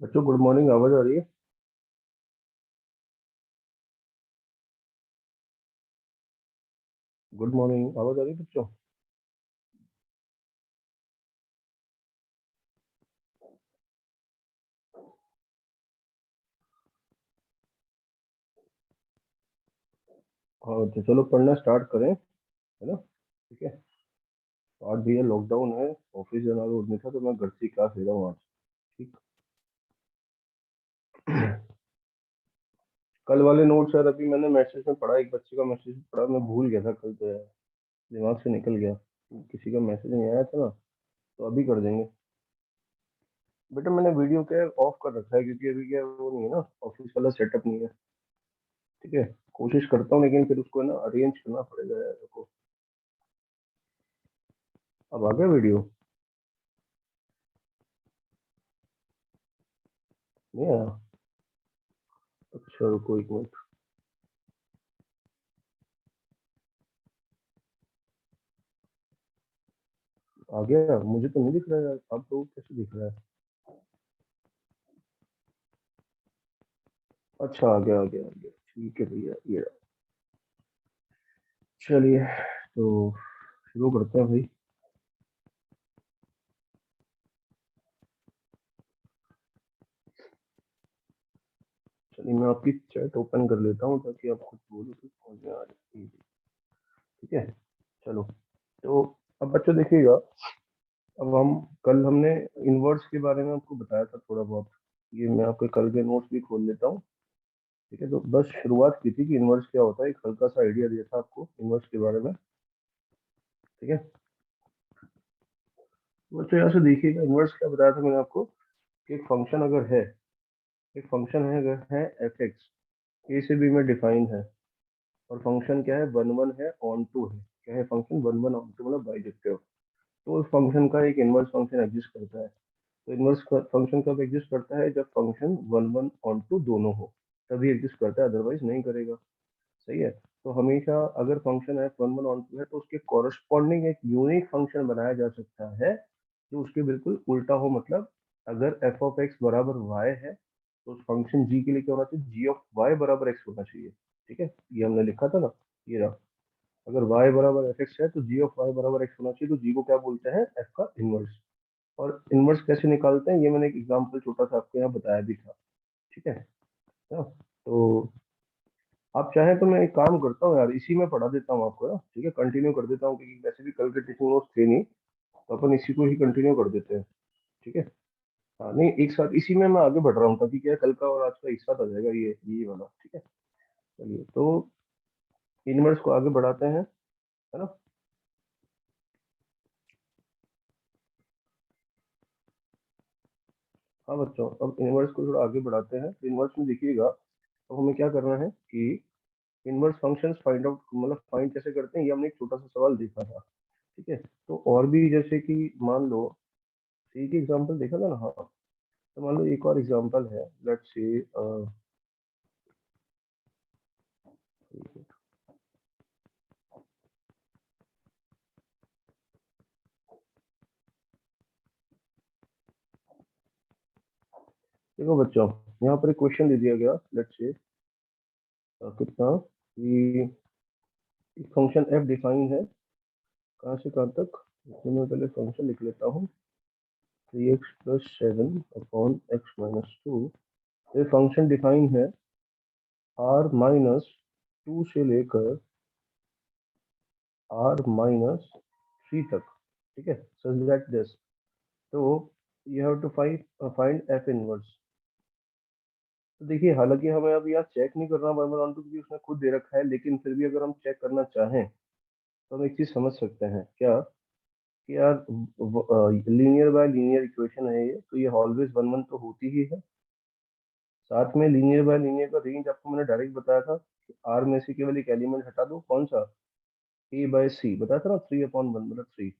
बच्चों good morning, आवाज आ रही है? गुड मॉर्निंग, आवाज आ रही है बच्चों? हाँ तो चलो पढ़ना स्टार्ट करें, है ना? ठीक है। आज भी है, लॉकडाउन है, ऑफिस जाना रोड नहीं था तो मैं घर से क्लास ले रहा हूँ आज। ठीक। कल वाले नोट्स यार अभी मैंने मैसेज में पढ़ा, एक बच्चे का मैसेज पढ़ा, मैं भूल गया था कल तो यार, दिमाग से निकल गया। किसी का मैसेज नहीं आया था ना, तो अभी कर देंगे। बेटा मैंने वीडियो क्या ऑफ कर रखा है क्योंकि अभी क्या वो नहीं है ना, ऑफिस वाला सेटअप नहीं है। ठीक है। कोशिश करता हूँ लेकिन फिर उसको है ना अरेंज करना पड़ेगा यार को। अब आ गया वीडियो? नहीं आया? अच्छा रुको एक मिनट। आ गया? मुझे तो नहीं दिख रहा है यार, आप लोग कैसे दिख रहा है? अच्छा आ गया आ गया आ गया, ठीक है भैया ये रहा। चलिए तो शुरू करते हैं भाई। चलिए मैं आपकी चैट ओपन कर लेता हूँ ताकि आप कुछ बोलो तो समझ में आ जाए। ठीक है। चलो तो अब बच्चों देखिएगा, अब हम कल हमने इनवर्स के बारे में आपको बताया था थोड़ा बहुत। ये मैं आपके कल के नोट्स भी खोल लेता हूँ। ठीक है, तो बस शुरुआत की थी कि इनवर्स क्या होता है, एक हल्का सा आइडिया दिया था आपको इनवर्स के बारे में। ठीक है। बच्चों यहाँ से देखिएगा, इनवर्स क्या बताया था मैंने आपको कि एक फंक्शन अगर है, एक फंक्शन है अगर है एफ एक्स, ए से बी में डिफाइन है, और फंक्शन क्या है, वन वन है, ऑन टू है। क्या है function? One one onto मतलब बाइजेक्टिव। तो उस फंक्शन का एक इनवर्स फंक्शन एग्जिस्ट करता है। तो इनवर्स फंक्शन कब एग्जिस्ट करता है? जब function one one onto दोनों हो, तभी एग्जिस्ट करता है, अदरवाइज नहीं करेगा। सही है। तो हमेशा अगर फंक्शन है वन वन ऑन टू है तो उसके कॉरस्पॉन्डिंग एक यूनिक फंक्शन बनाया जा सकता है जो उसके बिल्कुल उल्टा हो। मतलब अगर एफ ऑफ एक्स बराबर वाई है तो उस फंक्शन जी के लिए क्या होना चाहिए? जी ऑफ वाई बराबर एक्स होना चाहिए। ठीक है, ये हमने लिखा था ना, ये रहा। अगर y बराबर एफ एक्स है तो जी ऑफ वाई बराबर एक्स होना चाहिए, तो जी को क्या बोलते हैं? एफ का इनवर्स। और इनवर्स कैसे निकालते हैं ये मैंने एक एग्जाम्पल छोटा सा आपको यहाँ बताया भी था। ठीक है ना? तो आप चाहें तो मैं एक काम करता हूँ यार, इसी में पढ़ा देता हूँ आपको ना। ठीक है, कंटिन्यू कर देता हूँ क्योंकि वैसे भी कल के टीचिंग नोट्स थे नहीं, तो अपन इसी को ही कंटिन्यू कर देते हैं। ठीक है। हाँ नहीं, एक साथ इसी में मैं आगे बढ़ रहा हूँ ताकि क्या है, कल का और आज का एक साथ आ जाएगा ये वाला। ठीक है। चलिए तो इनवर्स को आगे बढ़ाते हैं, है ना? हाँ बच्चों, अब इनवर्स को थोड़ा आगे बढ़ाते हैं। इनवर्स में देखिएगा, अब हमें क्या करना है कि इनवर्स फंक्शंस फाइंड आउट, मतलब फाइंड कैसे करते हैं, ये हमने एक छोटा सा सवाल देखा था। ठीक है। तो और भी जैसे कि मान लो, सी की एग्जांपल देखा था ना? हाँ, तो मान लो एक और एग्जांपल है, लेट्स से देखो बच्चों, यहाँ पर एक क्वेश्चन दे दिया गया, लेट्स से कितना कि एक फंक्शन एफ डिफाइन है, कहाँ से कहाँ तक। इसमें मैं पहले फंक्शन लिख लेता हूँ, 3x+7/x-2। ये फंक्शन डिफाइन है r-2 से लेकर r-3 तक। ठीक है, सच दैट दिस, तो you have to find f inverse. तो देखिए, हालांकि हमें अब यहाँ चेक नहीं करना वन वन ऑन टू क्योंकि उसने खुद दे रखा है, लेकिन फिर भी अगर हम चेक करना चाहें तो हम एक चीज समझ सकते हैं क्या, कि यार लीनियर बाय लीनियर इक्वेशन है ये, तो ये ऑलवेज वन वन तो होती ही है। साथ में लीनियर बाय लीनियर का रेंज आपको मैंने डायरेक्ट बताया था कि आर में से केवल एक एलिमेंट हटा दो, कौन सा? ए बाय सी बताया था ना, 3/1 मतलब 3।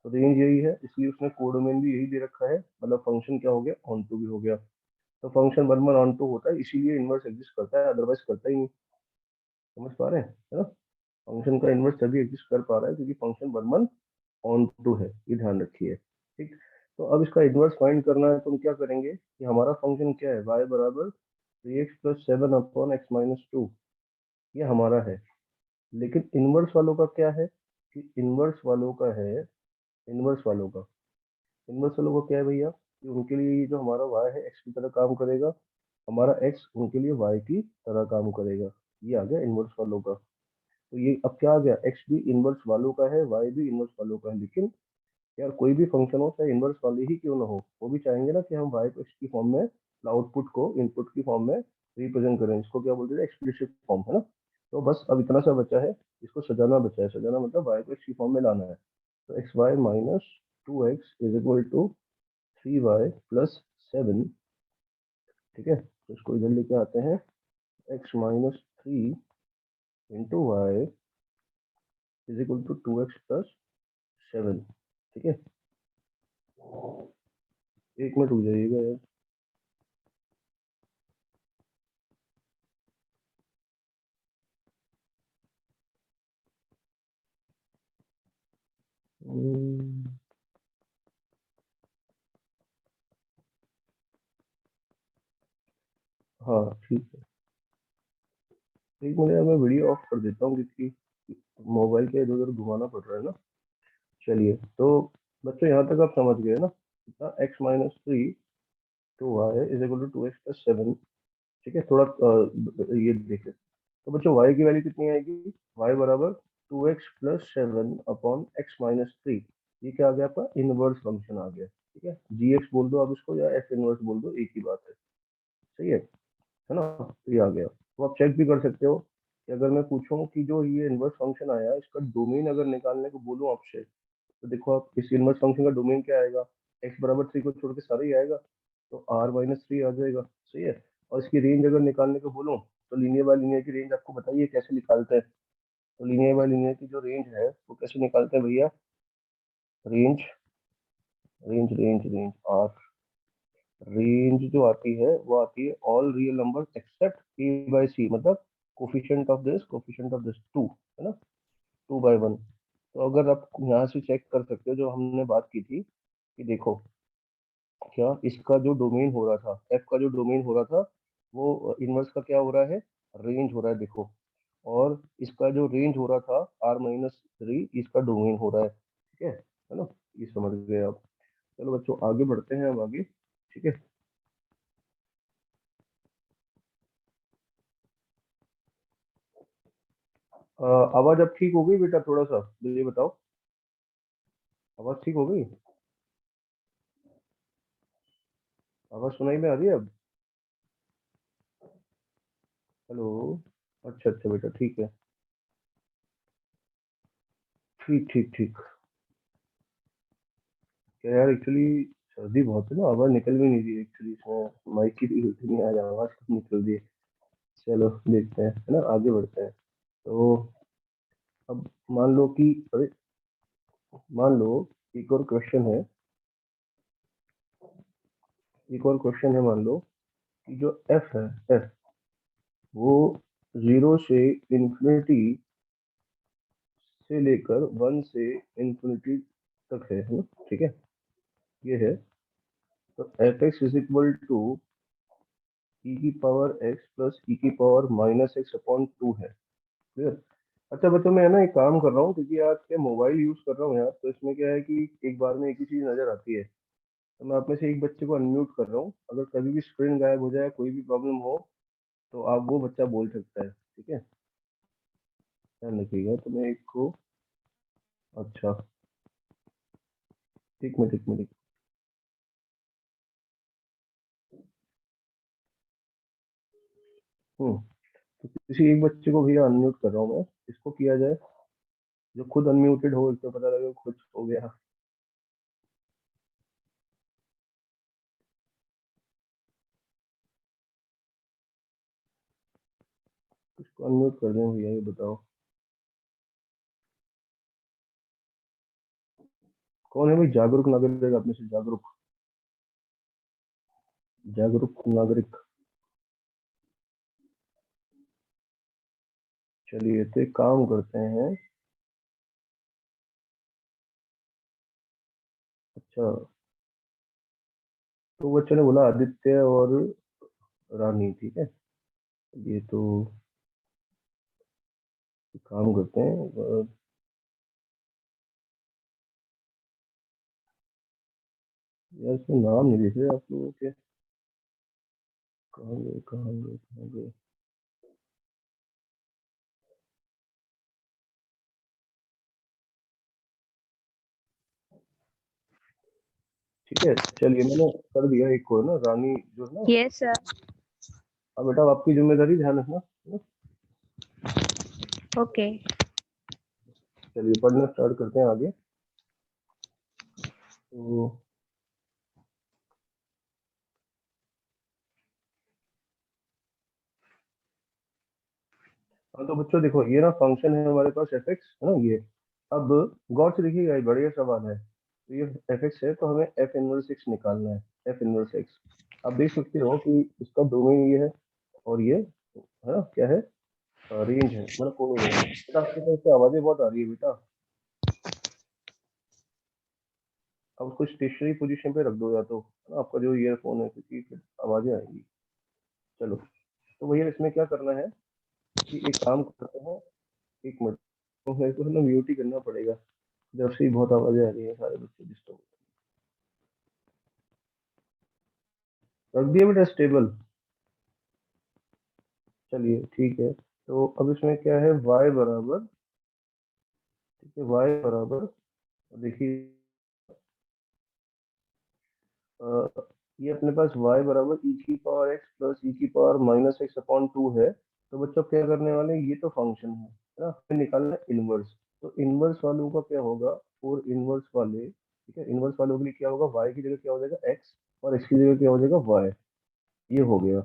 तो रेंज यही है, इसलिए उसने कोडोमेन भी यही दे रखा है, मतलब फंक्शन क्या हो गया, ऑन टू भी हो गया। तो function one one onto होता है, इसीलिए इनवर्स एग्जिस्ट करता है, अदरवाइज करता ही नहीं। समझ पा रहे हैं, है ना? फंक्शन का इनवर्स तभी एग्जिस्ट कर पा रहा है क्योंकि function one one onto है, ये ध्यान रखिए। ठीक। तो अब इसका इन्वर्स फाइंड करना है, तो हम क्या करेंगे कि हमारा फंक्शन क्या है, y बराबर 3x+7 अपॉन x-2, ये हमारा है। लेकिन इन्वर्स वालों का क्या है कि इन्वर्स वालों का है, इन्वर्स वालों का इन्वर्स वालों का क्या है भैया, कि उनके लिए ये जो हमारा y है x की तरह काम करेगा, हमारा x उनके लिए y की तरह काम करेगा। ये आ गया इन्वर्स वालों का। तो ये अब क्या आ गया, x भी इन्वर्स वालों का है, y भी इन्वर्स वालों का है। लेकिन यार कोई भी फंक्शन हो चाहे इन्वर्स वाले ही क्यों ना हो, वो भी चाहेंगे ना कि हम y को x की फॉर्म में, आउटपुट को इनपुट की फॉर्म में रिप्रेजेंट करें। इसको क्या बोलते हैं, एक्सप्लिसिट फॉर्म, है ना। तो बस अब इतना सा बचा है, इसको सजाना बचा है। सजाना मतलब y को x की फॉर्म में लाना है। तो xy-2x is equal to 3y+7। ठीक है, तो इसको इधर लेके आते हैं, x-3 × y is equal to 2x+7। ठीक है, एक मिनट रुक जाइएगा यार। हम्म, हाँ ठीक है। एक मिनट यार, मैं वीडियो ऑफ कर देता हूँ क्योंकि मोबाइल के इधर उधर घुमाना पड़ रहा है ना। चलिए, तो बच्चों यहाँ तक आप समझ गए ना, कितना, x-3 × y is equal to 2x+7। ठीक है, थोड़ा ये देखें। तो बच्चों y की वैल्यू कितनी आएगी, y बराबर 2x+7 अपॉन x-3। ये क्या आ गया आपका, इनवर्स फंक्शन आ गया। ठीक है, gx बोल दो आप इसको, या f इनवर्स बोल दो, एक ही बात है। सही है ना। तो ये आ गया। तो आप चेक भी कर सकते हो कि अगर मैं पूछूं कि जो ये इनवर्स फंक्शन आया, इसका डोमेन अगर निकालने को बोलूं आपसे, तो देखो आप, इस इनवर्स फंक्शन का डोमेन क्या आएगा, x बराबर 3 को छोड़ के सारा ही आएगा, तो r-3 आ जाएगा। सही है। और इसकी रेंज अगर निकालने को बोलूं, तो लीनियर बाय लीनियर की रेंज आपको बताइए कैसे निकालते हैं। तो लीनियर बाय लीनियर की जो रेंज है वो कैसे निकालते हैं भैया, range range range range R, range जो आती है वो आती है all real number except a/c, मतलब कोफिशिएंट ऑफ दिस 2, है ना, 2/1। तो अगर आप यहाँ से चेक कर सकते हो जो हमने बात की थी, कि देखो क्या इसका जो डोमेन हो रहा था, एफ का जो डोमेन हो रहा था, वो इनवर्स का क्या हो रहा है, रेंज हो रहा है, देखो। और इसका जो रेंज हो रहा था r-3, इसका डोमेन हो रहा है ना। ये समझ गए आप। चलो बच्चों आगे बढ़ते हैं अब आगे। ठीक है, आवाज अब ठीक हो गई बेटा, थोड़ा सा मुझे बताओ, आवाज ठीक हो गई, आवाज सुनाई में आ रही है अब। हेलो, अच्छा अच्छा बेटा, ठीक है, ठीक ठीक ठीक। क्या यार, एक्चुअली सर्दी बहुत है ना, आवाज निकल भी नहीं रही है एक्चुअली, इसमें माइक की भी गलती नहीं, आज आवाज कब निकल रही है। चलो देखते हैं, है ना, आगे बढ़ते हैं। तो अब मान लो कि, अरे मान लो एक और क्वेश्चन है, एक और क्वेश्चन है, मान लो कि जो एफ है, एफ वो 0 से इंफिनिटी से लेकर 1 से इंफिनिटी तक है ना। ठीक है, ये है। तो f x is equal to e की पावर एक्स प्लस ई की पावर -x/2 है। क्लियर। अच्छा बच्चों, मैं है ना एक काम कर रहा हूँ, क्योंकि आज क्या मोबाइल यूज कर रहा हूँ यार, तो इसमें क्या है कि एक बार में एक ही चीज नजर आती है। तो मैं आप में से एक बच्चे को अनम्यूट कर रहा हूँ, अगर कभी भी स्क्रीन गायब हो जाए, कोई भी प्रॉब्लम हो, तो आप वो बच्चा बोल सकता है। ठीक है, ध्यान रखिएगा। तो मैं एक को, अच्छा, एक मिनट एक मिनट। हम्म, तो किसी एक बच्चे को भैया अनम्यूट कर रहा हूँ मैं, इसको किया जाए, जो खुद अनम्यूटेड हो, इसको पता लगे खुद हो गया। इसको अनम्यूट कर दें भैया, ये बताओ कौन है भाई, जागरूक नागरिक, आप में से जागरूक, जागरूक नागरिक। चलिए, तो एक काम करते हैं। अच्छा, तो बच्चों ने बोला आदित्य और रानी, ठीक है। ये तो काम करते हैं, यार इसमें नाम नहीं दिख रहे आप लोगों के, कहाँ गए कहाँ गए कहाँ गए। ठीक है, चलिए मैंने कर दिया एक को ना, रानी जो है ना। Yes sir. अब बेटा आपकी जिम्मेदारी ध्यान रखना, है ना? ओके। चलिए पढ़ना स्टार्ट करते हैं आगे। तो हाँ, तो बच्चों देखो ये ना फंक्शन है हमारे पास एफ एक्स, है ना ये। अब गौर से देखिएगा, ये बढ़िया सवाल है। तो ये एफ एक्स है, तो हमें एफ इनवर्स एक्स निकालना है, एफ इनवर्स एक्स। आप देख सकते हो कि इसका डोमेन ये है, और ये है ना क्या है, रेंज है, मतलब कोई है। बेटा आपके पास से आवाजें बहुत आ रही है बेटा, अब उसको स्टेशनरी पोजीशन पे रख दो या तो, है ना, आपका जो ईयरफोन है, क्योंकि फिर आवाजें आएंगी। चलो, तो भैया इसमें क्या करना है कि एक काम करते हैं, एक मिनट, तो मेरे को है ना म्यूट ही करना पड़ेगा, जब से ही बहुत आवाजें आ रही है, सारे बच्चे डिस्टर्ब। रख दिया बेटा स्टेबल। चलिए ठीक है, तो अब इसमें क्या है, y बराबर, ठीक है, y बराबर, देखिए ये अपने पास y बराबर e की पावर x प्लस e की power minus x upon two है। तो बच्चों क्या करने वाले हैं, ये तो फंक्शन है ना, फिर निकालना है इनवर्स। तो इनवर्स वालों का क्या होगा, और इनवर्स वाले, ठीक है, इनवर्स वालों के लिए क्या होगा, y की जगह क्या हो जाएगा x, और x की जगह क्या हो जाएगा y। ये हो गया,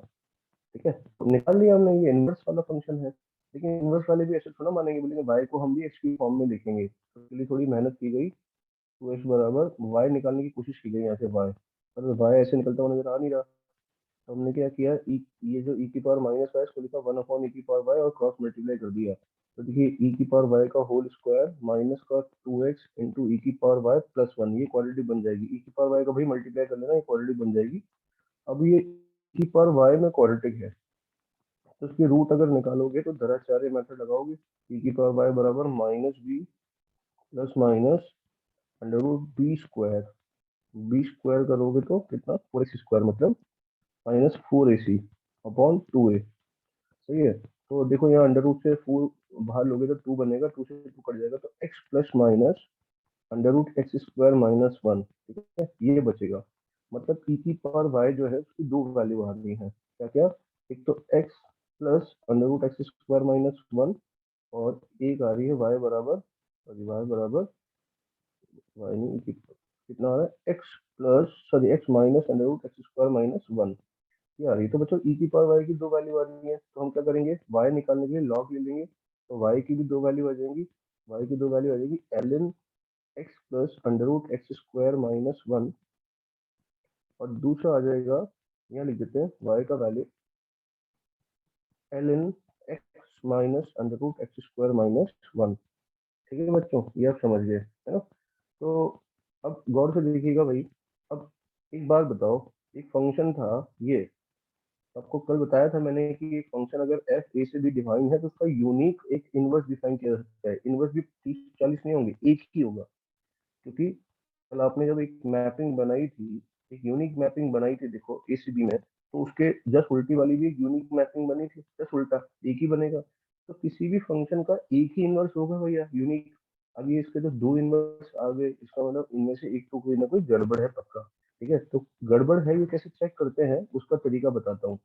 ठीक है। तो निकाल लिया हमने, ये इनवर्स वाला फंक्शन है। लेकिन इनवर्स वाले भी ऐसे थोड़ा मानेंगे, बोलेंगे y को हम भी x की फॉर्म में लिखेंगे, तो इसके लिए थोड़ी मेहनत की गई। टू एक्स बराबर वाई निकालने की कोशिश की गई यहाँ से वाई, पर वाई ऐसे निकलता हुआ नजर आ नहीं रहा। तो हमने क्या किया, ये जो ई की पावर माइनस वाई, इसको लिखा वन अपॉन ई की पावर वाई, और क्रॉस मल्टीप्लाई कर दिया। तो देखिए ई की पावर वाई का होल स्क्वायर माइनस का टू एक्स इंटू ई की पावर वाई प्लस वन, ये क्वालिटी बन जाएगी। ई की पावर वाई का भाई मल्टीप्लाई कर लेना, ये क्वालिटी बन जाएगी। अब ये ई की पावर वाई में क्वाड्रेटिक है, तो इसकी रूट अगर निकालोगे तो धराचार्य मेथड लगाओगे। ई की पावर वाई बराबर minus b plus minus under root b square, b square करोगे तो कितना, फोर एक्स स्क्वायर, मतलब minus four a c upon two a. सही है, तो देखो यहाँ अंडर रूट से फोर बाहर लोगे तो टू बनेगा, टू से टू कट जाएगा, तो x plus minus under root x square minus one, ठीक है, ये बचेगा। मतलब ई की पावर वाई जो है उसकी दो वैल्यू आ रही है, क्या क्या, एक तो x plus under root x square minus one, और एक आ रही है वाई बराबर, सॉरी वाई बराबर, वाई नहीं, कितना आ रहा है, x plus sorry x minus under root x square minus one, ये आ रही है। तो बच्चों ई की पावर वाई की दो वैल्यू आ रही है, तो हम क्या करेंगे, वाई निकालने के लिए लॉग ले लेंगे, तो वाई की भी दो वैल्यू आ जाएंगी, वाई की दो वैल्यू आ जाएगी l n x plus under root x square minus one, और दूसरा आ जाएगा, यहाँ लिख देते हैं वाई का value l n x minus under root x square minus one. ठीक है बच्चों, ये आप समझ गए, है ना। तो अब गौर से देखिएगा भाई, अब एक बात बताओ, एक फंक्शन था ये, आपको कल बताया था मैंने कि एक फंक्शन अगर एफ ए से भी डिफाइन है तो उसका यूनिक एक इनवर्स डिफाइन किया जा सकता है। इनवर्स भी 30-40 नहीं होंगे, एक ही होगा, क्योंकि कल आपने जब एक मैपिंग बनाई थी, एक यूनिक मैपिंग बनाई थी देखो एसीबी में, तो उसके जस्ट उल्टी वाली भी एक यूनिक मैपिंग बनी थी, जस्ट उल्टा एक ही बनेगा। तो किसी भी फंक्शन का एक ही इनवर्स होगा भैया, यूनिक। अब ये इसके जो दो इनवर्स आ गए, इसका मतलब इनमें से एक तो कोई ना कोई गड़बड़ है पक्का। ठीक है, तो गड़बड़ है ये कैसे चेक करते हैं, उसका तरीका बताता हूँ।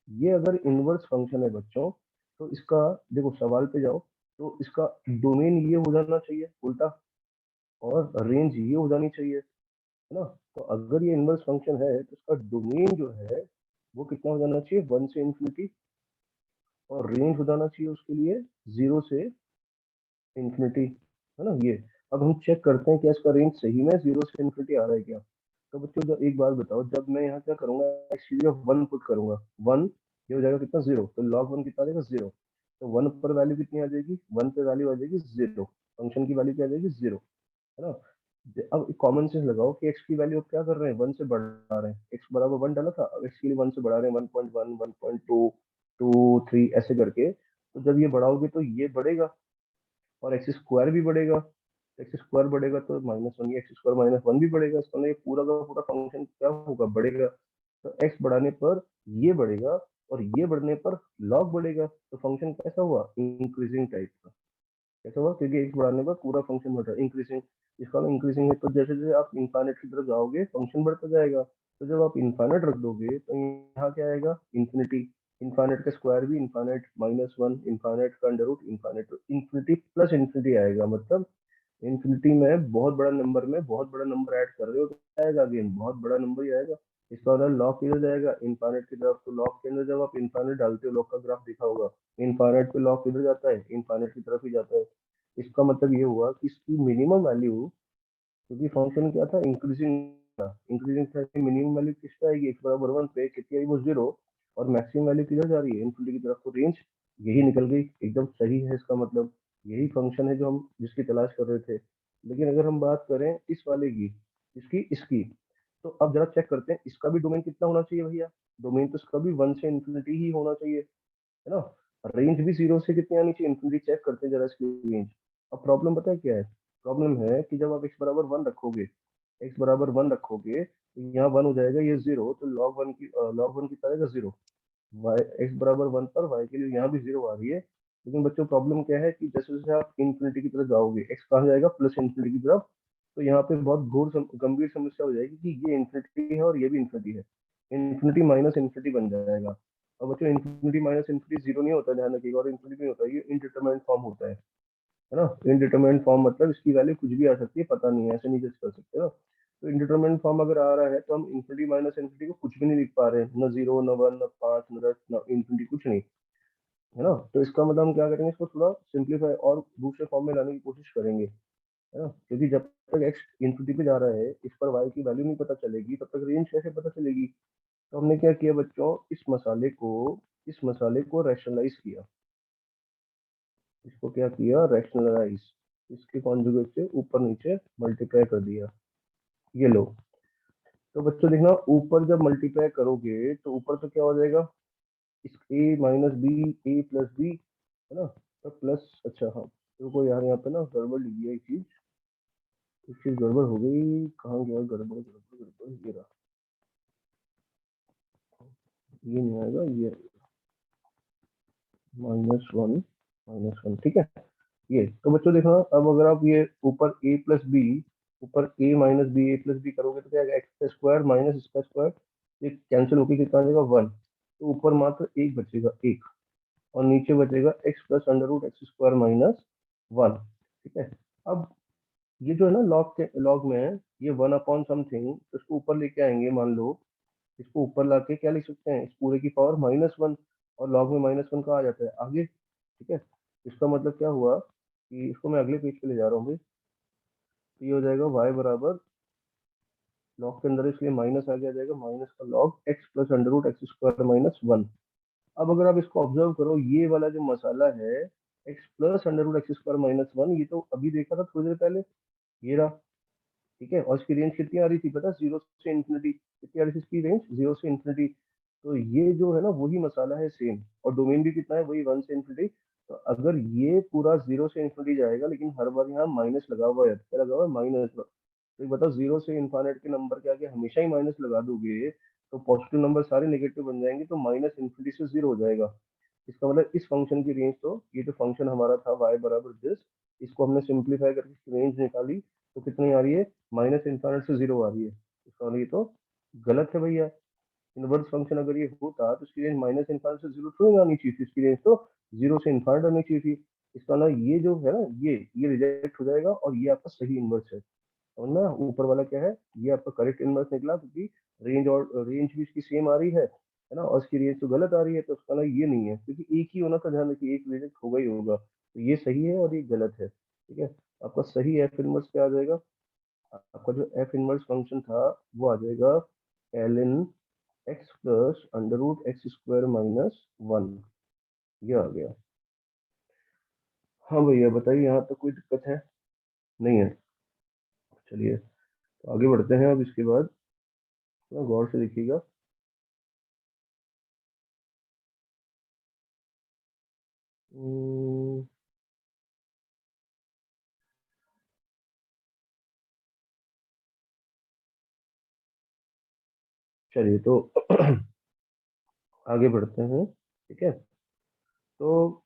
ये अगर इनवर्स फंक्शन है बच्चों, तो इसका देखो सवाल पे जाओ, तो इसका डोमेन ये हो जाना चाहिए उल्टा, और रेंज ये हो जानी चाहिए, है ना। तो अगर ये इनवर्स फंक्शन है तो इसका डोमेन जो है वो कितना हो जाना चाहिए, वन से इन्फिनिटी, और रेंज हो जाना चाहिए उसके लिए जीरो से इन्फिनिटी, है ना ये। अब हम चेक करते हैं कि इसका रेंज सही में जीरो से इन्फिनिटी आ रहा है क्या। तो बच्चों जब एक बात बताओ, जब मैं यहाँ क्या करूंगा, एक्चुअली वन पुट करूंगा, वन, ये हो जाएगा कितना, जीरो, तो लॉग वन कितना आ जाएगा, जीरो। तो वन पर वैल्यू कितनी आ जाएगी, वन पे वैल्यू आ जाएगी जीरो, फंक्शन की वैल्यू क्या आ जाएगी, जीरो, है ना। अब कॉमन सेंस लगाओ कि x की वैल्यू अब क्या कर रहे हैं, 1 से बढ़ा रहे हैं। x बराबर 1 डाला था, अब x के लिए 1 से बढ़ा रहे हैं, 1.1, 1.2, 2, 3 ऐसे करके। तो जब ये बढ़ाओगे तो ये बढ़ेगा और एक्स स्क्वायर भी बढ़ेगा। एक्स स्क्वायर बढ़ेगा तो -1, एक्स स्क्वायर -1 भी बढ़ेगा। इसका मतलब ये पूरा का पूरा फंक्शन क्या होगा, बढ़ेगा। तो एक्स बढ़ाने पर ये बढ़ेगा और ये बढ़ने पर लॉग बढ़ेगा। तो फंक्शन कैसा हुआ, इंक्रीजिंग टाइप का। कैसा हुआ, क्योंकि एक्स बढ़ाने पर पूरा फंक्शन बढ़ रहा है, इंक्रीजिंग। इसका मतलब इंक्रीजिंग है, तो जैसे जैसे आप इनफाइनाइट की तरफ जाओगे फंक्शन बढ़ता जाएगा। तो जब आप इनफाइनाइट रख दोगे तो यहाँ क्या आएगा, इन्फिनिटी। इनफाइनाइट का स्क्वायर भी इनफाइनाइट, -1, इनफाइनाइट का अंडर रूट इनफाइनाइट, तो इन्फिनिटी प्लस इन्फिनिटी आएगा। मतलब इन्फिनिटी में बहुत बड़ा नंबर में बहुत बड़ा नंबर ऐड कर रहे हो तो क्या आएगा, अगेन बहुत बड़ा नंबर ही आएगा। इसका मतलब लॉग किधर जाएगा, इनफाइनाइट की तरफ। तो लॉग के अंदर जब आप इनफाइनाइट डालते हो, लॉग का ग्राफ दिखा होगा, इनफाइनाइट पे लॉग किधर जाता है, इनफाइनाइट की तरफ ही जाता है। इसका मतलब ये हुआ कि इसकी मिनिमम वैल्यू, क्योंकि फंक्शन क्या था, इंक्रीजिंग था। इंक्रीजिंग था कि मिनिमम वैल्यू किस पे आएगी, x बराबर 1 पे कितनी आई, वो 0। और मैक्सिमम वैल्यू किधर जा रही है, इन्फिनिटी की तरफ। तो रेंज यही निकल गई, एकदम सही है। इसका मतलब यही फंक्शन है जो हम जिसकी तलाश कर रहे थे। लेकिन अगर हम बात करें इस वाले की, इसकी इसकी, तो अब जरा चेक करते हैं इसका भी डोमेन कितना होना चाहिए भैया। डोमेन तो इसका भी 1 से इन्फिनिटी ही होना चाहिए, है ना। रेंज भी 0 से कितनी आनी चाहिए, इन्फिनिटी। चेक करते हैं जरा इसकी रेंज। अब प्रॉब्लम पता है क्या है, प्रॉब्लम है कि जब आप x बराबर 1 रखोगे, x बराबर 1 रखोगे तो यहाँ 1 हो जाएगा, ये 0। तो log 1 कितना आएगा, 0। y x बराबर 1 पर y के लिए यहाँ भी 0 आ रही है। लेकिन बच्चों प्रॉब्लम क्या है कि जैसे जैसे आप इन्फिनिटी की तरफ जाओगे, x कहाँ जाएगा, प्लस इन्फिनिटी की तरफ। तो यहाँ पे बहुत गंभीर समस्या हो जाएगी कि ये इन्फिनिटी है और ये भी इन्फिनिटी है। इन्फिनिटी माइनस इन्फिनिटी बन जाएगा। और बच्चों इन्फिनिटी माइनस इन्फिनिटी 0 नहीं होता, ध्यान रखिएगा। और इन्फिनिटी नहीं होता, ये इनडिटरमिनेट फॉर्म होता है ना। इनडिटरमिनेट फॉर्म मतलब इसकी वैल्यू कुछ भी आ सकती है, पता नहीं है, ऐसे नहीं जज कर सकते ना। तो इनडिटरमिनेट फॉर्म अगर आ रहा है तो हम इन्फिनिटी माइनस इन्फिनिटी को कुछ भी नहीं लिख पा रहे हैं, न 0, न 1, न 5, न 10, न इन्फिनिटी, कुछ नहीं, है ना। तो इसका मतलब हम क्या करेंगे, इसको थोड़ा सिंप्लीफाई और दूसरे फॉर्म में लाने की कोशिश करेंगे, है ना। क्योंकि जब तक एक्स इन्फिनिटी पे जा रहा है, इस पर वाई की वैल्यू नहीं पता चलेगी, तब तक रेंज कैसे पता चलेगी। तो हमने क्या किया बच्चों, इस मसाले को रैशनलाइज किया। इसको क्या किया, रैशनलाइज। इसके कॉन्जुगेट से ऊपर नीचे मल्टीप्लाई कर दिया। ये लो। तो बच्चों देखना, ऊपर जब मल्टीप्लाई करोगे तो ऊपर तो क्या हो जाएगा, इस a minus b, a plus b, है ना। तो प्लस, अच्छा हाँ, रुको यार, यहाँ पे ना गड़बड़ लिखी है एक चीज गड़बड़ हो गई। कहाँ गया गड़बड़, गड़बड़ गड़बड़, ये रहा। ये नहीं आएगा, ये -1, -1, ठीक है। ये तो बच्चों देखना, अब अगर आप ये ऊपर a प्लस बी, ऊपर a minus b, a plus b करोगे तो क्या आएगा, एक्स का स्क्वायर माइनस इसका स्क्वायर, ये कैंसिल होकर कितना आ जाएगा, 1। तो ऊपर मात्र एक बचेगा, एक। और नीचे बचेगा x plus under root x square -1, ठीक है। अब ये जो है ना, लॉग में है, ये 1 अपॉन समथिंग, तो इसको ऊपर लेके आएंगे, मान लो इसको ऊपर लाके क्या लिख सकते हैं, इस पूरे की पावर -1। और लॉग में -1 का आ जाता है आगे, ठीक है। इसका मतलब क्या हुआ कि इसको मैं अगले पेज पे ले जा रहा हूँ भाई। तो ये हो जाएगा y बराबर, लॉग के अंदर इसलिए माइनस आ गया, जाएगा माइनस का log x plus under root x square -1। अब अगर आप इसको ऑब्जर्व करो, ये वाला जो मसाला है, x plus under root x square -1, ये तो अभी देखा था थोड़ी देर पहले, ये रहा, ठीक है। और इसकी रेंज कितनी आ रही थी पता, 0 से इन्फिनिटी। कितनी आ रही थी इसकी रेंज, 0 से इन्फिनिटी। तो ये जो है ना, वही मसाला है सेम। और डोमेन भी कितना है, वही 1 से इन्फिनिटी। तो अगर ये पूरा 0 से इन्फिनिटी जाएगा, लेकिन हर बार यहाँ माइनस लगा हुआ है, क्या लगा हुआ है, माइनस। तो ये बताओ, 0 से इन्फाइनाइट के नंबर के आगे हमेशा ही माइनस लगा दोगे तो पॉजिटिव नंबर सारे नेगेटिव बन जाएंगे, तो माइनस इन्फिनिटी से 0 हो जाएगा। इसका मतलब इस फंक्शन की रेंज, तो ये जो फंक्शन हमारा था y बराबर दिस, इसको हमने सिंप्लीफाई करके इसकी रेंज निकाली, तो कितनी आ रही है, माइनस इन्फाइनाइट से 0 आ रही है। इसका मतलब ये तो गलत है भैया। इनवर्स फंक्शन अगर ये होता तो इसकी रेंज माइनस इन्फाइनाइट से 0 थोड़ी ना आनी चाहिए थी, इसकी रेंज तो 0 से इन्फाइनाइट आनी चाहिए थी। इसका मतलब ये जो है ना, ये रिजेक्ट हो जाएगा और ये आपका सही इनवर्स है। और ना ऊपर वाला क्या है, ये आपका करेक्ट इनवर्स निकला, क्योंकि रेंज भी इसकी सेम आ रही है ना। और इसकी रेंज तो गलत आ रही है, तो उसका ना ये नहीं है, क्योंकि एक ही होना था, ध्यान रखिए, एक रिजेक्ट होगा ही होगा। तो ये सही है और ये गलत है, ठीक है। आपका सही एफ इनवर्स क्या आ जाएगा, आपका जो एफ इनवर्स फंक्शन था वो आ जाएगा l n x plus under root x square -1, ये आ गया। हाँ भैया बताइए, यहाँ तक कोई दिक्कत है, नहीं है। चलिए तो आगे बढ़ते हैं। अब इसके बाद थोड़ा गौर से देखिएगा। हम्म, चलिए तो आगे बढ़ते हैं। ठीक है, तो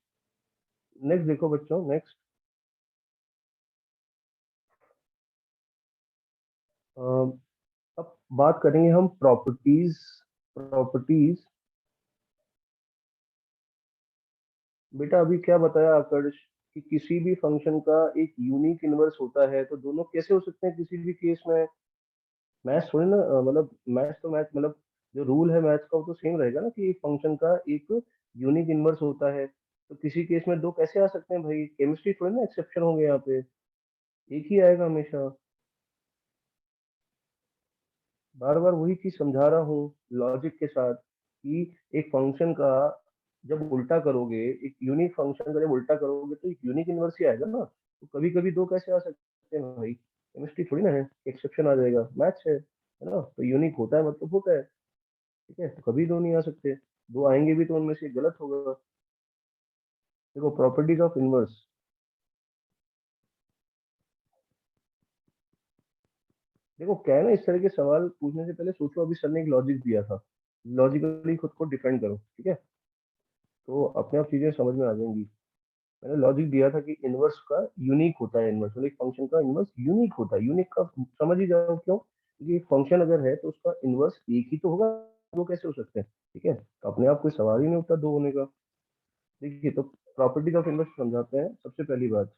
नेक्स्ट देखो बच्चों, नेक्स्ट अब बात करेंगे हम प्रॉपर्टीज। प्रॉपर्टीज बेटा अभी क्या बताया आकर्ष कि किसी भी फंक्शन का एक यूनिक इनवर्स होता है, तो दोनों कैसे हो सकते हैं किसी भी केस में? मैथ्स थोड़ी ना मतलब मैथ्स तो मैथ्स मतलब जो रूल है मैथ्स का वो तो सेम रहेगा ना, कि एक फंक्शन का एक यूनिक इनवर्स होता है। तो किसी केस में दो कैसे आ सकते हैं भाई? केमिस्ट्री थोड़ी ना एक्सेप्शन होंगे यहाँ पे, एक ही आएगा हमेशा। बार बार वही चीज समझा रहा हूँ लॉजिक के साथ, कि एक फंक्शन का जब उल्टा करोगे, एक यूनिक फंक्शन का जब उल्टा करोगे तो एक यूनिक इनवर्स ही आएगा ना। तो कभी कभी दो कैसे आ सकते हैं भाई? केमिस्ट्री थोड़ी ना है एक्सेप्शन आ जाएगा, मैथ्स है ना। तो यूनिक होता है मतलब होता है। ठीक है, तो कभी दो नहीं आ सकते। दो आएंगे भी तो उनमें से एक गलत होगा। देखो प्रॉपर्टीज ऑफ इनवर्स। देखो क्या है ना, इस तरह के सवाल पूछने से पहले सोचो, अभी सर ने एक लॉजिक दिया था, लॉजिकली खुद को डिफेंड करो। ठीक है, तो अपने आप चीजें समझ में आ जाएंगी। मैंने लॉजिक दिया था कि इनवर्स का यूनिक होता है, इनवर्स मतलब एक फंक्शन का इनवर्स यूनिक होता है। यूनिक का समझ ही जाओ क्यों, क्योंकि एक फंक्शन अगर है तो उसका इनवर्स एक ही तो होगा, दो कैसे हो सकते हैं? ठीक है, तो अपने आप कोई सवाल ही नहीं उठता दो होने का। देखिए तो प्रॉपर्टीज ऑफ इनवर्स समझाते हैं। सबसे पहली बात,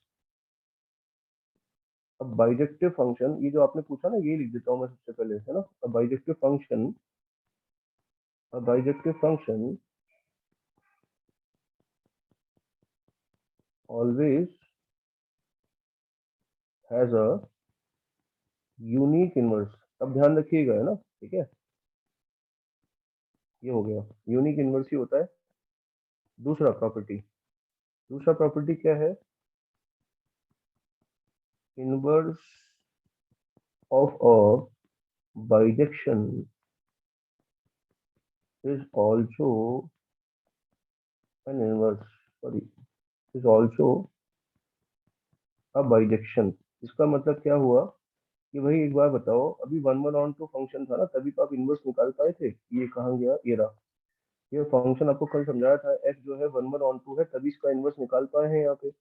अब बाइजेक्टिव फंक्शन, ये जो आपने पूछा ना ये लिख देता हूँ मैं सबसे पहले, है ना। अब बाइजेक्टिव फंक्शन, अब bijective function always has a unique inverse. अब ध्यान रखिएगा, है ना। ठीक है, ये हो गया, यूनिक इनवर्स ही होता है। दूसरा प्रॉपर्टी, दूसरा प्रॉपर्टी क्या है? Inverse of a bijection is also an inverse, sorry, is also a bijection. इसका मतलब क्या हुआ कि भाई एक बार बताओ, अभी one one onto function था ना, तभी तो आप इनवर्स निकाल पाए थे। ये कहाँ गया, ये रहा। ये फंक्शन आपको कल समझाया था, एफ जो है वन वन ऑन टू है, तभी इसका इनवर्स निकाल पाए हैं यहाँ पे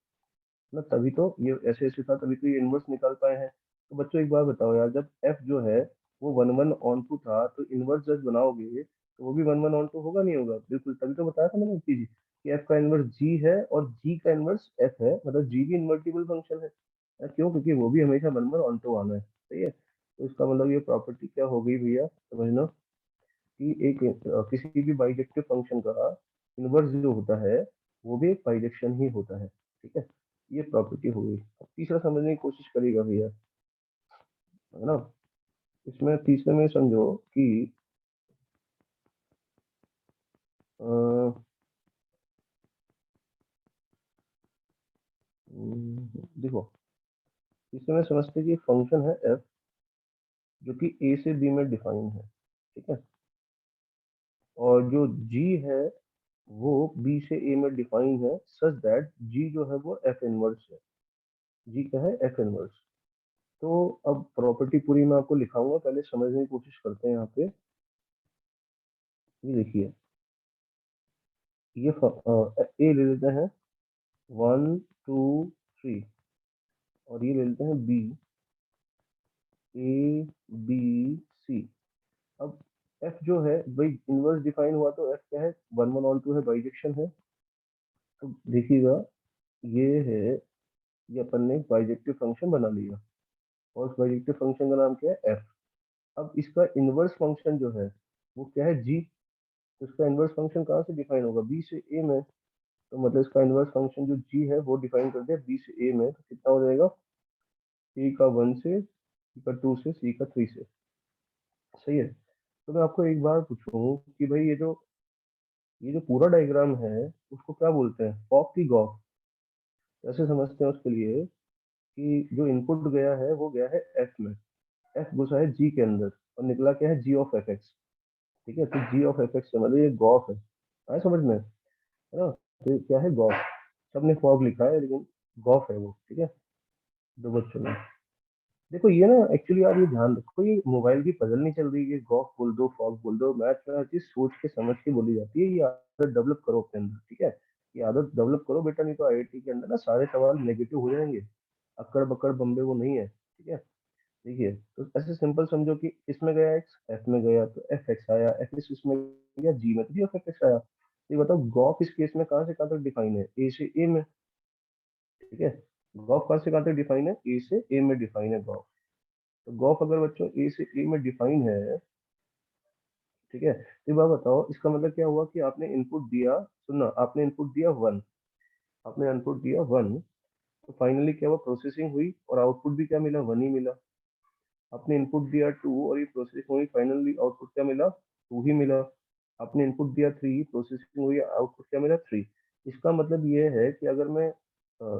ना। तभी तो ये ऐसे ऐसे था, तभी तो ये इनवर्स निकाल पाए हैं। तो बच्चों एक बार बताओ यार, जब एफ जो है वो वन वन ऑन टू था, तो इनवर्स जब बनाओगे तो वो भी वन वन ऑन टू होगा नहीं होगा? बिल्कुल, तभी तो बताया था मैंने एक चीज, कि एफ का इनवर्स जी है और जी का इनवर्स एफ है, मतलब जी भी इन्वर्टिबल फंक्शन है। क्यों? क्योंकि वो भी हमेशा वन वन ऑन टू आना है। सही है, तो इसका मतलब ये प्रॉपर्टी क्या हो गई भैया, समझ लो कि एक किसी भी बाइजेक्टिव फंक्शन का इनवर्स जो होता है वो भी एक बाइजेक्शन ही होता है। ठीक है, ये प्रॉपर्टी हो गई। अब तीसरा समझने की कोशिश करिएगा भैया, है ना। इसमें तीसरे में समझो कि अ, देखो इसमें में समझते हैं कि फंक्शन है एफ, जो कि ए से बी में डिफाइन है। ठीक है, और जो जी है वो बी से ए में डिफाइन है, सच दैट जी जो है वो एफ इनवर्स है। जी क्या है? F inverse. तो अब प्रॉपर्टी पूरी मैं आपको लिखाऊंगा, पहले समझने की कोशिश करते हैं यहाँ पे। ये देखिए, ये ए ले लेते हैं, वन टू थ्री, और ये ले लेते हैं बी, ए बी सी। अब एफ जो है भाई इनवर्स डिफाइन हुआ, तो एफ क्या है? वन वन ऑन टू है, बाइजेक्शन है। तो देखिएगा, ये है, ये अपन ने बाइजेक्टिव फंक्शन बना लिया, और उस बाइजेक्टिव फंक्शन का नाम क्या है? एफ। अब इसका इनवर्स फंक्शन जो है वो क्या है? जी। तो इसका इनवर्स फंक्शन कहाँ से डिफाइन होगा? बी से ए में। तो मतलब इसका इनवर्स फंक्शन जो जी है वो डिफाइन कर दिया बी से ए में, तो कितना हो जाएगा? सी का वन से, सी का टू से, सी का थ्री से। सही है, तो मैं आपको एक बार पूछूं कि भाई ये जो पूरा डायग्राम है उसको क्या बोलते हैं? फॉग की गॉग। कैसे समझते हैं उसके लिए कि जो इनपुट गया है वो गया है एफ में, एफ घुसा है जी के अंदर और निकला क्या है, जी ऑफ एफ एक्स। ठीक है, तो जी ऑफ एफ एक्स मतलब ये गॉफ है, आए समझ में, है ना। तो ये क्या है, गॉफ। सबने फॉग लिखा है लेकिन गॉफ है वो, ठीक है। दो बच्चों में देखो ये ना, एक्चुअली आप ये ध्यान रखो, ये मोबाइल की पजल नहीं चल रही है, गॉफ बोल दो फॉग बोल दो, मैथ में हर चीज सोच के समझ के बोली जाती है। ये आदत डेवलप करो अपने अंदर, ठीक है। ये आदत डेवलप करो बेटा, नहीं तो आईआईटी के अंदर ना सारे सवाल नेगेटिव हो जाएंगे, अक्कड़ बक्कड़ बम्बे वो नहीं है, ठीक है। देखिए तो ऐसे सिंपल समझो कि इसमें गया एक्स, एफ में गया तो एफ एक्स आया, एफ इस इसमें गया जी में तो जी एफ एक्स आया। तो ये बताओ गॉफ इस केस में कहाँ से कहाँ तक डिफाइन है, ए से ए में, ठीक है। गॉफ कहाँ से कहाँ तक डिफाइन है, ए से ए में डिफाइन है गॉफ। तो गॉफ अगर बच्चों ए से ए में डिफाइन है, ठीक है, तो ये बात बताओ इसका मतलब क्या हुआ कि आपने इनपुट दिया, सुनना, आपने इनपुट दिया वन, आपने इनपुट दिया वन, तो फाइनली क्या हुआ, प्रोसेसिंग हुई और आउटपुट भी क्या मिला, वन ही मिला। आपने इनपुट दिया टू और ये प्रोसेसिंग हुई, फाइनली आउटपुट क्या मिला, टू ही मिला। आपने इनपुट दिया थ्री, प्रोसेसिंग हुई, आउटपुट क्या मिला, थ्री। इसका मतलब ये है कि अगर मैं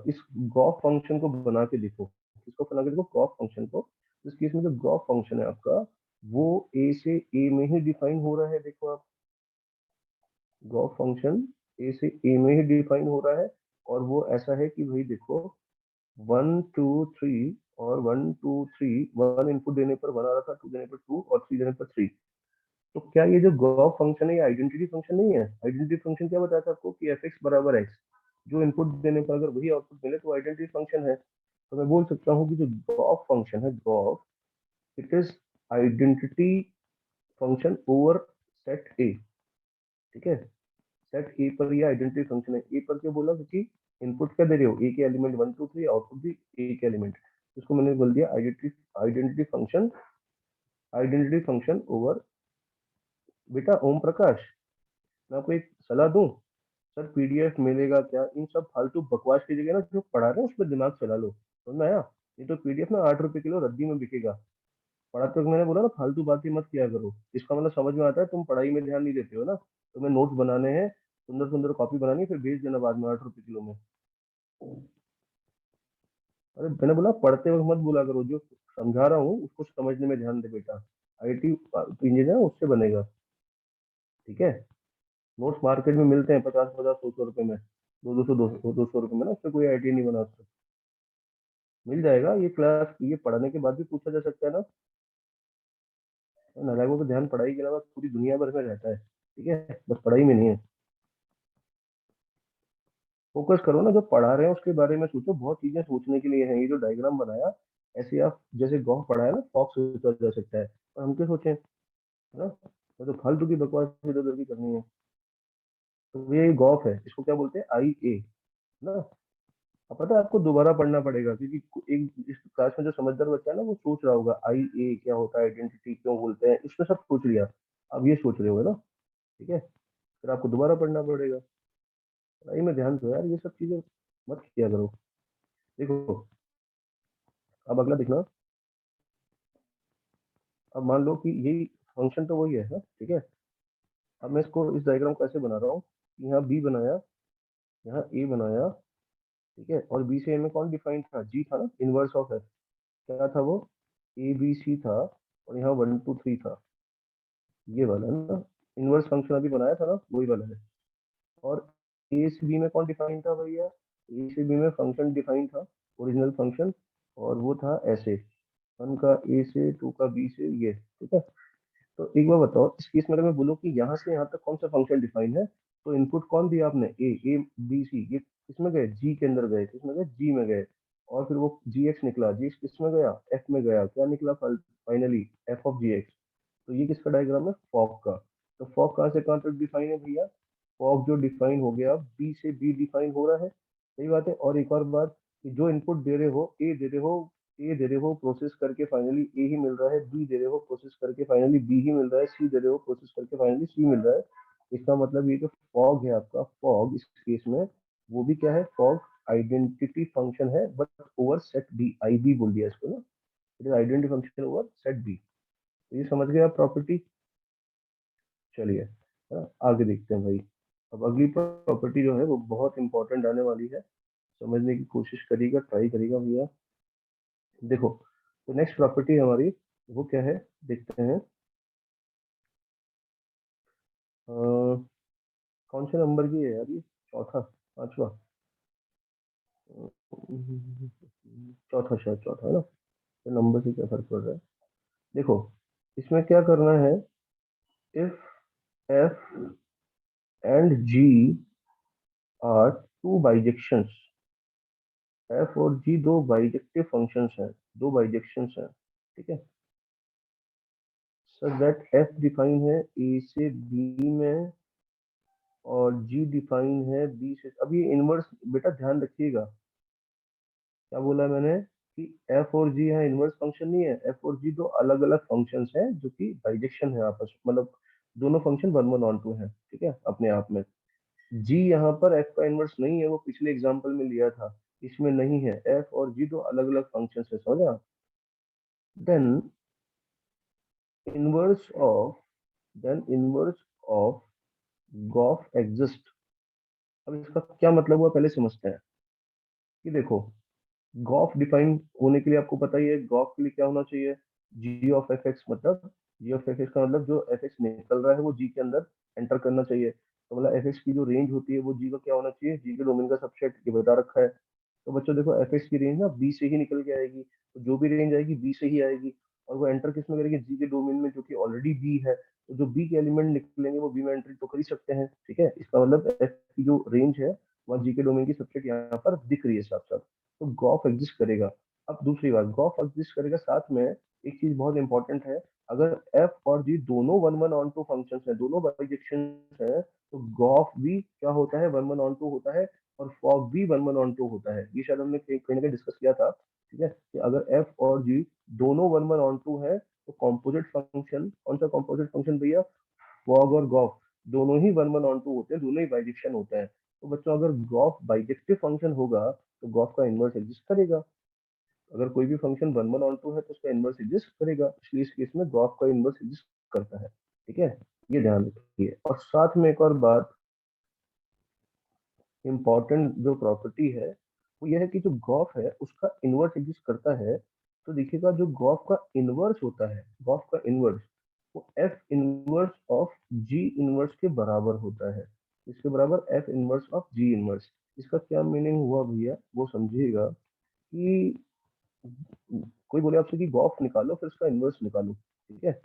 इस गॉफ फंक्शन को बना के देखो, इसको बना के देखो गॉफ फंक्शन को, इस केस में जो गॉफ फंक्शन है आपका, वो ए से ए में ही डिफाइन हो रहा है। देखो आप, गॉफ फंक्शन ए से ए में ही डिफाइन हो रहा है, और वो ऐसा है कि भाई देखो, वन टू थ्री, और one two three, one input देने पर वन आ रहा था, टू देने पर टू, और थ्री देने पर थ्री। तो क्या ये जो गॉफ फंक्शन है ये आइडेंटिटी फंक्शन नहीं है? आइडेंटिटी फंक्शन क्या बताया था आपको कि एफ एक्स बराबर एक्स, जो इनपुट देने पर अगर वही आउटपुट मिले तो आइडेंटिटी फंक्शन है। तो मैं बोल सकता हूँ कि जो गॉफ फंक्शन है, gof, it is identity function over set A, ठीक है। सेट ए पर ये आइडेंटिटी फंक्शन है। ए पर क्यों बोला, क्योंकि इनपुट क्या दे रहे हो, ए के element one two three, output भी ए के एलिमेंट, इसको मैंने बोल दिया identity, identity function, identity function over. बेटा ओम प्रकाश, मैं आपको एक सलाह दूं, सर पीडीएफ मिलेगा क्या, इन सब फालतू बकवास की जगह ना जो पढ़ा रहे हैं उस पर दिमाग चला लो, समझ में आया। ये तो पीडीएफ ना 8 रुपए किलो रद्दी में बिकेगा। पढ़ाते वक्त मैंने बोला ना फालतू बातें मत किया करो, इसका मतलब समझ में आता है तुम पढ़ाई में ध्यान नहीं देते हो ना। तुम्हें नोट्स बनाने हैं, सुंदर सुंदर कॉपी बनानी है, फिर भेज देना बाद में 8 रुपए किलो में। अरे मैंने बोला पढ़ते वक्त मत बोला करो, जो समझा रहा हूँ उसको समझने में ध्यान दे बेटा। आईटी इंजीनियर उससे बनेगा, ठीक है। नोट्स मार्केट में मिलते हैं 50 50 100 100 रुपए में, दो सौ रुपए में ना, उससे कोई आईटी नहीं बना सकता। मिल जाएगा, ये क्लास ये पढ़ने के बाद भी पूछा जा सकता है ना। नालायकों का ध्यान पढ़ाई के अलावा पूरी दुनिया भर में रहता है, ठीक है, बस पढ़ाई में नहीं है। फोकस करो ना, जो पढ़ा रहे हैं उसके बारे में सोचो, बहुत चीजें सोचने के लिए हैं। ये जो डायग्राम बनाया, ऐसे आप जैसे गॉफ पढ़ा है ना, फॉक्स सोचा जा सकता है, और हम क्या सोचें, है ना, तो फालतू की बकवास इधर उधर की करनी है। तो ये गॉफ है, इसको क्या बोलते हैं, आई ए ना। अब पता है आपको दोबारा पढ़ना पड़ेगा, क्योंकि एक इस क्लास में जो समझदार बच्चा है ना वो सोच रहा होगा आई ए क्या होता है, आइडेंटिटी क्यों बोलते हैं, इसमें सब सोच लिया। अब ये सोच रहे होगे ना, ठीक है, फिर आपको दोबारा पढ़ना पड़ेगा। पढ़ाई में ध्यान दो यार, ये सब चीजें मत किया करो। देखो अब अगला देखना। अब मान लो कि यही फंक्शन तो वही है ना, ठीक है। अब मैं इसको इस डायग्राम को ऐसे बना रहा हूँ, यहाँ बी बनाया, यहाँ ए बनाया, ठीक है, और बी से ए में कौन डिफाइंड था, जी था ना, इनवर्स ऑफ है, क्या था वो, ए बी सी था, और यहाँ वन टू थ्री था, ये वाला है ना। इनवर्स फंक्शन अभी बनाया था ना, वही वाला है। और ए से बी में कौन डिफाइन था भैया, ए से बी में फंक्शन डिफाइन था, ओरिजिनल फंक्शन, और वो था ऐसे, वन का ए से, टू का बी से, ये, ठीक है। तो एक बार बताओ, इस केस में अगर मैं बोलूँ कि यहाँ से यहाँ तक कौन सा फंक्शन डिफाइन है, तो इनपुट कौन दिया आपने, ए बी सी, ये किसमें गए, जी के अंदर गए, किसमें गए, जी में गए। और फिर वो जी एक्स निकला, जी एक्स किसमें गया, एफ में गया, क्या निकला finally, f of g x. तो ये किसका डायग्राम है, फॉग का। तो फॉग कहाँ से कहाँ तक डिफाइन है भैया, फॉग जो डिफाइन हो गया, बी से बी डिफाइन हो रहा है, सही बात है। और एक और बात, कि जो इनपुट दे रहे हो, ए दे रहे हो, ए दे रहे हो प्रोसेस करके फाइनली ए ही मिल रहा है, बी दे रहे हो प्रोसेस करके फाइनली बी ही मिल रहा है, सी दे रहे हो प्रोसेस करके फाइनली सी मिल रहा है। इसका मतलब ये जो फॉग है आपका, फॉग इस केस में वो भी क्या है, फॉग आइडेंटिटी फंक्शन है, but over set B, I B बोल दिया इसको ना, it is identity function over set B. तो ये समझ गए आप प्रॉपर्टी। चलिए आगे देखते हैं भाई। अब अगली प्रॉपर्टी जो है वो बहुत इंपॉर्टेंट आने वाली है, समझने की कोशिश करिएगा, ट्राई करिएगा भैया। देखो, तो नेक्स्ट प्रॉपर्टी हमारी वो क्या है, देखते हैं। कौन से नंबर की है यार ये? चौथा, पांचवा, चौथा, शायद चौथा है ना। तो नंबर से क्या फर्क पड़ रहा है? देखो, इसमें क्या करना है, if f and g are two bijections, f और जी दो बाइजेक्टिव फंक्शंस हैं, दो बाइजेक्शंस हैं, ठीक है। सच दैट एफ डिफाइन है ए से बी में, और जी डिफाइन है बी से। अब ये इनवर्स, बेटा ध्यान रखिएगा, क्या बोला मैंने कि एफ और जी यहाँ इनवर्स फंक्शन नहीं है, एफ और जी दो अलग अलग फंक्शंस हैं जो कि बाइजेक्शन है आपस मतलब दोनों function one one onto है, ठीक है, अपने आप में। जी यहाँ पर एफ का इनवर्स नहीं है, वो पिछले एग्जांपल में लिया था, इसमें नहीं है। एफ और जी दो अलग अलग फंक्शन है, समझे आप। Then inverse of then inverse of gof exist. अब इसका क्या मतलब हुआ पहले समझते हैं। कि देखो, गॉफ डिफाइन होने के लिए आपको पता ही है, गॉफ के लिए क्या होना चाहिए, जी ऑफ एफ एक्स, मतलब जी ऑफ एफ एक्स का मतलब जो एफ एक्स निकल रहा है वो जी के अंदर एंटर करना चाहिए। तो मतलब एफ एक्स की जो रेंज होती है वो जी का क्या होना चाहिए, जी के डोमेन का सबसेट, ये बता रखा है। तो बच्चों देखो, एफ एक्स की रेंज ना बी से ही निकल के आएगी, तो जो भी रेंज आएगी बी से ही आएगी। और वो एंटर किस में करेगी, जी के डोमेन में, जो कि ऑलरेडी बी है। तो जो बी के एलिमेंट निकलेंगे वो बी में एंट्री तो कर ही सकते हैं, ठीक है। इसका मतलब एफ की जो रेंज है वहाँ जी के डोमेन की सबसेट यहाँ पर दिख रही है साफ साफ। तो गॉफ एग्जिस्ट करेगा। अब दूसरी बात, गॉफ एग्जिस्ट करेगा, साथ में एक चीज बहुत इंपॉर्टेंट है, अगर एफ और जी दोनों one one onto function है, दोनों बाइजेक्शन है, तो गॉफ भी क्या होता है, वन वन ऑन टू होता है। और फॉग भी वन वन ऑन टू होता है, ये शायद हमने कहीं कहीं ना कहीं डिस्कस किया था, ठीक है, कि अगर एफ और जी दोनों वन वन ऑन टू है तो कॉम्पोजिट फंक्शन, कौन सा कॉम्पोजिट फंक्शन भैया, फॉग और गॉफ दोनों ही वन वन ऑन टू होते हैं, दोनों ही बाइजेक्शन होते हैं। तो बच्चों अगर गॉफ बाइजेक्टिव फंक्शन होगा तो गॉफ का इनवर्स एग्जिस्ट करेगा। अगर कोई भी function one one onto है तो उसका इनवर्स एग्जिस्ट करेगा, इसलिए इस केस में गॉफ का इनवर्स एग्जिस्ट करता है, ठीक है। ये ध्यान रखिए। और साथ में एक और बात, इम्पॉर्टेंट जो प्रॉपर्टी है वो यह है कि जो गॉफ है उसका इनवर्स एग्जिस्ट करता है। तो देखिएगा, जो गॉफ का इनवर्स होता है, गॉफ का इनवर्स, वो F inverse of g inverse के बराबर होता है। इसके बराबर f inverse of g inverse. इसका क्या मीनिंग हुआ भैया, वो समझिएगा कि कोई बोले आपसे कि गॉफ निकालो फिर उसका इनवर्स निकालो, ठीक है,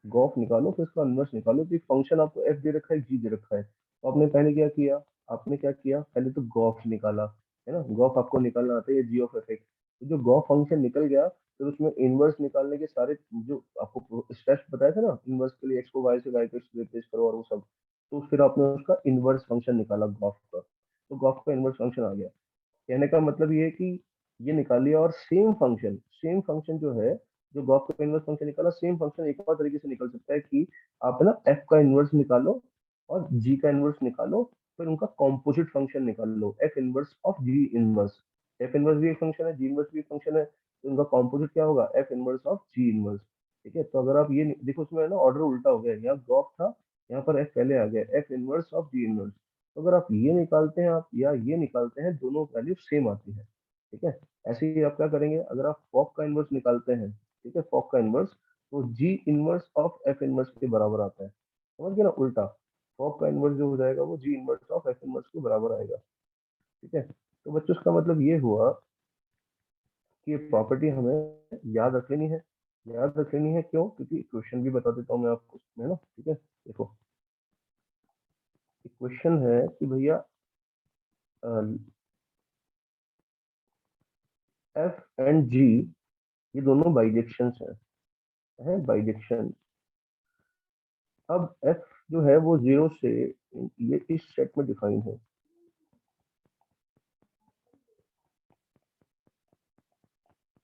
गॉफ निकालो फिर उसका इनवर्स निकालो, तो एक फंक्शन आपको एफ दे रखा है, जी दे रखा है, तो आपने पहले क्या किया, आपने क्या किया, पहले तो गॉफ निकाला, है ना, गॉफ आपको निकालना आता है जी ऑफ एफ एक्स। तो जो गॉफ फंक्शन निकल गया, फिर उसमें इनवर्स निकालने के सारे जो आपको स्टेप्स बताए थे ना, इनवर्स के लिए एक्स को वाई से वाई को रिप्लेस करो और वो सब, तो फिर आपने उसका इनवर्स फंक्शन निकाला गॉफ का, तो गॉफ का इनवर्स फंक्शन आ गया। कहने का मतलब ये है कि ये निकाल लिया, और सेम फंक्शन जो है, जो गॉस का इनवर्स फंक्शन निकाला, सेम फंक्शन एक और तरीके से निकल सकता है कि आप है ना एफ का इनवर्स निकालो और जी का इनवर्स निकालो, फिर उनका कॉम्पोजिट फंक्शन निकाल लो, f inverse of g inverse. F inverse भी एक फंक्शन है, जी इनवर्स भी एक फंक्शन है, तो उनका कॉम्पोजिट क्या होगा, F inverse of g inverse, ठीक है। तो अगर आप ये देखो, उसमें है ना ऑर्डर उल्टा हो गया, यहाँ गॉफ था, यहाँ पर एफ पहले आ गया, F inverse of g inverse. तो अगर आप ये निकालते हैं, आप या ये निकालते हैं, दोनों वैल्यू सेम आती है, ठीक है। ऐसे ही आप क्या करेंगे, अगर आप फॉक का इनवर्स निकालते हैं, ठीक है, फॉक का इनवर्स, तो जी इनवर्स ऑफ एफ इनवर्स के बराबर आता है, समझ गए ना, उल्टा। फॉक का इनवर्स जो हो जाएगा वो जी इनवर्स ऑफ एफ इनवर्स के बराबर आएगा, ठीक है। तो बच्चों इसका मतलब ये हुआ कि ये प्रॉपर्टी हमें याद रख लेनी है। याद रख लेनी है क्यों, क्योंकि इक्वेशन भी बता देता हूँ मैं आपको इसमें ना, ठीक है। देखो, इक्वेशन है कि भैया एफ एंड जी ये दोनों बाइजेक्शंस हैं बाइजेक्शन। अब एफ जो है वो जीरो से, ये इस सेट में डिफाइन है,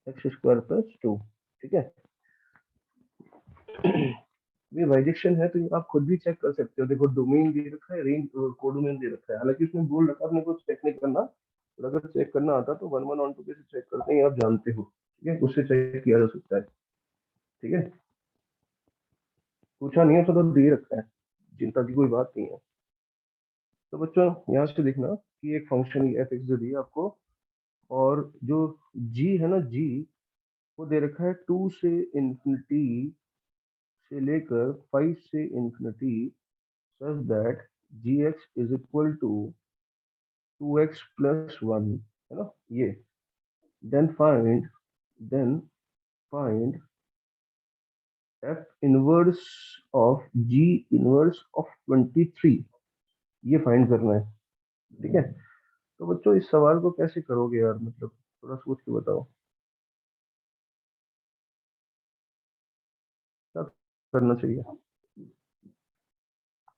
एक्स स्क्वायर प्लस टू, ठीक है। ये बाइजेक्शन है, तो ये आप खुद भी चेक कर सकते हो, देखो डोमेन दे रखा है, रेंज कोडोमेन दे रखा है, हालांकि उसमें बोल रखा है अपने को चेक नहीं करना, और अगर चेक करना आता तो वन वन ऑन टू कैसे चेक करते हैं आप जानते हो, ठीक है, उससे चेक किया जा सकता है, ठीक है। पूछा नहीं है तो दे रखा है, चिंता की कोई बात नहीं है। तो बच्चों यहाँ से देखना कि एक फंक्शन एफ एक्स जो दी है आपको, और जो जी है ना, जी वो दे रखा है 2 से इंफिनिटी से लेकर 5 से infinity such that g x is equal to 2x plus 1, है ना ये। Then find then find f inverse of g inverse of 23, ये फाइंड करना है। ठीक है, तो बच्चों इस सवाल को कैसे करोगे यार, मतलब थोड़ा सोच के बताओ क्या करना चाहिए।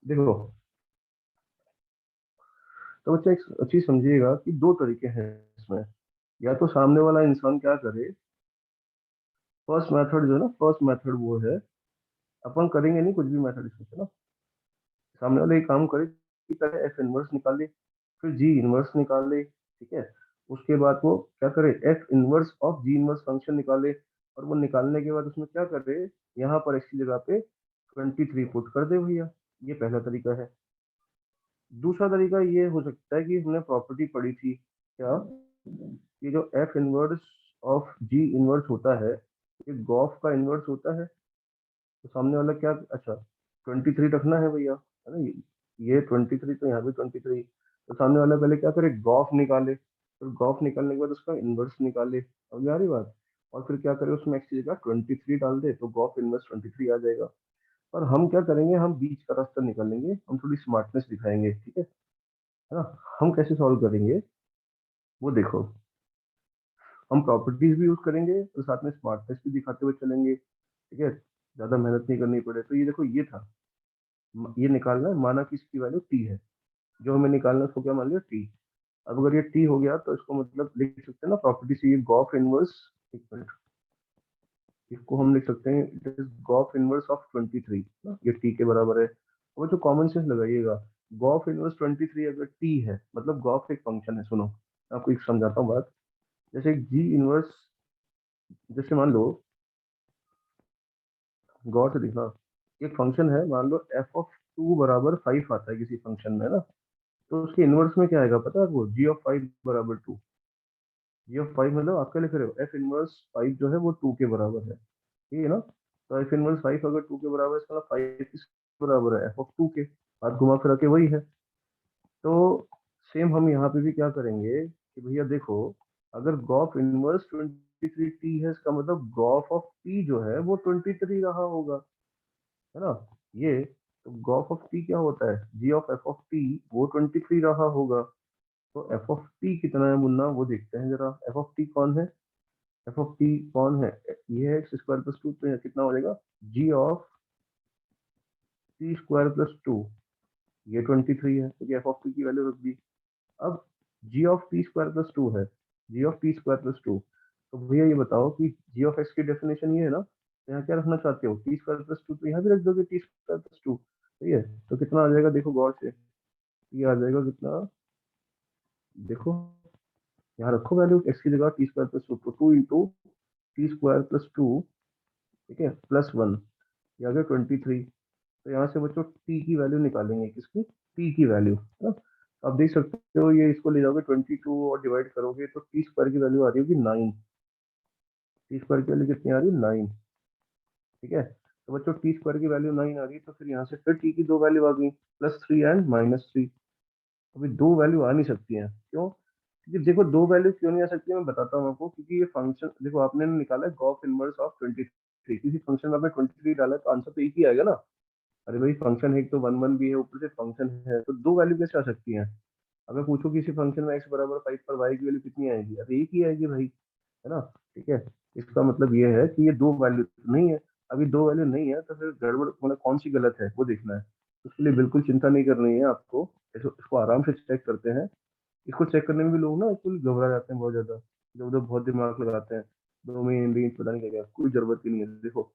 देखो, तो बच्चा एक चीज समझिएगा कि दो तरीके हैं इसमें। या तो सामने वाला इंसान क्या करे, फर्स्ट मेथड जो है ना, फर्स्ट मेथड वो है, अपन करेंगे नहीं कुछ भी मेथड इसमें से ना, सामने वाला एक काम करे कि पहले एफ इनवर्स निकाले, फिर जी इनवर्स निकाले, ठीक है। उसके बाद वो क्या करे, F inverse of g inverse function निकाले, और वो निकालने के बाद उसमें क्या करे, यहाँ पर इसकी जगह पे 23 पुट कर दे भैया। ये पहला तरीका है। दूसरा तरीका ये हो सकता है कि हमने प्रॉपर्टी पढ़ी थी क्या, ये जो F inverse of g inverse होता है, ये गॉफ का इनवर्स होता है। तो सामने वाला क्या, अच्छा 23 रखना है भैया, है ना, ये 23 तो यहाँ भी 23, तो सामने वाला पहले क्या करे, गॉफ निकाले, फिर गॉफ निकालने के बाद उसका इनवर्स निकाले, अब आ रही बात, और फिर क्या करे, उसमें एक्स की जगह 23 डाल दे, तो गॉफ इनवर्स 23 आ जाएगा। और हम क्या करेंगे, हम बीच का रास्ता निकालेंगे, हम थोड़ी स्मार्टनेस दिखाएंगे, ठीक है ना। हम कैसे सॉल्व करेंगे वो देखो, हम प्रॉपर्टीज भी यूज करेंगे और साथ में स्मार्टनेस भी दिखाते हुए चलेंगे, ठीक है, ज्यादा मेहनत नहीं करनी पड़े। तो ये देखो, ये था, ये निकालना है, माना कि इसकी वैल्यू टी है, जो हमें निकालना है उसको क्या मान लिया, टी। अब अगर ये टी हो गया तो इसको मतलब लिख सकते हैं ना प्रॉपर्टी से, ये गॉफ इनवर्स, एक मिनट, इसको हम लिख सकते हैं it is gof inverse of 23 ना, ये टी के बराबर है। वो जो कॉमन सेंस लगाइएगा, गॉफ इनवर्स 23 अगर टी है, मतलब गॉफ एक फंक्शन है, सुनो मैं आपको एक समझाता हूँ बात। जैसे जी इनवर्स, जैसे मान लो, गौर से देखना, एक फंक्शन है, मान लो एफ ऑफ 2 बराबर 5 आता है किसी फंक्शन में ना, तो उसके इनवर्स में क्या आएगा पता है आपको, जी ऑफ 5 बराबर 2। जी ऑफ 5 मतलब आप क्या लिख रहे हो, एफ इनवर्स 5 जो है वो 2 के बराबर है, ठीक है ना। तो एफ इनवर्स 5 अगर 2 के बराबर है, इसका मतलब 5 किसके बराबर है, एफ ऑफ 2 के। हाथ घुमा फिरा के वही है। तो सेम हम यहाँ पे भी क्या करेंगे कि भैया देखो, अगर गॉफ इनवर्स 23 टी है, इसका मतलब गॉफ ऑफ टी जो है वो 23 रहा होगा, है ना ये। तो गॉफ ऑफ टी क्या होता है, जी ऑफ एफ ऑफ टी, वो 23 रहा होगा। तो एफ ऑफ टी कितना है मुन्ना, वो देखते हैं जरा, एफ ऑफ टी कौन है, एफ ऑफ टी कौन है, ये है एक्स स्क्वायर प्लस 2, तो ये कितना हो जाएगा, जी ऑफ टी स्क्वायर प्लस 2, ये 23 है, क्योंकि एफ ऑफ टी की वैल्यू रख दी। अब जी ऑफ टी स्क्वायर प्लस 2 है, जी ऑफ टी स्क्वायर प्लस 2, तो भैया ये बताओ कि जी ऑफ एक्स की डेफिनेशन ये है ना, तो यहाँ क्या रखना चाहते हो, टी स्क्वायर प्लस 2, तो यहाँ भी रख दोगे टी स्क्वायर प्लस 2, सही है। तो कितना आ जाएगा देखो गौर से, ये आ जाएगा कितना, देखो यहाँ रखो वैल्यू, एक्स की जगह टी स्क्वायर प्लस 2, तो 2 इंटू टी स्क्वायर प्लस 2, ठीक है, प्लस 1, ये आ गया 23। तो यहाँ से बच्चों टी की वैल्यू निकालेंगे, किसकी, टी की वैल्यू, है ना। आप देख सकते हो, ये इसको ले जाओगे 22 और डिवाइड करोगे तो टी स्क्वायर की वैल्यू आ रही होगी 9, टी स्क्वायर की वैल्यू कितनी आ रही है, 9, ठीक है। तो बच्चों टी स्क्वायर की वैल्यू 9 आ रही है, तो फिर यहाँ से फिर टी की दो वैल्यू आ गई, +3 एंड -3। अभी दो वैल्यू आ नहीं सकती हैं, क्यों, क्योंकि देखो दो वैल्यू क्यों नहीं आ सकती, मैं बताता हूँ आपको। क्योंकि ये फंक्शन देखो, आपने निकाला है गॉफ इनवर्स ऑफ 23, किसी फंक्शन में आपने 23 डाला है, तो आंसर तो एक ही आएगा ना। अरे भाई फंक्शन है, एक तो 1 1 भी है, ऊपर से फंक्शन है, तो दो वैल्यू कैसे आ सकती हैं। अगर पूछो किसी फंक्शन में एक्स बराबर 5 पर वाई की वैल्यू कितनी आएगी, अरे एक ही आएगी भाई, है ना। ठीक है, इसका मतलब ये है कि ये दो वैल्यू नहीं है। अभी दो वैल्यू नहीं है, तो फिर गड़बड़ मतलब कौन सी गलत है वो देखना है। उसके लिए बिल्कुल चिंता नहीं करनी है आपको, इसको आराम से चेक करते हैं। इसको चेक करने में भी लोग ना एक्चुअली घबरा जाते हैं बहुत ज्यादा, जब उधर बहुत दिमाग लगाते हैं, दो में रेंज पता नहीं क्या क्या, कोई जरूरत ही नहीं है। देखो,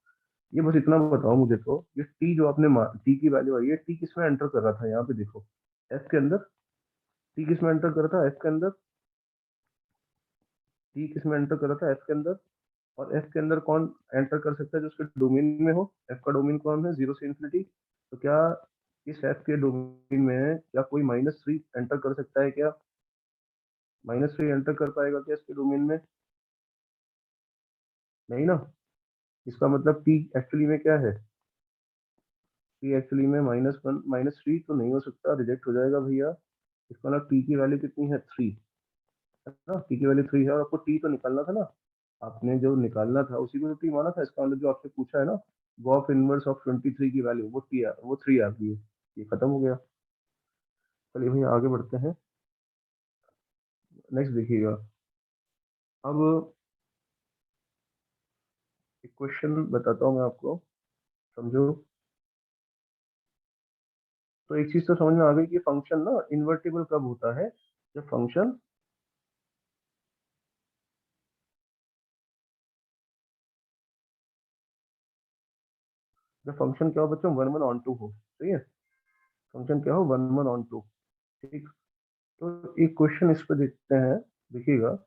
ये बस इतना बताओ मुझे, तो ये टी जो आपने टी की वैल्यू आई है, टी किस में एंटर कर रहा था, यहाँ पे देखो, एफ के अंदर, टी किस में एंटर कर रहा था, एफ के अंदर, टी किस में एंटर कर रहा था, एफ के अंदर। और एफ के अंदर कौन एंटर कर सकता है जो उसके डोमेन में हो, एफ का डोमेन कौन है, 0 से इन्फिनिटी। तो क्या इस एफ के डोमेन में क्या कोई -3 एंटर कर सकता है क्या, -3 एंटर कर पाएगा क्या इसके डोमेन में। नहीं ना। इसका मतलब p एक्चुअली में क्या है, p एक्चुअली में -1 -3 तो नहीं हो सकता, रिजेक्ट हो जाएगा भैया। इसका मतलब t की वैल्यू कितनी है, 3 है ना, t की वैल्यू 3 है, और आपको t तो निकालना था ना, आपने जो निकालना था उसी को तो t माना था। इसका मतलब जो आपसे पूछा है ना, गॉफ इनवर्स ऑफ 23 की वैल्यू वो t वो 3 आ गई है। ये खत्म हो गया। चलिए भैया आगे बढ़ते हैं। नेक्स्ट देखिएगा। अब एक क्वेश्चन बताता हूँ मैं आपको, समझो। तो एक चीज तो समझ में आ गई कि फंक्शन ना इन्वर्टिबल कब होता है, जब फंक्शन क्या हो बच्चों, वन वन ऑन टू हो। सही है, फंक्शन क्या हो, वन वन ऑन टू। ठीक। तो एक क्वेश्चन इस पे देखते हैं, देखिएगा।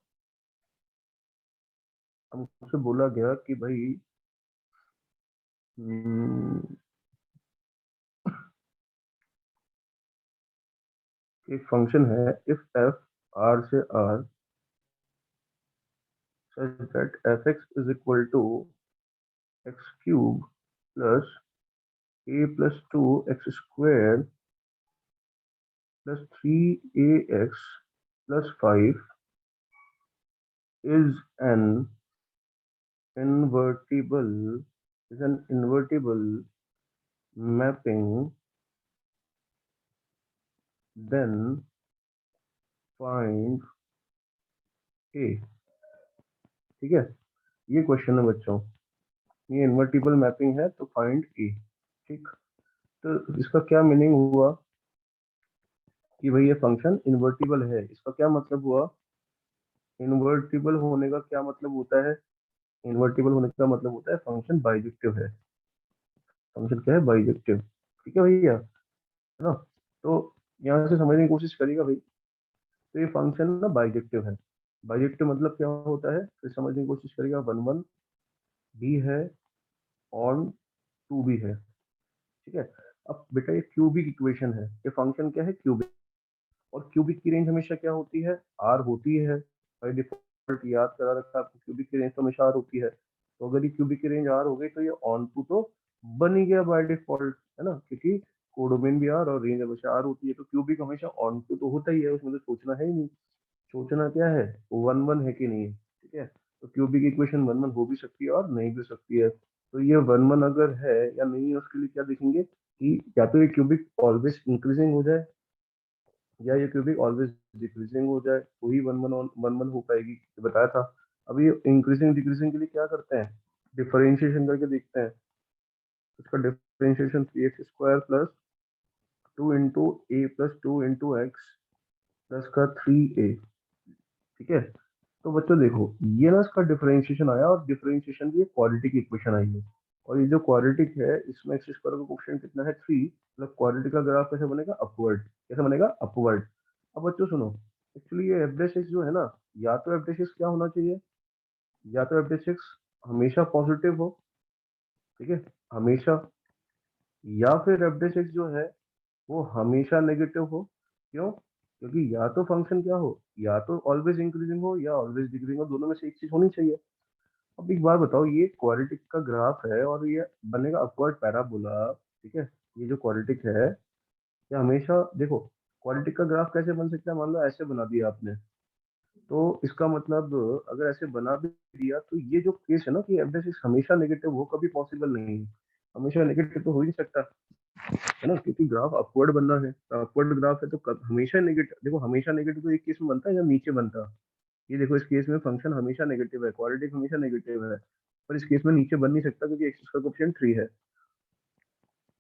हमसे बोला गया कि भाई हम्म, एक फंक्शन है, इफ एफ आर से are such that fx is equal to x cube plus a plus 2 x square plus 3ax plus 5 is an invertible mapping, then find a। ठीक है, ये क्वेश्चन है बच्चों, ये इन्वर्टिबल मैपिंग है तो फाइंड ए। ठीक। तो इसका क्या मीनिंग हुआ कि भाई ये फंक्शन इन्वर्टिबल है, इसका क्या मतलब हुआ, इन्वर्टिबल होने का क्या मतलब होता है, इन्वर्टिबल होने का मतलब होता है फंक्शन बाइजेक्टिव है। फंक्शन क्या है, बाइजेक्टिव। ठीक है भैया, है ना। तो यहाँ से समझने की कोशिश करिएगा भाई। तो ये फंक्शन ना बाइजेक्टिव है। बाइजेक्टिव मतलब क्या होता है, फिर समझने की कोशिश करिएगा। वन वन भी है, ऑन टू भी है। ठीक है। अब बेटा ये क्यूबिक इक्वेशन है, ये फंक्शन क्या है, क्यूबिक। और क्यूबिक की रेंज हमेशा क्या होती है, आर होती है। बाई डिफॉल्ट याद करा रखा है आपको, क्यूबिक की रेंज तो हमेशा आर होती है। तो अगर ये क्यूबिक की रेंज आर हो गई तो ये ऑन टू तो बन ही गया बाय डिफॉल्ट, है ना, क्योंकि कोडोमेन भी आर और रेंज हमेशा आर होती है, तो क्यूबिक हमेशा ऑन टू तो होता ही है, उसमें तो सोचना है ही नहीं। सोचना क्या है, वन वन है कि नहीं है। ठीक है। तो क्यूबिक इक्वेशन वन वन हो भी सकती है और नहीं भी हो सकती है। तो ये वन वन अगर है या नहीं है, उसके लिए क्या देखेंगे कि या तो ये क्यूबिक ऑलवेज इंक्रीजिंग हो जाए, या ये क्यूबिक ऑलवेज डिक्रीजिंग हो जाए, तो ही वन वन वन वन हो पाएगी, ये बताया था। अभी इंक्रीजिंग डिक्रीजिंग के लिए क्या करते हैं, डिफरेंशिएशन करके देखते हैं। इसका differentiation 3x² plus 2 × a plus 2 × x plus का 3a। ठीक है। तो बच्चों देखो, ये ना इसका डिफरेंशिएशन आया, और डिफरेंशिएशन की क्वाड्रेटिक इक्वेशन आई है। और ये जो क्वाड्रेटिक है, इसमें एक्स स्क्वायर का कोएफिशिएंट कितना है, 3। मतलब क्वाड्रेटिक का ग्राफ कैसे बनेगा, अपवर्ड। कैसे बनेगा, अपवर्ड। अब बच्चों सुनो, एक्चुअली ये एफ डैश एक्स जो है ना, या तो एफ डैश एक्स क्या होना चाहिए, या तो एफ डैश एक्स हमेशा पॉजिटिव हो। ठीक है, हमेशा। या फिर एफ डैश एक्स जो है वो हमेशा नेगेटिव हो। क्यों, क्योंकि या तो फंक्शन क्या हो, या तो ऑलवेज इंक्रीजिंग हो या ऑलवेज डिक्रीजिंग हो, दोनों में से एक चीज होनी चाहिए। अब एक बार बताओ, ये क्वाड्रेटिक का ग्राफ है और ये बनेगा अपवर्ड पैराबोला। ठीक है, ये जो क्वाड्रेटिक है, ये हमेशा देखो, क्वाड्रेटिक का ग्राफ कैसे बन सकता है, मान लो ऐसे बना दिया आपने, तो इसका मतलब अगर ऐसे बना भी दिया तो ये जो केस है ना कि एफ हमेशा नेगेटिव हो, कभी पॉसिबल नहीं है। हमेशा नेगेटिव तो हो ही नहीं सकता, है ना, क्योंकि ग्राफ अपवर्ड बनना है, अपवर्ड ग्राफ है तो हमेशा नेगेटिव। देखो हमेशा नेगेटिव तो एक केस में बनता है या नीचे बनता है। ये देखो, इस केस में फंक्शन हमेशा नेगेटिव है, क्वाड्रेटिक हमेशा नेगेटिव है, पर इस केस में नीचे बन नहीं सकता क्योंकि एक्स का कोएफिशिएंट 3 है।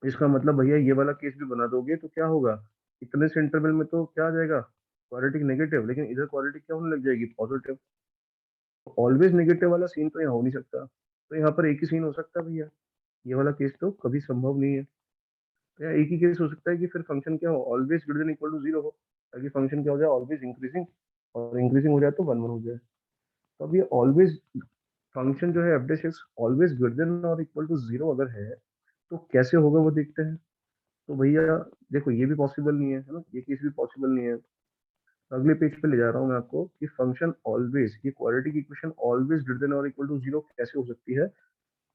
इसका मतलब भैया ये वाला केस भी बना दोगे तो क्या होगा, इतने से इंटरवल में तो क्या आ जाएगा, क्वाड्रेटिक नेगेटिव, लेकिन इधर क्वाड्रेटिक क्या होने लग जाएगी, पॉजिटिव। ऑलवेज नेगेटिव वाला सीन तो यहाँ हो नहीं सकता, तो यहाँ पर एक ही सीन हो सकता है भैया, ये वाला केस तो कभी संभव नहीं है। तो यहाँ एक ही केस हो सकता है कि फिर फंक्शन क्या हो, always greater than equal to 0 हो, ताकि फंक्शन क्या हो जाए, ऑलवेज इंक्रीजिंग। और इंक्रीजिंग हो जाए तो वन वन हो जाए। तो अब ये ऑलवेज फंक्शन जो है F dash x always greater than और इक्वल टू 0 अगर है, तो कैसे होगा वो देखते हैं। तो भैया देखो, ये भी पॉसिबल नहीं है, है ना, ये केस भी पॉसिबल नहीं है। अगले पेज पे ले जा रहा हूँ मैं आपको कि फंक्शन ऑलवेज, ये quadratic equation always greater than और इक्वल टू जीरो कैसे हो सकती है।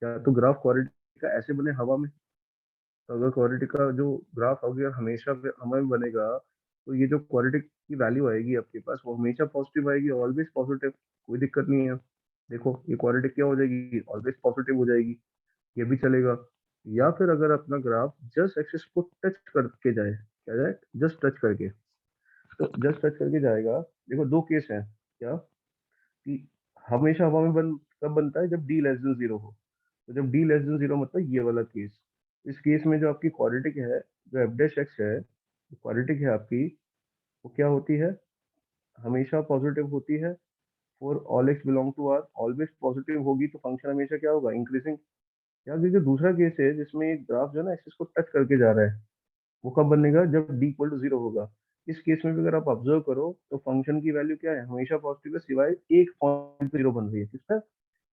या तो ग्राफ क्वाड्रेटिक का ऐसे बने हवा में, तो अगर क्वाड्रेटिक का जो ग्राफ अगर हमेशा हवा में बनेगा, तो ये जो क्वाड्रेटिक की वैल्यू आएगी आपके पास वो हमेशा पॉजिटिव आएगी, ऑलवेज पॉजिटिव, कोई दिक्कत नहीं है। देखो ये क्वाड्रेटिक क्या हो जाएगी, ऑलवेज पॉजिटिव हो जाएगी, ये भी चलेगा। या फिर अगर अपना ग्राफ जस्ट एक्सिस को टच करके जाए, क्या जाए, जस्ट टच करके, तो जस्ट टच करके जाएगा। देखो दो केस है क्या, कि हमेशा हवा में बन कब बनता है, जब डी लेस देन जीरो हो। तो जब डी लेस देन जीरो मतलब ये वाला केस, इस केस में जो आपकी क्वाड्रेटिक है, जो एफ डैश एक्स है, क्वाड्रेटिक है आपकी, वो क्या होती है, हमेशा पॉजिटिव होती है। For all x belong to R always positive होगी, तो फंक्शन हमेशा क्या होगा, इंक्रीजिंग। यार ये जो दूसरा केस है जिसमें एक ग्राफ जो है ना एक्सिस को टच करके जा रहा है, वो कब बनेगा, जब डी इक्वल टू जीरो होगा। इस केस में भी अगर आप ऑब्जर्व करो तो फंक्शन की वैल्यू क्या है, हमेशा पॉजिटिव है, सिवाय एक पॉइंट पे जीरो बन रही है। किसका,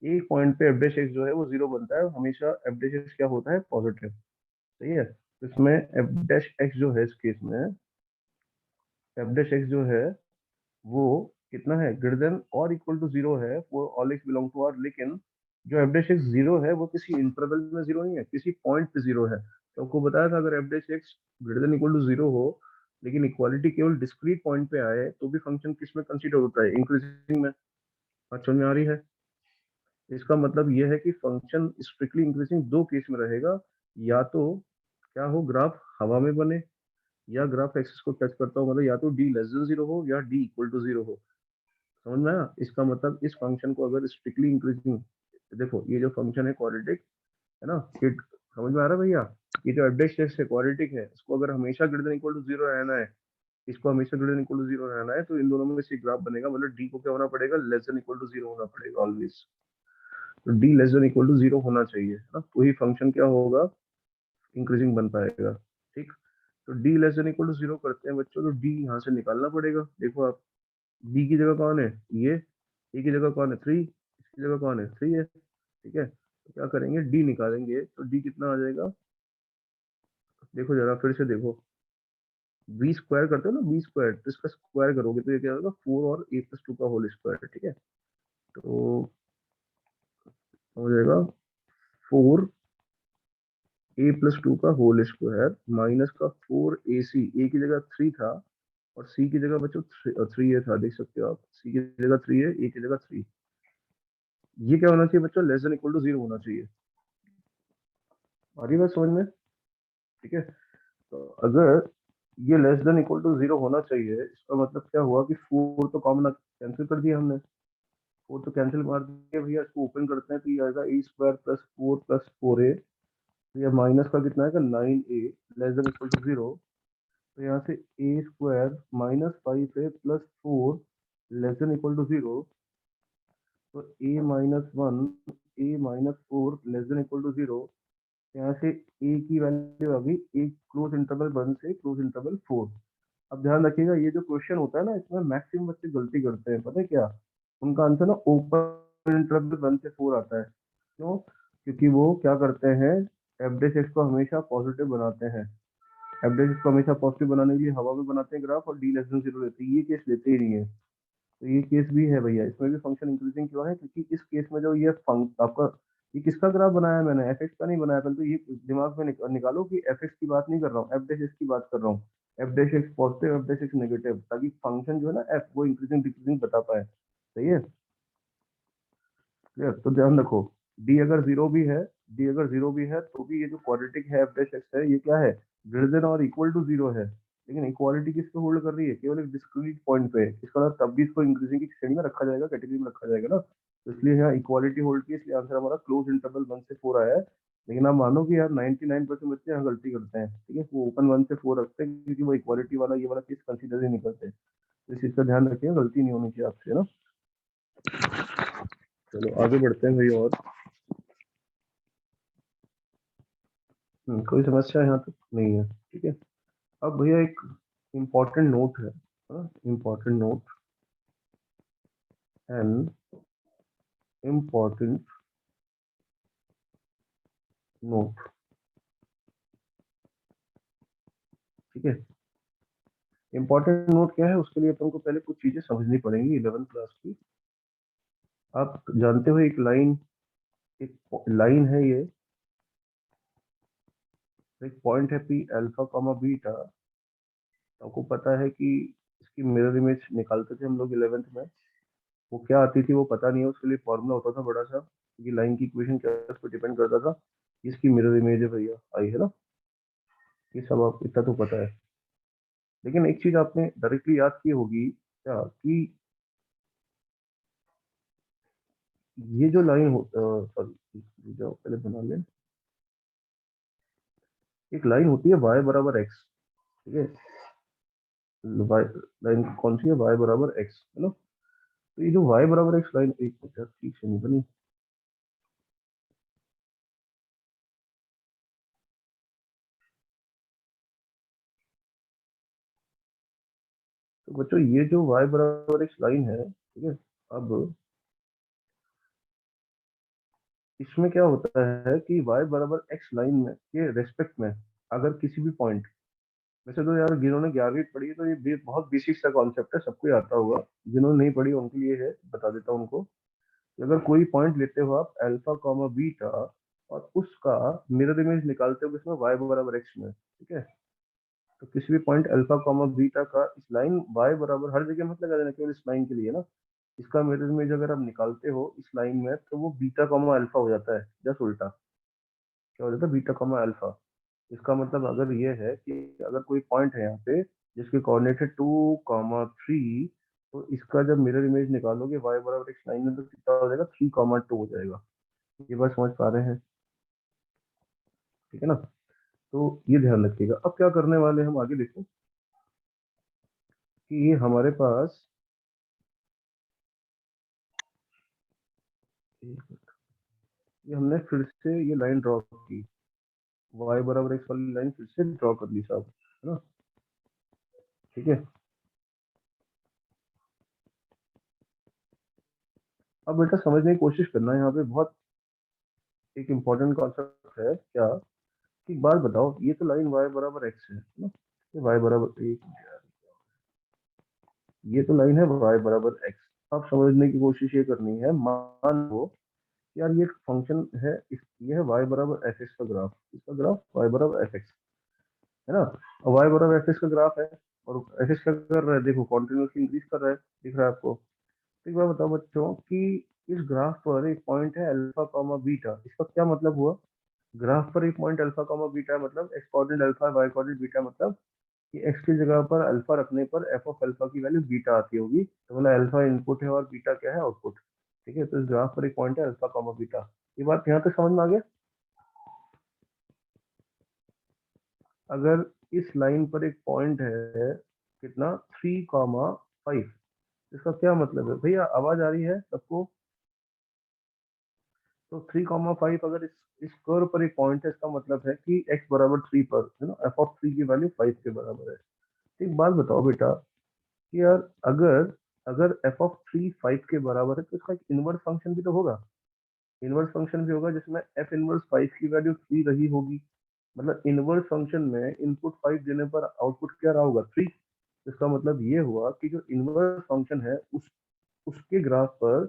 एक पॉइंट पे एफ डैश एक्स जो है वो जीरो बनता है, हमेशा एफ डैश एक्स क्या होता है, पॉजिटिव। सही है, तो इसमें एफ डैश एक्स जो है, इस केस में एफ डैश एक्स जो है वो कितना है, ग्रेटर देन और इक्वल टू जीरो है वो all x belong to R. लेकिन जो एफ डैश एक्स जीरो है वो किसी इंटरवल में जीरो नहीं है, किसी पॉइंट पे जीरो है। तो आपको बताया था अगर f dash x greater than equal to zero हो, लेकिन इक्वालिटी केवल डिस्क्रीट पॉइंट पे आए, तो भी फंक्शन किस में कंसीडर होता है, इंक्रीजिंग में। बात समझ में आ रही है। इसका मतलब ये है कि फंक्शन स्ट्रिक्टली इंक्रीजिंग दो केस में रहेगा, या तो क्या हो, ग्राफ हवा में बने, या ग्राफ एक्सिस को टच करता हो, मतलब या तो डी लेस देन जीरो हो या डी इक्वल टू जीरो हो। समझ में आया। इसका मतलब इस फंक्शन को अगर स्ट्रिक्टली इंक्रीजिंग, देखो ये जो फंक्शन है क्वाड्रेटिक है ना, ये समझ में आ रहा है भैया, ये जो एफ है क्वाड्रेटिक है, इसको अगर हमेशा greater than equal to zero रहना है, इसको हमेशा greater than equal to zero रहना है, तो इन दोनों में से ग्राफ बनेगा, मतलब डी को क्या होना पड़ेगा, less than equal to zero होना पड़ेगा ऑलवेज। तो D less than equal to zero होना चाहिए, है ना, तो ही फंक्शन क्या होगा, इंक्रीजिंग बन पाएगा। ठीक, तो D less than equal to zero करते हैं बच्चों, तो डी यहाँ से निकालना पड़ेगा। देखो आप, डी की जगह कौन है, ये, ए की जगह कौन है, थ्री, इसकी जगह कौन है, थ्री है। ठीक है, तो क्या करेंगे, डी निकालेंगे, तो डी कितना आ जाएगा, देखो जरा फिर से देखो, बी स्क्वायर करते हो ना, बी स्क्वायर, तो इसका स्क्वायर करोगे तो ये क्या होगा, फोर और ए प्लस टू का होल स्क्वायर। ठीक है, तो हो जाएगा फोर ए प्लस टू का होल स्क्वायर माइनस का फोर ए सी, ए की जगह थ्री था और सी की जगह बच्चों थ्री ए था, देख सकते हो आप, सी की जगह थ्री है, ए की जगह थ्री। ये क्या होना चाहिए बच्चों, less than equal to zero होना चाहिए। आ रही बात समझ में। ठीक है, तो अगर ये less than equal to zero होना चाहिए, इसका मतलब क्या हुआ कि फोर तो कॉमन कैंसिल कर दिया हमने, फोर तो कैंसिल मार दिया भैया, इसको ओपन करते हैं तो ये आएगा a square plus four a, तो ये माइनस का कितना आएगा, nine a, less than equal to zero. तो यहाँ से a square minus five a plus four less than equal to zero, तो a minus one, a minus four less than equal to zero. यहाँ से a की value आ गई, a close interval one से क्लोज इंटरवल फोर। अब ध्यान रखिएगा, ये जो क्वेश्चन होता है ना, इसमें मैक्सिमम बच्चे गलती करते हैं, पता है क्या, उनका आंसर ना ओपन इंटरवल वन से फोर आता है। क्यों, क्योंकि वो क्या करते हैं, एफ डैश एक्स को हमेशा पॉजिटिव बनाते हैं, एफ डैश एक्स को हमेशा पॉजिटिव बनाने के लिए हवा में बनाते हैं ग्राफ, और डी लेस देन जीरो लेते हैं, ये केस लेते ही नहीं है। तो ये केस भी है भैया, इसमें भी फंक्शन इंक्रीजिंग क्यों है, क्योंकि इस केस में जो ये आपका, ये किसका ग्राफ बनाया है मैंने, एफ एक्स का नहीं बनाया, परंतु ये दिमाग में निकालो कि एफ एक्स की बात नहीं कर रहा हूँ, एफ डैश एक्स की बात कर रहा हूँ। F dash x positive, F dash x negative, ताकि फंक्शन जो है ना एफ, वो इंक्रीजिंग डिक्रीजिंग बता पाए। सही है, क्लियर। तो ध्यान रखो, डी अगर जीरो भी है, डी अगर जीरो भी है तो भी ये जो क्वाड्रेटिक है एफ डैश एक्स है, ये क्या है, ग्रेटर देन और इक्वल टू जीरो है। लेकिन इक्वालिटी किस पे होल्ड कर रही है, केवल एक डिस्क्रीट पॉइंट पे। इसका मतलब तब भी इसको इंक्रीजिंग की श्रेणी में रखा जाएगा, कैटेगरी में रखा जाएगा ना, तो इसलिए यहाँ इक्वालिटी होल्ड की, इसलिए आंसर हमारा क्लोज इंटरवल वन से फोर आया है। लेकिन आप मानो कि यार 99% बच्चे यहाँ गलती करते हैं, ठीक है, वो ओपन वन से फोर रखते हैं क्योंकि वो इक्वालिटी वाला ये वाला चीज कंसिडर ही नहीं करते। तो इस चीज का ध्यान रखिए, गलती नहीं होनी चाहिए आपसे ना। चलो आगे बढ़ते हैं भाई, और कोई समस्या यहाँ तक नहीं है। ठीक है, अब भैया एक इम्पोर्टेंट नोट है, important note, an important note. ठीक है, इंपॉर्टेंट नोट क्या है, उसके लिए तुमको पहले कुछ चीजें समझनी पड़ेंगी 11th क्लास की। आप जानते हो एक लाइन है ये, एक पॉइंट है पी अल्फा कॉमा बीटा। आपको पता है कि इसकी मिरर इमेज निकालते थे हम लोग 11th में। वो क्या आती थी वो पता नहीं है, उसके लिए फॉर्मूला होता था बड़ा सा, क्योंकि लाइन की इक्वेशन क्या है उस पर डिपेंड करता था। इसकी मिरर इमेज है भैया, आई है ना, ये सब आप इतना तो पता है। लेकिन एक चीज आपने डायरेक्टली याद की होगी क्या, कि ये जो लाइन हो, सॉरी जो पहले बना ले, एक लाइन होती है y बराबर x, ठीक है। y लाइन कौन सी है, y बराबर x, है ना। तो ये जो y बराबर x लाइन, एक मिनट ठीक से नहीं बनी। तो बच्चों ये जो y बराबर x लाइन है, ठीक है। अब इसमें क्या होता है कि y बराबर x लाइन में के रेस्पेक्ट में अगर किसी भी पॉइंट, वैसे तो यार जिन्होंने 11वीं पढ़ी है तो ये बहुत बेसिक सा कॉन्सेप्ट है, सबको ही आता होगा। जिन्होंने नहीं पढ़ी उनके लिए है, बता देता हूँ उनको। कि अगर कोई पॉइंट लेते हो आप अल्फा कॉमा बीटा, और उसका मिरर इमेज निकालते हो किसमें, y बराबर x में, ठीक है। तो किसी भी पॉइंट अल्फा कॉमा बीटा का इस लाइन y बराबर, हर जगह मत लगा देना, केवल इस लाइन के लिए ना। इसका मिरर इमेज अगर आप निकालते हो इस लाइन में, तो वो बीटा कॉमा अल्फा हो जाता है, जस्ट उल्टा क्या हो जाता है, बीटा कॉमा अल्फा। इसका मतलब अगर ये है कि अगर कोई पॉइंट है यहाँ पे जिसके कोऑर्डिनेट है 2,3, तो इसका जब मिरर इमेज निकालोगे y बराबर x लाइन में, तो कितना हो जाएगा, 3,2 हो जाएगा। ये बात समझ पा रहे हैं, ठीक है ना। तो ये ध्यान रखिएगा। अब क्या करने वाले हम आगे, देखो कि ये हमारे पास, ये हमने फिर से ये लाइन ड्रॉ की, y बराबर x वाली लाइन फिर से ड्रॉ कर ली साहब, है ना, ठीक है। अब बेटा समझने की कोशिश करना, यहाँ पे बहुत एक इम्पोर्टेंट कॉन्सेप्ट है क्या, कि एक बात बताओ, ये तो लाइन y बराबर x है ना, ये y बराबर एक, ये तो लाइन है y बराबर x। अब समझने की कोशिश ये करनी है, मान लो यार ये एक फंक्शन है, ये है y बराबर एफ एक्स का ग्राफ, इसका ग्राफ y बराबर एफ एक्स, है ना। और y बराबर एफ एक्स का ग्राफ है, और एफ एक्स क्या कर रहा है, देखो कॉन्टिन्यूसली इंक्रीज कर रहा है, दिख रहा है आपको। तो एक बार बताओ बच्चों कि इस ग्राफ पर एक पॉइंट है अल्फा कॉमा बीटा, इसका क्या मतलब हुआ। ग्राफ पर एक पॉइंट अल्फा कॉमा बीटा मतलब x coordinate alpha, y coordinate beta, मतलब कि एक्स की जगह पर अल्फा रखने पर एफ ऑफ अल्फा की वैल्यू बीटा आती होगी, तो बोला अल्फा इनपुट है और बीटा क्या है, आउटपुट। ठीक है, तो इस ग्राफ पर एक पॉइंट है अल्फा कॉमा बीटा। ये बात यहाँ तक समझ में आ गया। अगर इस लाइन पर एक पॉइंट है कितना, 3,5, इसका क्या मतलब है भैया, आवाज आ रही है सबको। तो 3,5 अगर इस कर्व पर एक पॉइंट है, इसका मतलब है कि x बराबर 3 पर, है ना, एफ ऑफ 3 की वैल्यू 5 के बराबर है। एक बात बताओ बेटा कि यार अगर अगर एफ ऑफ 3 5 के बराबर है, तो इसका एक इनवर्स फंक्शन भी तो होगा। इनवर्स फंक्शन भी होगा जिसमें एफ इनवर्स 5 की वैल्यू 3 रही होगी। मतलब इनवर्स फंक्शन में इनपुट 5 देने पर आउटपुट क्या रहा होगा, 3। इसका मतलब ये हुआ कि जो इनवर्स फंक्शन है उसके ग्राफ पर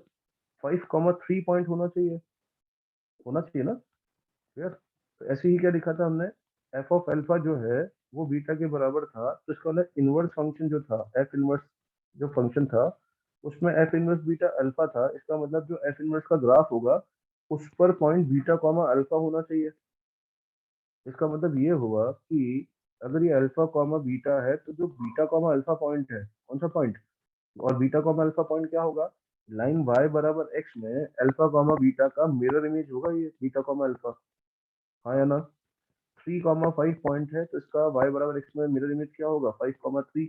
5,3 पॉइंट होना चाहिए ना यार। तो ऐसे ही क्या लिखा था हमने, एफ ऑफ अल्फा जो है वो बीटा के बराबर था, तो इसका मतलब इनवर्स फंक्शन जो था, एफ इनवर्स जो फंक्शन था, उसमें एफ इनवर्स बीटा अल्फा था। इसका मतलब जो एफ इनवर्स का ग्राफ होगा उस पर पॉइंट बीटा कॉमा अल्फा होना चाहिए। इसका मतलब ये हुआ कि अगर ये अल्फा कॉमा बीटा है, तो जो बीटा कॉमा अल्फा पॉइंट है, कौन सा पॉइंट, और बीटा कॉमा अल्फा पॉइंट क्या होगा, लाइन y बराबर x में अल्फा कॉमा बीटा का मिरर इमेज होगा ये बीटा कॉमा अल्फा, हाँ या ना। 3,5 पॉइंट है, तो इसका y बराबर x में मिरर इमेज क्या होगा, 5,3।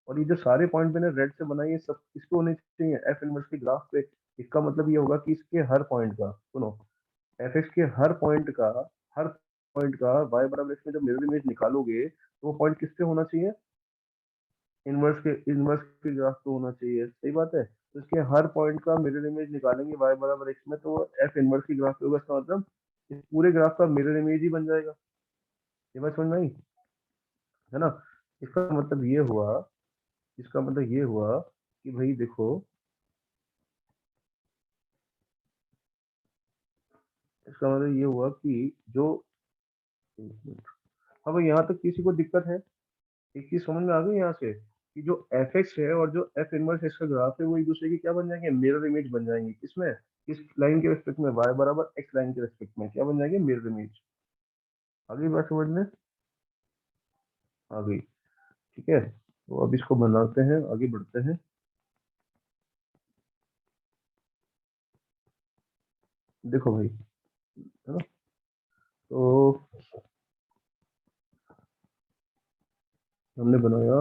और ये जो सारे पॉइंट मैंने रेड से बनाए, ये सब इसको होने चाहिए एफ इनवर्स के ग्राफ पे। इसका मतलब ये होगा कि इसके हर पॉइंट का, सुनो, एफ एक्स के हर पॉइंट का y बराबर x में जब मिरर इमेज निकालोगे, तो वो पॉइंट किसके होना चाहिए, इनवर्स के ग्राफ पे होना चाहिए, सही बात है। तो इसके हर पॉइंट का मिरर इमेज निकालेंगे y बराबर x में, तो वो एफ इनवर्स की ग्राफ पे होगा। इसका मतलब इस पूरे ग्राफ का मिरर इमेज ही बन जाएगा। ये बात समझ में आई, है ना। इसका मतलब ये हुआ कि भाई देखो, इसका मतलब ये हुआ कि जो, हाँ भाई यहाँ तक किसी को दिक्कत है? एक चीज समझ में आ गई यहाँ से कि जो एफ एक्स है और जो एफ इनवर्स एक्स का ग्राफ है वो एक दूसरे की क्या बन जाएंगे, मिरर इमेज बन जाएंगे। किसमें? इस लाइन के रेस्पेक्ट में, y बराबर एक्स लाइन के रेस्पेक्ट में क्या बन जाएंगे, मिरर इमेज। आ गई बात समझ में? आ गई। ठीक है, तो अब इसको बनाते हैं, आगे बढ़ते हैं। देखो भाई, है ना, तो हमने बनाया,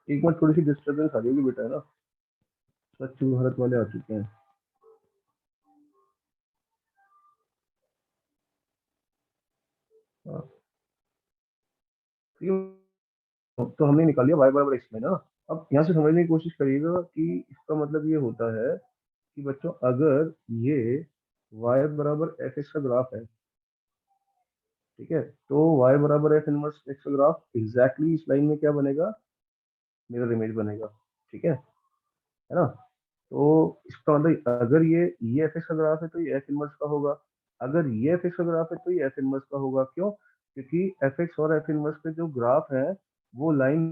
एक बार थोड़ी सी डिस्टर्बेंस आ जाएगी बेटा, है ना, स्वच्छ भारत वाले आ चुके हैं। हाँ, तो हमने निकाल लिया y बराबर एक्स में ना। अब यहाँ से समझने की कोशिश करिएगा कि इसका मतलब ये होता है कि बच्चों, अगर ये y बराबर एफ एक्स का ग्राफ है, ठीक है, तो y बराबर एफ इनवर्स एक्स का ग्राफ एग्जैक्टली इस लाइन में क्या बनेगा, मिरर इमेज बनेगा। ठीक है ना। तो इसका मतलब अगर ये एफ एक्स का ग्राफ है तो ये एफ इनवर्स का होगा, अगर ये एफ एक्स का ग्राफ है तो ये एफ इनवर्स का होगा। क्यों? क्योंकि एफ एक्स और एफ इनवर्स के जो ग्राफ है वो लाइन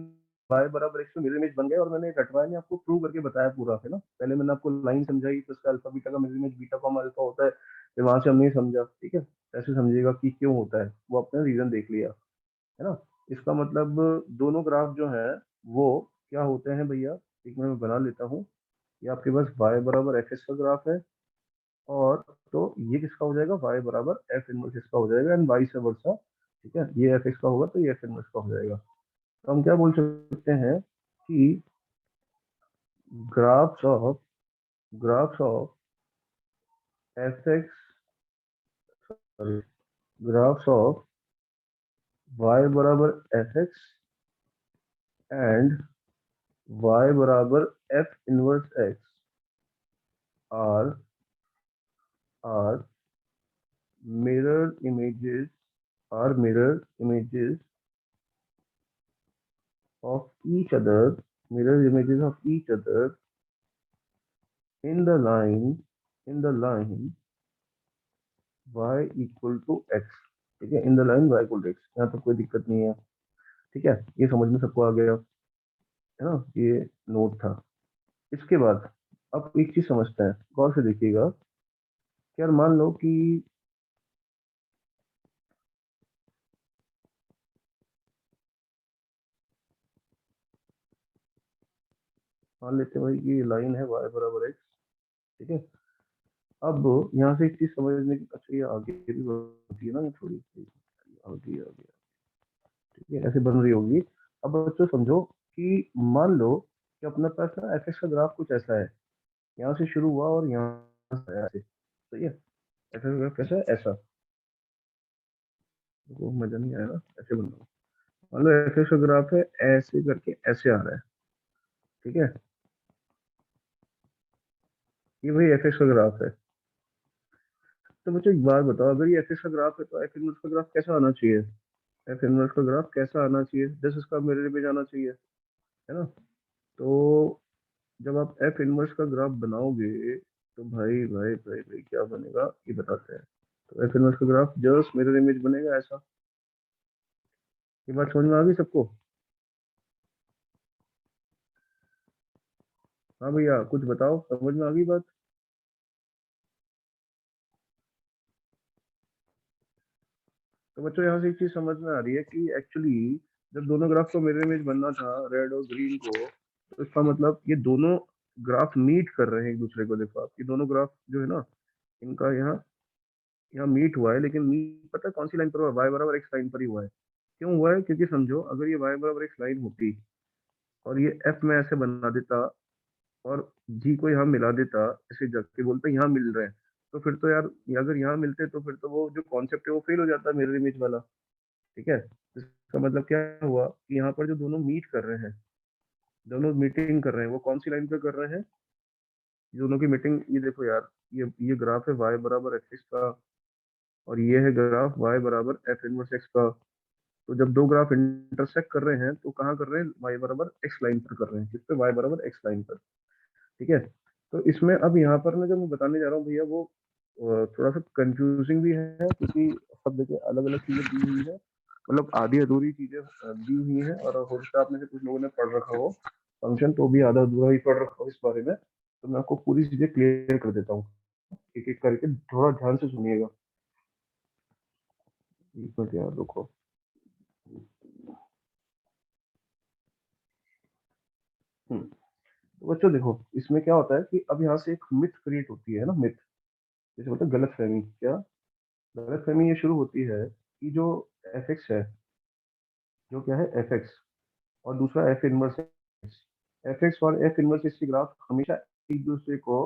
y बराबर एक्स में मिरर इमेज बन गए, और मैंने रटवाया ने आपको प्रूव करके बताया पूरा, है ना। पहले मैंने आपको लाइन समझाई, तो इसका अल्फा बीटा का mirror image beta comma alpha होता है, फिर वहां से हमने समझा। ठीक है, ऐसे समझिएगा कि क्यों होता है, वो आपने रीजन देख लिया, है ना। इसका मतलब दोनों ग्राफ जो है वो क्या होते हैं भैया, एक मैं बना लेता हूँ। ये आपके पास y बराबर एफ एक्स का ग्राफ है, और तो ये किसका हो जाएगा, y बराबर एफ इनवर्स इसका हो जाएगा, एंड वाइस वर्सा। ठीक है, ये एफ एक्स का होगा तो ये एफ इनवर्स का हो जाएगा। तो हम क्या बोल सकते हैं कि graphs of graphs of f x, sorry, graphs of y बराबर एफ एक्स एंड y बराबर f inverse x are are mirror images mirror images of each other, mirror images of each other in the line y equal to x। ठीक है, in the line y equal to x, यहाँ तक कोई दिक्कत नहीं है। ठीक है, ये समझ में सबको आ गया, है ना, ये नोट था। इसके बाद अब एक चीज समझते हैं, गौर से देखिएगा कि यार मान लो कि, मान लेते हैं भाई कि ये लाइन है y बराबर x। ठीक है, अब यहाँ से एक चीज समझने की, अच्छा ये आगे भी बढ़ती है ना, ये थोड़ी सी आगे आगे, ठीक है, ऐसे बन रही होगी। अब बच्चों समझो कि मान लो कि अपने पास ना एफ एक्स का ग्राफ कुछ ऐसा है, यहाँ से शुरू हुआ और यहाँ से आया ऐसे, सही है। एफ एक्स का ग्राफ कैसा है, ऐसा, वो मजा नहीं आया ना, ऐसे बन रहा। मान लो एफ एक्स का ग्राफ है ऐसे करके ऐसे आ रहा है। ठीक है, ये भाई एफ एक्स का ग्राफ है। तो बच्चों एक बात बताओ, अगर ये एफ एक्स का ग्राफ है तो एफ इनवर्स का ग्राफ कैसा आना चाहिए, एफ इनवर्स का ग्राफ कैसा आना चाहिए, जैसे इसका मिरर इमेज आना चाहिए, है ना। तो जब आप एफ इनवर्स का ग्राफ बनाओगे तो भाई भाई भाई भाई क्या बनेगा, ये बताते हैं। तो एफ इनवर्स का ग्राफ जस्ट मिरर इमेज बनेगा ऐसा। ये बात समझ में आ गई सबको? हाँ भैया, कुछ बताओ, समझ में आ गई बात? तो बच्चों यहाँ से एक चीज समझ में आ रही है कि एक्चुअली जब दोनों ग्राफ को मिरर इमेज बनना था, रेड और ग्रीन को, तो इसका मतलब ये दोनों ग्राफ मीट कर रहे हैं एक दूसरे को। देखो आप, ये दोनों ग्राफ जो है ना, इनका यहाँ यहाँ मीट हुआ है, लेकिन मीट पता है कौन सी लाइन पर हुआ है, वाई बराबर एक्स लाइन पर ही हुआ है। क्यों हुआ है? क्योंकि समझो, अगर ये वाई बराबर एक्स लाइन होती और ये एफ में ऐसे बना देता और जी को यहाँ मिला देता, ऐसे जग के बोलते यहाँ मिल रहे हैं, तो फिर तो यार, अगर यहाँ मिलते तो फिर तो वो जो कॉन्सेप्ट है वो फेल हो जाता, मिरर इमेज वाला। ठीक है, इसका मतलब क्या हुआ कि यहाँ पर जो दोनों मीट कर रहे हैं, दोनों मीटिंग कर रहे हैं, वो कौन सी लाइन पे कर रहे हैं, ये दोनों की मीटिंग, ये देखो यार, ये ग्राफ है वाई बराबर एक्सिस का, और ये है ग्राफ y बराबर एफ इनवर्स एक्स का। तो जब दो ग्राफ इंटरसेक्ट कर रहे हैं तो कहाँ कर रहे हैं, y बराबर एक्स लाइन पर कर रहे हैं, किस पे, y बराबर एक्स लाइन पर। ठीक है। तो इसमें अब यहाँ पर ना जो मैं बताने जा रहा हूँ भैया वो थोड़ा सा कंफ्यूजिंग भी है, क्योंकि सब जगह अलग अलग चीजें दी हुई है, मतलब आधी अधूरी चीजें दी हुई हैं, और हो सकता है आप में से कुछ लोगों ने पढ़ रखा हो फंक्शन, तो भी आधा अधूरा ही पढ़ रखा हो इस बारे में। तो मैं आपको पूरी चीजें क्लियर कर देता हूँ, एक एक करके, थोड़ा ध्यान से सुनिएगा। एक मिनट यार रुको। तो बच्चों देखो, इसमें क्या होता है कि अब यहाँ से एक मिथ क्रिएट होती है ना, मिथ, जैसे होता है गलत फहमी। क्या गलत फहमी ये शुरू होती है कि जो एफ एक्स है, जो क्या है एफ एक्स, और दूसरा F inverse x, F x और एफ इनवर्स एक्स के ग्राफ हमेशा एक दूसरे को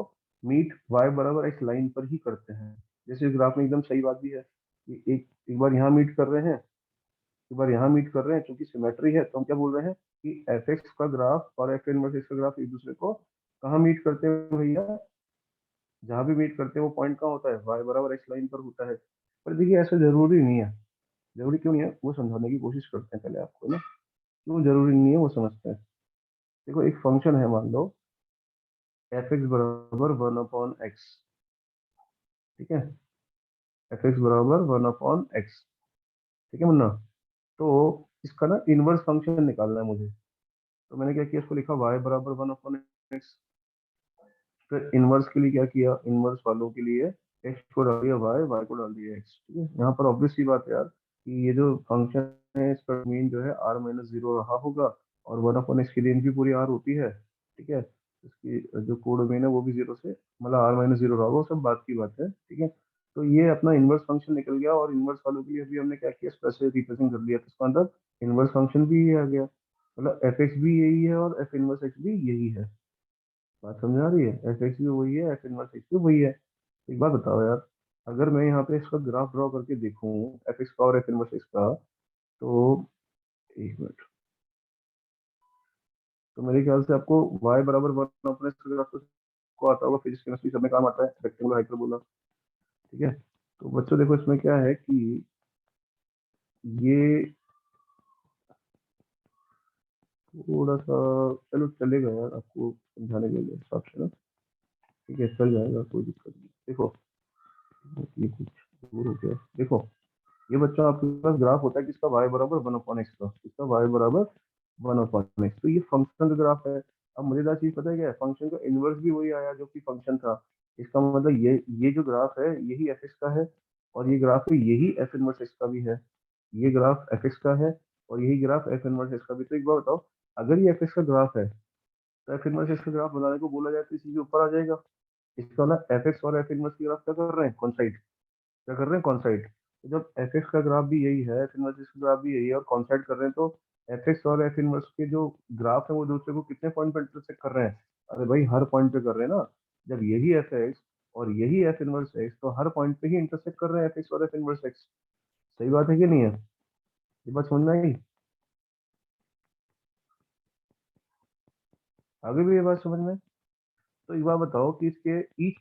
मीट वाई बराबर एक्स लाइन पर ही करते हैं। जैसे इस ग्राफ में एकदम सही बात भी है कि एक एक बार यहाँ मीट कर रहे हैं, एक बार यहाँ मीट कर रहे हैं, क्योंकि सिमेट्री है तो हम क्या बोल रहे हैं कि एफ एक्स का ग्राफ और एफ इनवर्स एक्स का ग्राफ एक दूसरे को कहाँ मीट करते हैं भैया, जहाँ भी मीट करते हैं वो पॉइंट कहाँ होता है, वाई बराबर एक्स लाइन पर होता है। पर देखिए ऐसा जरूरी नहीं है। जरूरी क्यों नहीं है वो समझाने की कोशिश करते हैं पहले आपको ना, क्यों जरूरी नहीं है वो समझते हैं। देखो एक फंक्शन है, मान लो एफ एक्स बराबर वन अपॉन एक्स। ठीक है, एफ एक्स बराबर वन अपॉन एक्स। ठीक है मुन्ना। तो इसका ना इनवर्स फंक्शन निकालना है मुझे। तो मैंने क्या किया, इसको लिखा वाई बराबर वन अपॉन एक्स। फिर इनवर्स के लिए क्या किया, इनवर्स वालों के लिए एक्स को डाल दिया वाई, वाई को डाल दिया एक्स। ठीक है, यहाँ पर ऑब्वियस सी बात है यार कि ये जो फंक्शन है इसका मीन जो है आर माइनस जीरो रहा होगा, और वन अपॉन एक्स की रेंज भी पूरी आर होती है। ठीक है, इसकी जो कोड मीन है वो भी जीरो से, मतलब आर माइनस जीरो रहा होगा, वो सब बात की बात है। ठीक है, तो ये अपना इनवर्स फंक्शन निकल गया, और इनवर्स वालों के लिए अभी हमने क्या किया, स्पेशल रिप्रेजेंट कर लिया, तो इसका मतलब इनवर्स फंक्शन भी ये आ गया, मतलब एफ एक्स भी यही है और एफ इनवर्स एक्स भी यही है। बात समझ आ रही है, एफ एक्स भी वही है, एफ इनवर्स एक्स भी वही है। एक बात बताओ यार, अगर मैं यहाँ पे इसका ग्राफ ड्रॉ करके देखूं एफ एक्स का और एफ इनवर्स एक्स का, तो एक मिनट, तो मेरे ख्याल से आपको y बराबर वन अपने इसका ग्राफ को आता होगा, फिजिक्स केमिस्ट्री सब में काम आता है, रेक्टेंगुलर हाइपरबोला। ठीक है, तो बच्चों देखो इसमें क्या है कि ये थोड़ा सा, चलो चलेगा यार आपको समझाने के लिए हिसाब से ना। ठीक है, चल जाएगा, कोई दिक्कत नहीं। देखो ये कुछ दूर हो गया, देखो ये बच्चा आपके पास ग्राफ होता है किसका, y बराबर वन अपॉन एक्स का, किसका y बराबर वन अपॉन एक्स। तो ये फंक्शन का ग्राफ है। अब मजेदार चीज पता है क्या है, फंक्शन का इनवर्स भी वही आया जो कि फंक्शन था। इसका मतलब ये जो ग्राफ है यही एफ एक्स का है, और ये ग्राफ है यही एफ इनवर्स एक्स का भी है। ये ग्राफ एफ एक्स का है और यही ग्राफ एफ इनवर्स एक्स का भी। तो एक बार बताओ, अगर ये एफ एक्स का ग्राफ है तो एफ इनवर्स एक्स का ग्राफ बनाने को बोला जाए तो इसी के ऊपर आ जाएगा। इसका मतलब एफ एक्स और एफ इनवर्स की ग्राफ क्या कर रहे हैं, कॉन्साइड, क्या कर रहे हैं, कॉन्साइड। तो जब एफ एक्स का ग्राफ भी यही है, एफ इनवर्स का ग्राफ भी यही है और कॉन्साइड कर रहे हैं, तो एफ एक्स और एफ इनवर्स के जो ग्राफ है वो दूसरे को कितने पॉइंट पे इंटरसेक्ट कर रहे हैं, अरे भाई हर पॉइंट पे कर रहे हैं ना। जब यही एफ एक्स और यही एफ इनवर्स एक्स, तो हर पॉइंट पे ही इंटरसेक्ट कर रहे हैं एफ एक्स और एफ इनवर्स एक्स। सही बात है कि नहीं है, ये बात समझ में आई, आगे भी ये बात समझ में। तो एक बार बताओ कि इसके each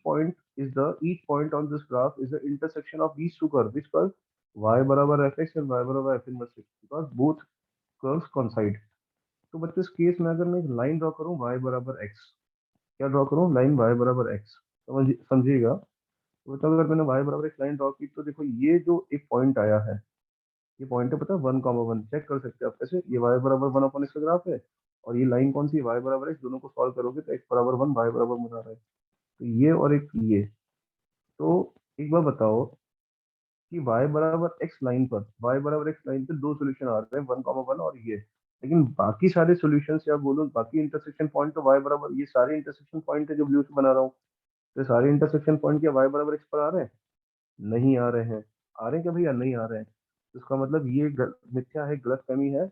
point on this graph is the intersection of these two curve, which curve, y बराबर एफ एक्स एंड y बराबर f inverse x, because both curves coincide। तो बच्चों इस केस में अगर मैं एक लाइन ड्रॉ करूं y बराबर x, क्या ड्रॉ करूं, लाइन y बराबर x, समझिएगा। तो मतलब अगर मैंने y बराबर x लाइन ड्रॉ की, तो देखो ये जो एक पॉइंट आया है, ये पॉइंट है पता है, वन कॉमा वन, चेक कर सकते हैं आप कैसे, ये y बराबर वन अपॉन इसका ग्राफ है, और ये लाइन कौन सी है, y बराबर x, दोनों को सॉल्व करोगे तो x बराबर वन, y बराबर वन आ रहा है। तो ये और एक ये, तो एक बार बताओ कि y बराबर x लाइन पर, y बराबर x लाइन पे दो सोल्यूशन आ रहे हैं, वन कॉमा वन और ये, लेकिन बाकी सारे सोल्यूशन या बोलो बाकी इंटरसेक्शन पॉइंट, तो y बराबर, ये सारे इंटरसेक्शन पॉइंट है जो ब्लू से बना रहा हूँ, तो सारे इंटरसेक्शन पॉइंट क्या y बराबर x पर आ रहे हैं, नहीं आ रहे हैं। आ रहे हैं क्या भैया, नहीं आ रहे हैं। तो इसका मतलब ये मिथ्या है, गलत फहमी है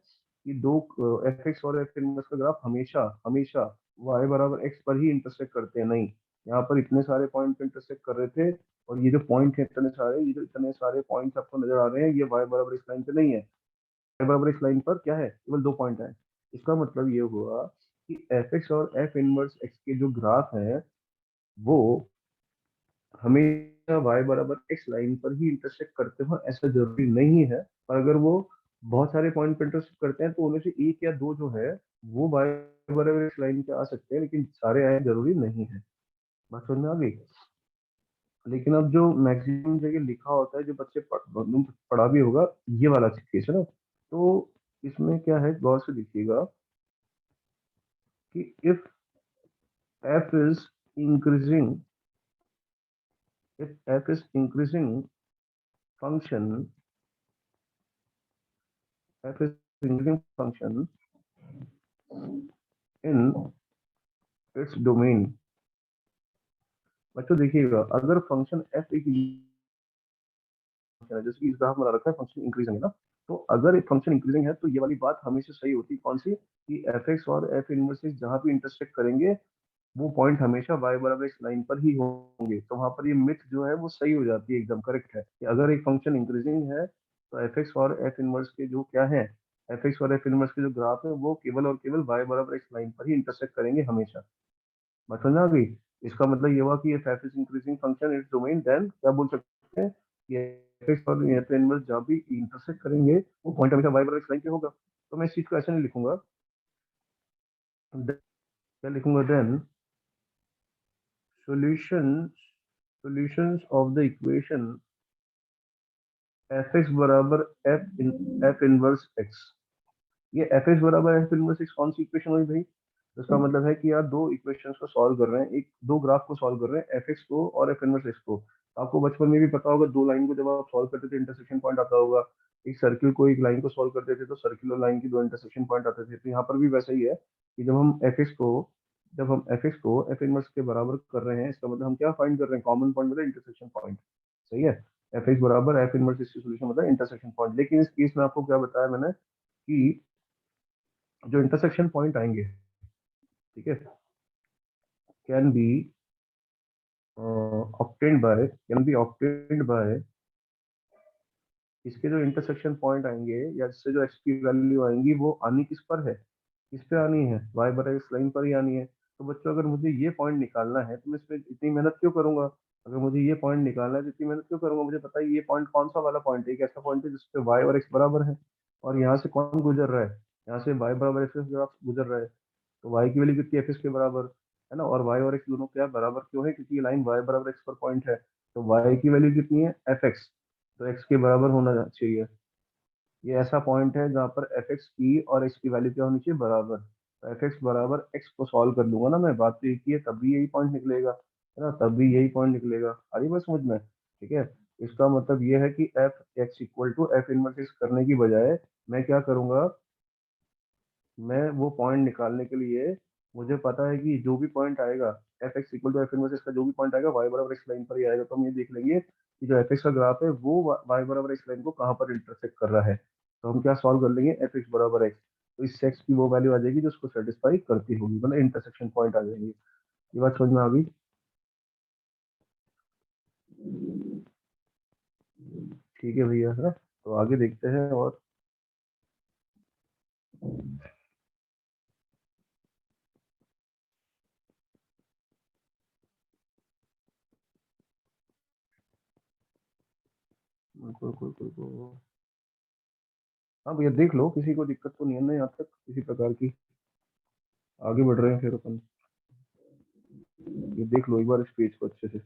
कि दो एफ एक्स और एफ इनवर्स का ग्राफ हमेशा हमेशा y बराबर x पर ही इंटरसेक्ट करते हैं, नहीं। यहाँ पर इतने सारे पॉइंट इंटरसेक्ट कर रहे थे, और ये जो पॉइंट है इतने सारे, ये जो इतने सारे पॉइंट्स आपको नजर आ रहे हैं, ये y बराबर इस लाइन पे नहीं है। y बराबर इस लाइन पर क्या है, केवल दो पॉइंट है। इसका मतलब ये हुआ कि एफ एक्स और एफ इनवर्स एक्स के जो ग्राफ है वो हमें वाई बराबर एक्स लाइन पर ही इंटरसेक्ट करते हो ऐसा जरूरी नहीं है, पर अगर वो बहुत सारे पॉइंट पर इंटरसेक्ट करते हैं तो उनमें से एक या दो जो है वो वाई बराबर एक्स लाइन पे आ सकते हैं, लेकिन सारे आए जरूरी नहीं है। बात समझ में आ गई। लेकिन अब जो मैक्सिमम जगह लिखा होता है, जो बच्चे पढ़ा भी होगा, ये वाला केस है ना, तो इसमें क्या है गौर से देखिएगा कि if f is increasing, if f is increasing function, f is increasing function in its domain। बच्चों देखिएगा, अगर फंक्शन f एक फंक्शन है, जैसे कि इस ग्राफ में बना रखा है फंक्शन इंक्रीजिंग है ना, तो अगर एक फंक्शन इंक्रीजिंग है तो ये वाली बात हमेशा सही होती है, कौन सी, कि एफ एक्स और एफ इनवर्स जहां भी इंटरसेक्ट करेंगे वो पॉइंट हमेशा y बराबर एक्स लाइन पर ही होंगे। तो वहां पर ये मिथ जो है वो सही हो जाती है, एकदम करेक्ट है कि अगर एक फंक्शन इंक्रीजिंग है तो एफ एक्स और एफ इनवर्स के जो क्या है, एफ एक्स और एफ इनवर्स के जो ग्राफ है वो केवल और केवल y बराबर एक्स लाइन पर ही इंटरसेक्ट करेंगे हमेशा। बात समझ आ गई। इसका मतलब ये हुआ कि f is increasing function its domain, then क्या बोल सकते हैं कि एफ एक्स और एफ इनवर्स जब भी इंटरसेक्ट करेंगे वो पॉइंट हमेशा y बराबर एक्स लाइन पे होगा। तो मैं इस चीज को ऐसे नहीं लिखूंगा, क्या लिखूंगा, then solutions solutions of the equation f x बराबर एफ इनवर्स एक्स। ये एफ एक्स बराबर एफ इनवर्स एक्स कौन सी इक्वेशन हुई भाई? तो इसका मतलब है कि यार दो इक्वेशंस को सॉल्व कर रहे हैं, एक दो ग्राफ को सॉल्व कर रहे हैं, एफ एक्स को और एफ इनवर्स एक्स को। आपको बचपन में भी पता होगा, दो लाइन को जब आप सॉल्व करते थे इंटरसेक्शन पॉइंट आता होगा। एक सर्किल को एक लाइन को सॉल्व करते थे तो सर्किल और लाइन की दो इंटरसेक्शन पॉइंट आते थे। तो यहाँ पर भी वैसा ही है कि जब हम एफ एक्स को एफ इनवर्स के बराबर कर रहे हैं, इसका मतलब हम क्या फाइंड कर रहे हैं, कॉमन पॉइंट मतलब इंटरसेक्शन पॉइंट। सही है। एफ एक्स बराबर एफ इनवर्स इसकी सोल्यूशन मतलब इंटरसेक्शन पॉइंट। लेकिन इस केस में आपको क्या बताया मैंने कि जो इंटरसेक्शन पॉइंट आएंगे, ठीक है, कैन बी ऑब्टेन्ड बाय इसके जो इंटरसेक्शन पॉइंट आएंगे या इससे जो एक्स की वैल्यू आएंगी वो आनी किस पर है, किस पे आनी है, वाई बराबर एक्स लाइन पर ही आनी है। तो बच्चों अगर मुझे ये पॉइंट निकालना है तो मैं इस पे इतनी मेहनत क्यों करूंगा? अगर मुझे ये पॉइंट निकालना है तो इतनी मेहनत क्यों करूंगा? मुझे पता है ये पॉइंट कौन सा वाला पॉइंट है, एक ऐसा पॉइंट है जिसपे वाई और एक्स बराबर है, और यहाँ से कौन गुजर रहा है, यहाँ से वाई बराबर एक्स गुजर रहा है। तो वाई की वैल्यू कितनी है, एफ के बराबर है ना, और वाई और एक्स दोनों क्या बराबर क्यों है, क्योंकि ये लाइन वाई बराबर एक्स पर पॉइंट है। तो वाई की वैल्यू कितनी है, एफ एक्स, तो एक्स के बराबर होना चाहिए। ये ऐसा पॉइंट है जहाँ पर एफ एक्स की और एक्स की वैल्यू क्या होनी चाहिए, बराबर। तो एफ एक्स बराबर एक्स को सॉल्व कर लूंगा ना मैं, बात तो एक ही है, तब भी यही पॉइंट निकलेगा, है ना, तब भी यही पॉइंट निकलेगा। आ रही बात समझ में? ठीक है। इसका मतलब ये है कि f x equal to f inverse x करने की बजाय मैं क्या करूंगा, मैं वो पॉइंट निकालने के लिए, मुझे पता है कि जो भी पॉइंट आएगा f x equal to f inverse x का, जो भी पॉइंट आएगा वाई बराबर एक्स लाइन पर ही आएगा। तो हम ये देख लेंगे कि जो एफ एक्स का ग्राफ है वो वाई बराबर एक्स लाइन को कहाँ पर इंटरसेक्ट कर रहा है। तो हम क्या सॉल्व कर लेंगे, एफ एक्स बराबर एक्स, तो इस एक्स की वो वैल्यू आ जाएगी जो उसको सेटिस्फाई करती होगी, मतलब इंटरसेक्शन पॉइंट आ जाएंगे। ये बात समझ में आ गई? ठीक है भैया, है ना, तो आगे देखते हैं। और हाँ भैया देख लो, किसी को दिक्कत तो नहीं है ना यहाँ तक किसी प्रकार की? आगे बढ़ रहे हैं फिर अपन, ये देख लो एक बार इस पेज को अच्छे से।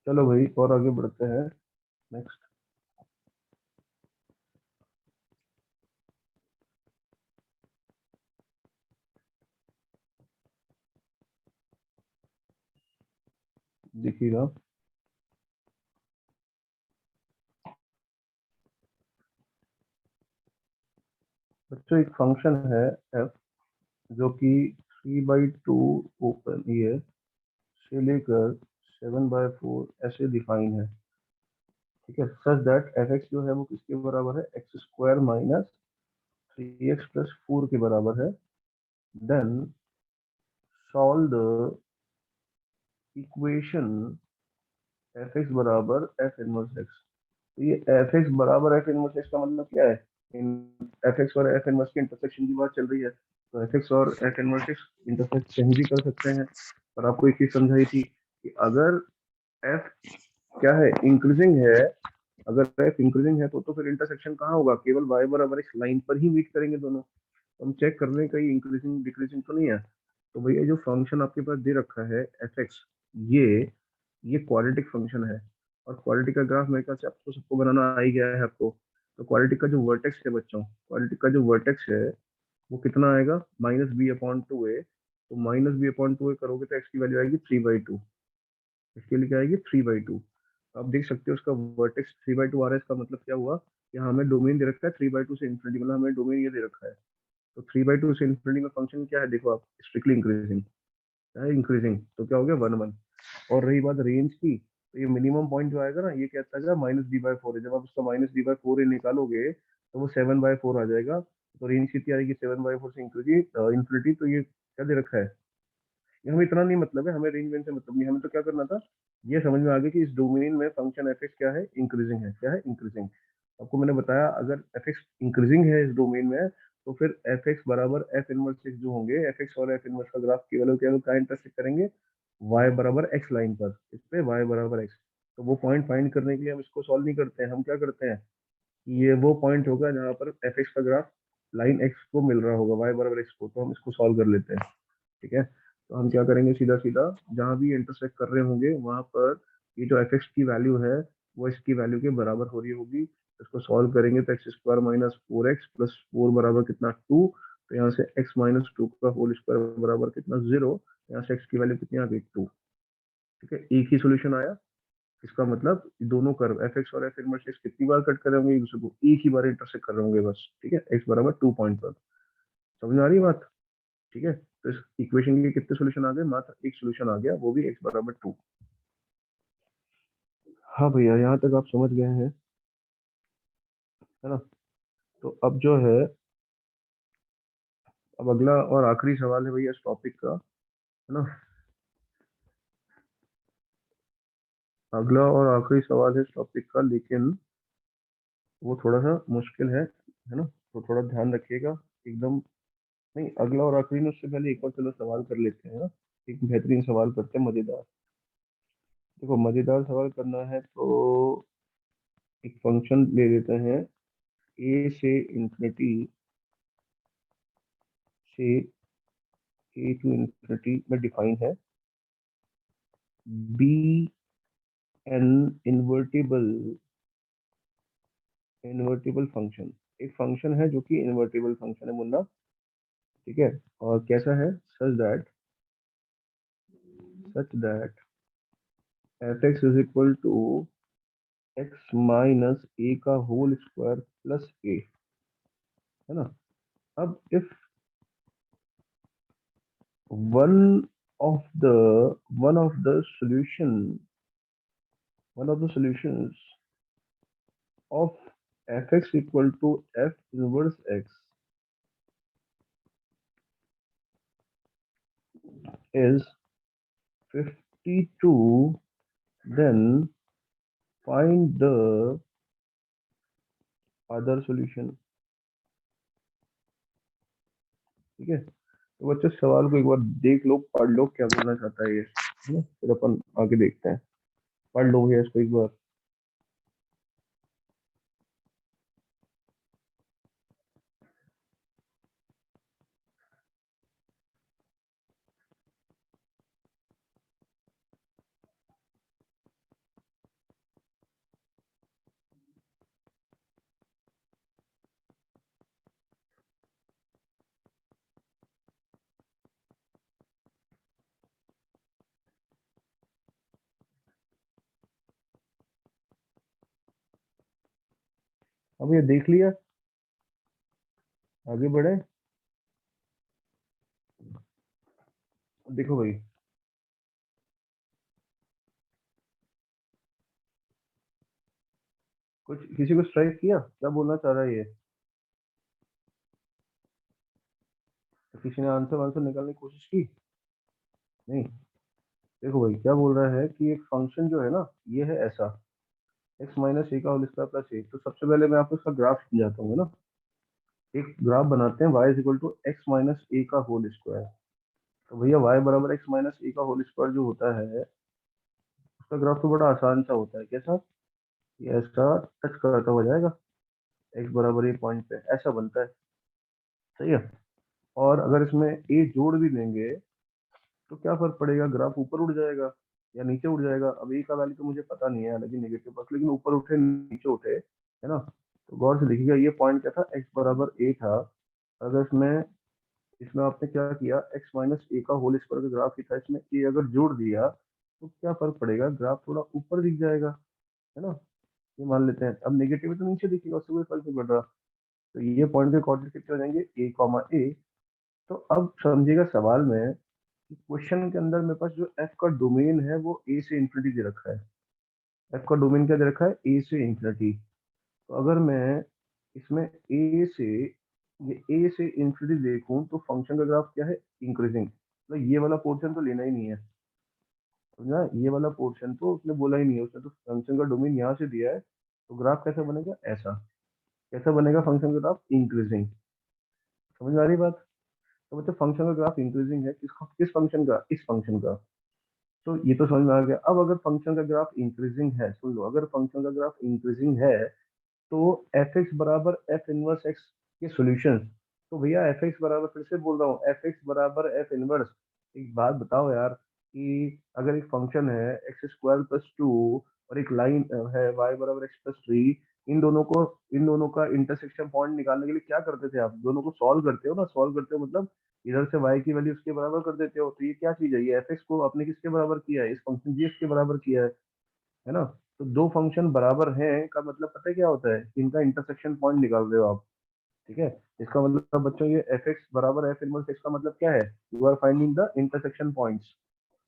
चलो भाई और आगे बढ़ते हैं। नेक्स्ट देखिएगा बच्चों, एक फंक्शन है एफ जो कि 3/2 ओपन ईयर से लेकर 7/4 ऐसे डिफाइन है। ठीक है, सच दैट एफ एक्स जो है वो किसके बराबर है, एक्स स्क्वायर माइनस 3x+4 के बराबर है, then solve the equation f(x) बराबर f इनवर्स x। तो ये f(x) बराबर f इनवर्स x का मतलब क्या है? इन f(x) और f इनवर्स के इंटरसेक्शन की बात चल रही है, तो f(x) और f इनवर्स x इंटरसेक्ट कहीं भी कर सकते हैं। पर आपको एक चीज समझाई थी कि अगर f क्या है, इंक्रीजिंग है, अगर f इंक्रीजिंग है तो फिर इंटरसेक्शन कहाँ होगा? केवल y बराबर x लाइन पर ही मीट करेंगे दोनों। तो हम चेक कर रहे हैं कहीं इंक्रीजिंग डिक्रीजिंग तो नहीं है। तो भैया जो फंक्शन आपके पास दे रखा है f(x), ये ये क्वाड्रेटिक फंक्शन है, और क्वाड्रेटिक का ग्राफ मेरे ख्याल से आपको सबको बनाना आ ही गया है आपको। तो क्वाड्रेटिक का जो वर्टेक्स है बच्चों, क्वाड्रेटिक का जो वर्टेक्स है वो कितना आएगा? -b/2a। तो -b/2a करोगे तो x की वैल्यू आएगी 3/2। इसके लिए क्या आएगी? 3/2। आप देख सकते हो उसका वर्टेक्स 3/2 आ रहा है, इसका मतलब क्या हुआ? यहाँ हमें डोमेन दे रखा है 3/2 से इन्फिनिटी, मतलब हमें डोमेन ये दे रखा है। तो 3/2 से इन्फिनिटी में फंक्शन क्या है देखो आप, स्ट्रिक्टली इंक्रीजिंग है, इंक्रीजिंग तो क्या हो गया? 1 1। और रही बात रेंज की, तो ये मिनिमम पॉइंट जो आएगा ना, ये क्या आता है? -d/4 है। जब आप उसका -d/4 निकालोगे तो वो 7/4 आ जाएगा। तो रेंज कितनी आएगी? 7/4 से इन्फिनिटी। तो ये क्या दे रखा है? ये हमें इतना नहीं मतलब है, हमें रेंज वेंज से मतलब नहीं, हमें तो क्या करना था, ये समझ में आ गया कि इस डोमेन में फंक्शन एफ एक्स क्या है? इंक्रीजिंग है। क्या है? इंक्रीजिंग। आपको मैंने बताया अगर एफ एक्स इंक्रीजिंग है इस डोमेन में, तो फिर एफ एक्स बराबर एफ इनवर्स एक्स जो होंगे, एफ एक्स और एफ इनवर्स का ग्राफ केवल केवल क्या इंटरसेक्ट करेंगे? वाई बराबर एक्स लाइन पर, इस पे वाई बराबर एक्स। तो वो पॉइंट फाइंड करने के लिए हम इसको सॉल्व नहीं करते हैं, हम क्या करते हैं, ये वो पॉइंट होगा जहाँ पर एफ एक्स का ग्राफ लाइन एक्स को मिल रहा होगा, वाई बराबर एक्स को, तो हम इसको सॉल्व कर लेते हैं। ठीक है, तो हम क्या करेंगे, सीधा सीधा जहां भी इंटरसेक्ट कर रहे होंगे वहां पर ये जो एफ एक्स की वैल्यू है वो इसकी वैल्यू के बराबर हो रही होगी। इसको सॉल्व करेंगे तो x² - 4x + 4 बराबर कितना? 2। तो यहाँ से x - 2 का होल स्क्वायर बराबर कितना? 0। यहाँ से x की वैल्यू कितनी आ गई? 2। ठीक है, एक ही सोल्यूशन आया। इसका मतलब दोनों कर्व एफ एक्स और एफ इनवर्स एक्स कितनी बार कट कर रहे होंगे एक दूसरे को? एक ही बार इंटरसेक्ट कर रहे होंगे बस। ठीक है, x बराबर 2 पॉइंट पर। समझ में आ रही है बात? ठीक है, तो इस इक्वेशन के कितने सॉल्यूशन आ गए? मात्र एक सॉल्यूशन आ गया, वो भी x बराबर 2। हाँ भैया, यहाँ तक आप समझ गए हैं, है ना? तो अब जो है, अब अगला और आखिरी सवाल है भैया इस टॉपिक का, है ना? अगला और आखिरी सवाल है इस टॉपिक का, लेकिन वो थोड़ा सा मुश्किल है ना? तो थोड़ा ध्यान रखिएगा एकदम। नहीं, अगला और आखिरी में, उससे पहले एक और चलो सवाल कर लेते हैं ना। एक बेहतरीन सवाल करते हैं, मजेदार। देखो, मजेदार सवाल करना है तो एक फंक्शन ले लेते हैं, ए से इंफिनिटी से ए टू इंफिनिटी में डिफाइन है, be an invertible invertible function. एक फंक्शन है जो कि इन्वर्टिबल फंक्शन है मुन्ना। ठीक है, और कैसा है? Such that f x is equal to x minus a का होल स्क्वायर प्लस ए, है ना? अब if one of the one of the solution one of the solutions of f x equal to f inverse x is 52, then find the other solution। ठीक है, तो बच्चों सवाल को एक बार देख लो, पढ़ लो क्या बोलना चाहता है ये, है ना? फिर अपन आगे देखते हैं। पढ़ लो भैया इसको एक बार। अब ये देख लिया, आगे बढ़े। देखो भाई, कुछ किसी को स्ट्राइक किया? क्या बोलना चाह रहा है ये? तो किसी ने आंसर आंसर निकालने की कोशिश की? नहीं। देखो भाई क्या बोल रहा है कि एक फंक्शन जो है ना, ये है ऐसा, एक्स माइनस ए का होल स्क्वायर प्लस ए। तो सबसे पहले मैं आपको इसका ग्राफ समझाता हूँ ना। एक ग्राफ बनाते हैं, y is equal to x minus a का होल स्क्वायर। तो भैया y बराबर एक्स माइनस ए का होल स्क्वायर जो होता है, उसका ग्राफ तो बड़ा आसान सा होता है। कैसा? ये ऐसा टच करता हुआ जाएगा एक्स बराबर ए पॉइंट पे, ऐसा बनता है। सही है। और अगर इसमें ए जोड़ भी देंगे तो क्या फर्क पड़ेगा, ग्राफ ऊपर उठ जाएगा या नीचे उठ जाएगा। अब ए का वैल्यू तो मुझे पता नहीं है, हालांकि नेगेटिव बस, लेकिन ऊपर उठे नीचे उठे, है ना। तो गौर से देखिएगा, ये पॉइंट क्या था, एक्स बराबर ए था। अगर इसमें इसमें आपने क्या किया, एक्स माइनस ए का होल स्क्वायर का ग्राफ ही था, इसमें ए अगर जोड़ दिया तो क्या फर्क पड़ेगा, ग्राफ थोड़ा ऊपर दिख जाएगा, है ना। ये मान लेते हैं। अब नेगेटिव तो नीचे दिखेगा, उससे कोई फर्क नहीं पड़ रहा। तो ये पॉइंट के कोऑर्डिनेट कितने हो जाएंगे, ए कॉमा ए। तो अब समझिएगा सवाल में, क्वेश्चन के अंदर मेरे पास जो एफ का डोमेन है वो ए से इंफिनिटी दे रखा है। एफ का डोमेन क्या दे रखा है, ए से इंफिनिटी। तो अगर मैं इसमें ए से इंफिनिटी देखूं तो फंक्शन का ग्राफ क्या है, इंक्रीजिंग। मतलब ये वाला पोर्शन तो लेना ही नहीं है, समझा। ये वाला पोर्शन तो उसने बोला ही नहीं है, उसने तो फंक्शन का डोमेन यहाँ से दिया है। तो ग्राफ कैसा बनेगा, ऐसा। कैसा बनेगा फंक्शन का ग्राफ, इंक्रीजिंग। समझ में आ रही बात? तो मतलब फंक्शन का ग्राफ इंक्रीजिंग है, किस फंक्शन का, इस फंक्शन का। तो ये तो समझ में आ गया। अब अगर फंक्शन का ग्राफ इंक्रीजिंग है, सुन लो, अगर फंक्शन का ग्राफ इंक्रीजिंग है तो एफ एक्स बराबर एफ इनवर्स एक्स के सॉल्यूशन। तो भैया एफ एक्स बराबर, फिर से बोल रहा हूँ, एफ एक्स बराबर एफ इनवर्स। एक बात बताओ यार, कि अगर एक फंक्शन है एक्स स्क्वायर प्लस टू और एक लाइन है वाई बराबर एक्स प्लस थ्री, इन दोनों को, इन दोनों का इंटरसेक्शन पॉइंट निकालने के लिए क्या करते थे आप, दोनों को सॉल्व करते हो ना। सॉल्व करते हो मतलब इधर से y की वैल्यू उसके बराबर कर देते हो। तो ये क्या चीज है, ये एफ एक्स को आपने किसके बराबर किया है, इस फंक्शन जी के बराबर किया है ना। तो दो फंक्शन बराबर हैं का मतलब पता है क्या होता है, इनका इंटरसेक्शन पॉइंट निकाल रहे हो आप। ठीक है। इसका मतलब बच्चों, ये एफ एक्स बराबर एफ इनवर्स एक्स का मतलब क्या है, you are finding the intersection points.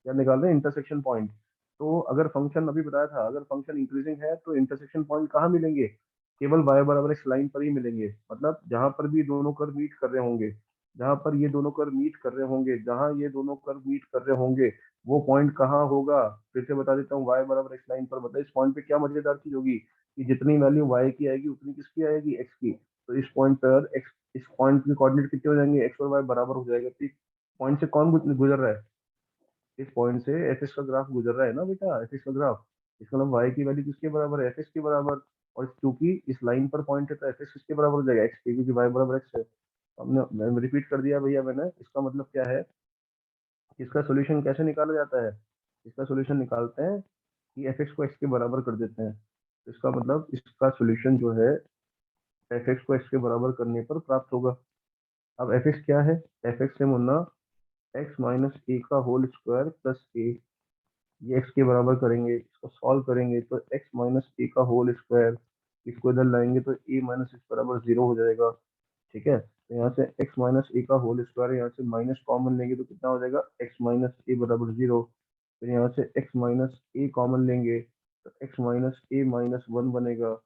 क्या निकाल रहे हैं, इंटरसेक्शन पॉइंट। तो अगर फंक्शन अभी बताया था, अगर फंक्शन इंक्रीजिंग है तो इंटरसेक्शन पॉइंट कहाँ मिलेंगे, केवल y बराबर एक्स लाइन पर ही मिलेंगे। मतलब जहां पर भी दोनों कर्व मीट कर रहे होंगे, जहां पर ये दोनों कर्व मीट कर रहे होंगे, जहां ये दोनों कर्व मीट कर रहे होंगे, वो पॉइंट कहाँ होगा। फिर से बता देता हूँ, y बराबर एक्स लाइन पर। मतलब इस पॉइंट पे क्या मजेदार चीज होगी, कि जितनी वैल्यू y की आएगी उतनी किसकी आएगी, x की। तो इस पॉइंट पर x, इस पॉइंट के कोऑर्डिनेट कितने हो जाएंगे, x और y बराबर हो जाएगा। तो पॉइंट से कौन गुजर रहा है, इस पॉइंट से एफ एक्स का ग्राफ गुजर रहा है ना बेटा, एफ एक्स का ग्राफ। इसका मतलब वाई की वैल्यू किसके बराबर है, एफ एक्स के बराबर। और चूंकि इस लाइन पर पॉइंट है तो एफ एक्स किसके बराबर हो जाएगा, एक्स के, क्योंकि वाई बराबर एक्स है। हमने रिपीट कर दिया भैया मैंने। इसका मतलब क्या है, इसका सोल्यूशन कैसे निकाला जाता है, इसका सोल्यूशन निकालते हैं कि एफ एक्स को एक्स के बराबर कर देते हैं। तो इसका मतलब इसका सोल्यूशन जो है, एफ एक्स को एक्स के बराबर करने पर प्राप्त होगा। अब एफ एक्स क्या है, एफ एक्स से मुन्ना एक्स माइनस ए का होल स्क्वायर प्लस ए। ये x के बराबर करेंगे, इसको सॉल्व करेंगे तो x माइनस ए का होल स्क्वायर, इसको इधर लाएंगे तो a माइनस एक्स बराबर जीरो हो जाएगा। ठीक है। तो यहाँ से x माइनस ए का होल स्क्वायर, यहाँ से माइनस कॉमन लेंगे तो कितना हो जाएगा, x माइनस ए बराबर जीरो। फिर यहाँ से x माइनस ए कॉमन लेंगे तो x माइनस ए माइनस वन बनेगा।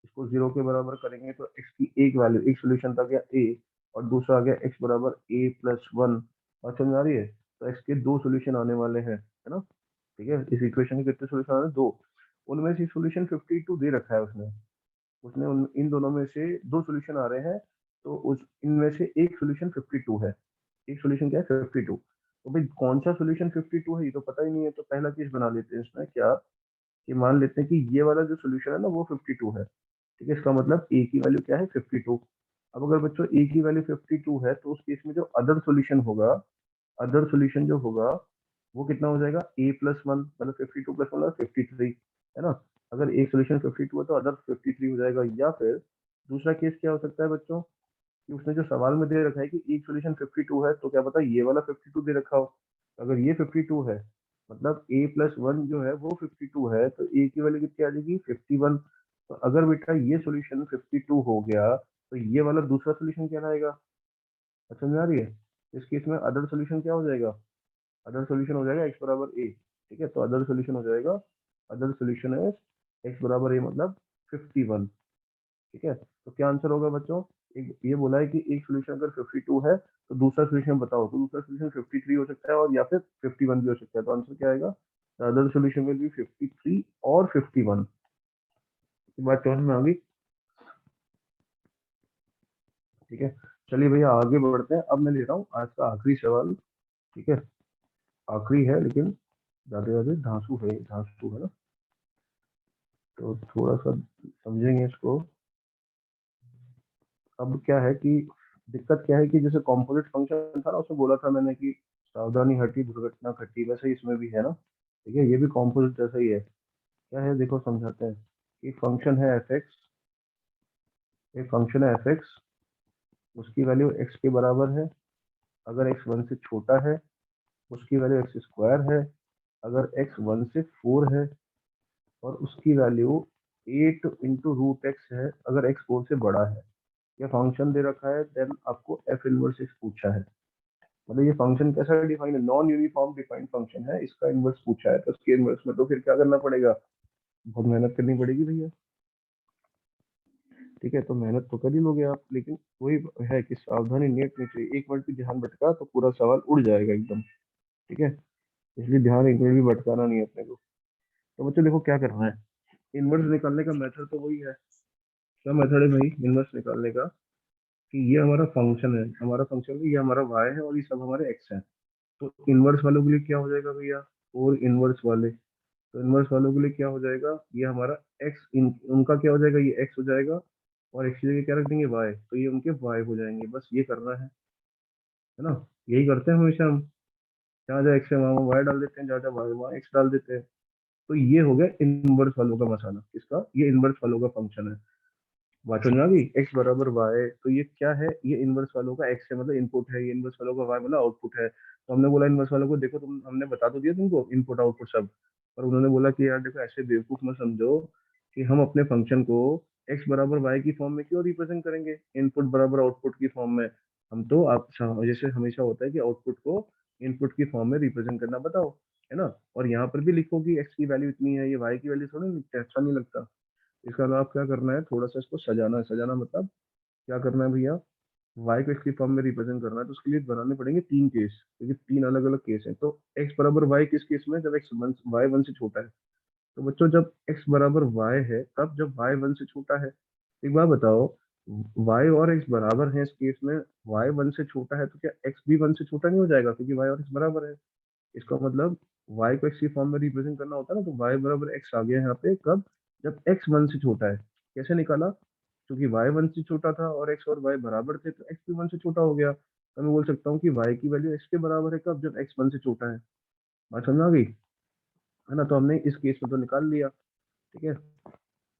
इसको जीरो के बराबर करेंगे तो x की एक वैल्यू, एक सोल्यूशन था गया a, और दूसरा आ गया x बराबर a प्लस वन। बात समझ आ रही है? तो x के दो सोल्यूशन आने वाले हैं, है ना। ठीक है। इस इक्वेशन के कितने सोल्यूशन आ रहे हैं, दो। उनमें से सोल्यूशन 52 दे रखा है उसने। उसने इन दोनों में से दो सोल्यूशन आ रहे हैं। तो उस इनमें से एक सोल्यूशन 52 है। एक सोल्यूशन क्या है, 52। तो भाई कौन सा सोल्यूशन 52 है ये तो पता ही नहीं है। तो पहला केस बना लेते हैं इसमें क्या, कि मान लेते हैं कि ये वाला जो सोल्यूशन है ना वो 52 है। ठीक है। इसका मतलब ए की वैल्यू क्या है, 52। अब अगर बच्चों ए की वैल्यू 52 है तो उस केस में जो अदर सोल्यूशन होगा, अदर सोल्यूशन जो होगा वो कितना हो जाएगा, ए प्लस वन, मतलब 52 प्लस वन मतलब 53, है ना। अगर एक सोल्यूशन 52 है तो अदर 53 हो जाएगा। या फिर दूसरा केस क्या हो सकता है बच्चों, कि उसने जो सवाल में दे रखा है कि एक सोल्यूशन 52 है, तो क्या पता ये वाला 52 दे रखा हो। अगर ये 52 है मतलब ए प्लस वन जो है वो 52 है, तो ए की वैल्यू कितनी आ जाएगी, 51। तो अगर बेटा ये सोल्यूशन 52 हो गया तो ये वाला दूसरा सोल्यूशन क्या रहेगा, समझ में आ रही है? इस केस में अदर सोल्यूशन क्या हो जाएगा, अदर सोल्यूशन हो जाएगा एक्स बराबर ए। ठीक है। तो अदर सोल्यूशन हो जाएगा, अदर सोल्यूशन है एक्स बराबर ए मतलब 51। ठीक है। तो क्या आंसर होगा बच्चों, एक ये बोला है कि एक सोल्यूशन अगर 52 है तो दूसरा सोल्यूशन बताओ, तो दूसरा सोल्यूशन 53 हो सकता है और या फिर 51 भी हो सकता है। तो आंसर क्या आएगा? The other solution will be 53 और 51। ये बात समझ में आ गई? ठीक है, चलिए भैया आगे बढ़ते हैं। अब मैं ले रहा हूँ आज का आखिरी सवाल। ठीक है, आखिरी है लेकिन ज्यादा ज्यादा धांसू है, धांसू है ना, तो थोड़ा सा समझेंगे इसको। अब क्या है कि दिक्कत क्या है कि जैसे कॉम्पोजिट फंक्शन था ना, उसमें बोला था मैंने कि सावधानी हटी दुर्घटना घटी, वैसे ही इसमें भी है ना। ठीक है, ये भी कॉम्पोजिट जैसा ही है। क्या है देखो समझाते हैं। एक फंक्शन है एफ एक्स, एक फंक्शन है एफ एक्स, उसकी वैल्यू एक्स के बराबर है अगर एक्स वन से छोटा है, उसकी वैल्यू एक्स स्क्वायर है अगर एक्स वन से फोर है, और उसकी वैल्यू 8 × √x है अगर एक्स फोर से बड़ा है। यह फंक्शन दे रखा है, देन आपको एफ इनवर्स एक्स पूछा है। मतलब ये फंक्शन कैसा डिफाइन है? नॉन यूनिफॉर्म डिफाइंड फंक्शन है, इसका इनवर्स पूछा है। तो इसके इनवर्स में तो फिर क्या करना पड़ेगा? बहुत मेहनत करनी पड़ेगी भैया। ठीक है, तो मेहनत तो कर ही लोगे आप, लेकिन वही है कि सावधानी नेट में चाहिए। एक मिनट भी ध्यान भटका तो पूरा सवाल उड़ जाएगा एकदम। ठीक है, इसलिए ध्यान एक मिनट भी भटकाना नहीं है अपने को। तो बच्चों देखो क्या करना है। इनवर्स निकालने का मेथड तो वही है। क्या मेथड है भाई इनवर्स निकालने का? कि ये हमारा फंक्शन है, हमारा फंक्शन है, ये हमारा वाई है और ये सब हमारे एक्स है। तो इनवर्स वालों के लिए क्या हो जाएगा भैया? और इनवर्स वाले, तो इनवर्स वालों के लिए क्या हो जाएगा? ये हमारा एक्स उनका क्या हो जाएगा? ये एक्स हो जाएगा, और एक्स की जगह क्या रख देंगे? वाई, तो ये उनके वाई हो जाएंगे। बस ये करना है ना। यही करते हैं हमेशा हम। जहाँ जहाँ एक्स है वहाँ वाई डाल देते हैं, जहाँ जहाँ वाई वहाँ एक्स डाल देते हैं। तो ये हो गया इनवर्स वालों का मसाला। किसका? ये इनवर्स वालों का फंक्शन है। बात समझ में आ गई? एक्स बराबर वाई, तो ये क्या है? ये इनवर्स वालों का एक्स है मतलब इनपुट है, ये इनवर्स वालों का वाई मतलब आउटपुट है। तो हमने बोला इनवर्स वालों को देखो, तुम हमने बता तो दिया तुमको इनपुट आउटपुट सब, पर उन्होंने बोला कि यार देखो ऐसे बेवकूफ मत समझो कि हम अपने फंक्शन को एक्स बराबर वाई की फॉर्म में क्यों रिप्रेजेंट करेंगे, इनपुट बराबर आउटपुट की फॉर्म में। हम तो आप जैसे हमेशा होता है कि आउटपुट को इनपुट की फॉर्म में रिप्रेजेंट करना बताओ, है ना। और यहाँ पर भी लिखो कि एक्स की वैल्यू इतनी है, ये वाई की वैल्यू थोड़ी लिखते हैं, अच्छा नहीं लगता। इसका मतलब क्या करना है, थोड़ा सा इसको सजाना है। सजाना मतलब क्या करना है भैया? वाई को इसकी फॉर्म में रिप्रेजेंट करना है, तो उसके लिए बनाने पड़ेंगे तीन केस, क्योंकि तीन अलग अलग केस हैं। तो एक्स बराबर वाई किस केस में? जब एक्स वन वाई वन से छोटा है। तो बच्चों जब एक्स बराबर वाई है तब, जब वाई वन से छोटा है। एक बात बताओ, वाई और एक्स बराबर है इस केस में, वाई वन से छोटा है, तो क्या एक्स भी वन से छोटा नहीं हो जाएगा? क्योंकि वाई और एक्स बराबर है। इसका मतलब y को x की फॉर्म में रिप्रेजेंट करना होता है ना, तो y बराबर x आ गया यहाँ पे कब? जब x वन से छोटा है। कैसे निकाला? क्योंकि y वन से छोटा था और x और y बराबर थे, तो x भी वन से छोटा हो गया। तो मैं बोल सकता हूँ कि y की वैल्यू x के बराबर है कब? जब x वन से छोटा है। बात समझ आ गई? है ना। तो हमने इस केस में तो निकाल लिया। ठीक है,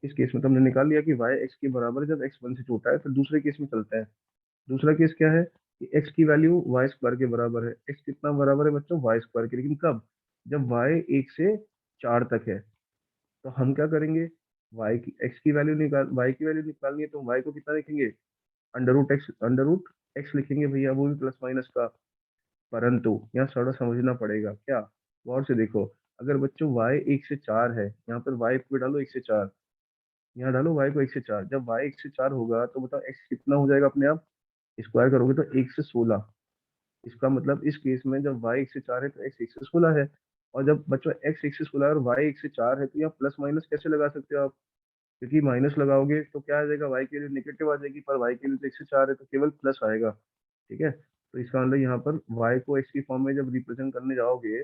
इस केस में तो हमने निकाल लिया कि y x के बराबर है जब x वन से छोटा है। फिर दूसरे केस में चलते हैं। दूसरा केस क्या है कि x की वैल्यू वाई स्क्वायर के बराबर है। x कितना बराबर है बच्चों? वाई स्क्वायर के, लेकिन कब? जब y 1 से 4 तक है। तो हम क्या करेंगे? y की x की वैल्यू निकाल y की वैल्यू निकालनी है, तो y को कितना लिखेंगे? अंडर रूट x लिखेंगे भैया, वो भी प्लस माइनस का। परंतु यहाँ थोड़ा समझना पड़ेगा क्या, गौर से देखो। अगर बच्चों y 1 से 4 है, यहाँ पर y को डालो 1 से 4, यहाँ डालो y को 1 से 4। जब y 1 से 4 होगा तो बताओ x कितना हो जाएगा अपने आप? स्क्वायर करोगे तो 1 से 16। इसका मतलब इस केस में जब y 1 से 4 है तो x 1 से 16 है। और जब बच्चों x 1 से 16 और y 1 से 4 है, तो यहाँ प्लस माइनस कैसे लगा सकते हो आप? क्योंकि माइनस लगाओगे तो क्या आ जाएगा? y के लिए नेगेटिव आ जाएगी, पर y के लिए तो 1 से 4 है तो केवल प्लस आएगा। ठीक है, तो इसका मतलब यहाँ पर y को x की फॉर्म में जब रिप्रेजेंट करने जाओगे,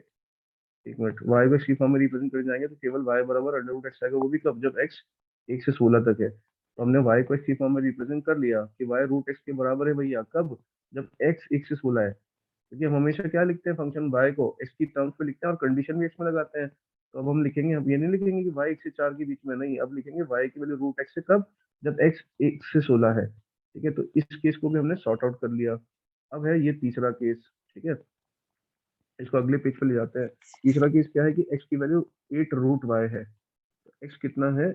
एक मिनट, y को x की फॉर्म में रिप्रेजेंट करने जाएंगे तो केवल y बराबर अंडर रूट एक्स आएगा, वो भी कब? जब x 1 से 16 तक है। तो हमने y को x की फॉर्म में रिप्रेजेंट कर लिया कि y रूट एक्स के बराबर है भैया, कब? जब x 1 से 16 है। क्योंकि हम हमेशा क्या लिखते हैं? फंक्शन y को x की टर्म्स में लिखते हैं और कंडीशन भी x में लगाते हैं। तो अब हम लिखेंगे, हम ये नहीं लिखेंगे कि y 1 से 4 के बीच में, नहीं, अब लिखेंगे y की वैल्यू रूट एक्स से कब? जब x 1 से 16 है। ठीक है, तो इस केस को भी हमने सॉर्ट आउट कर लिया। अब है ये तीसरा केस। ठीक है, इसको अगले पेज पे ले जाते हैं। तीसरा केस क्या है कि x की वैल्यू 8 √y है। x कितना है?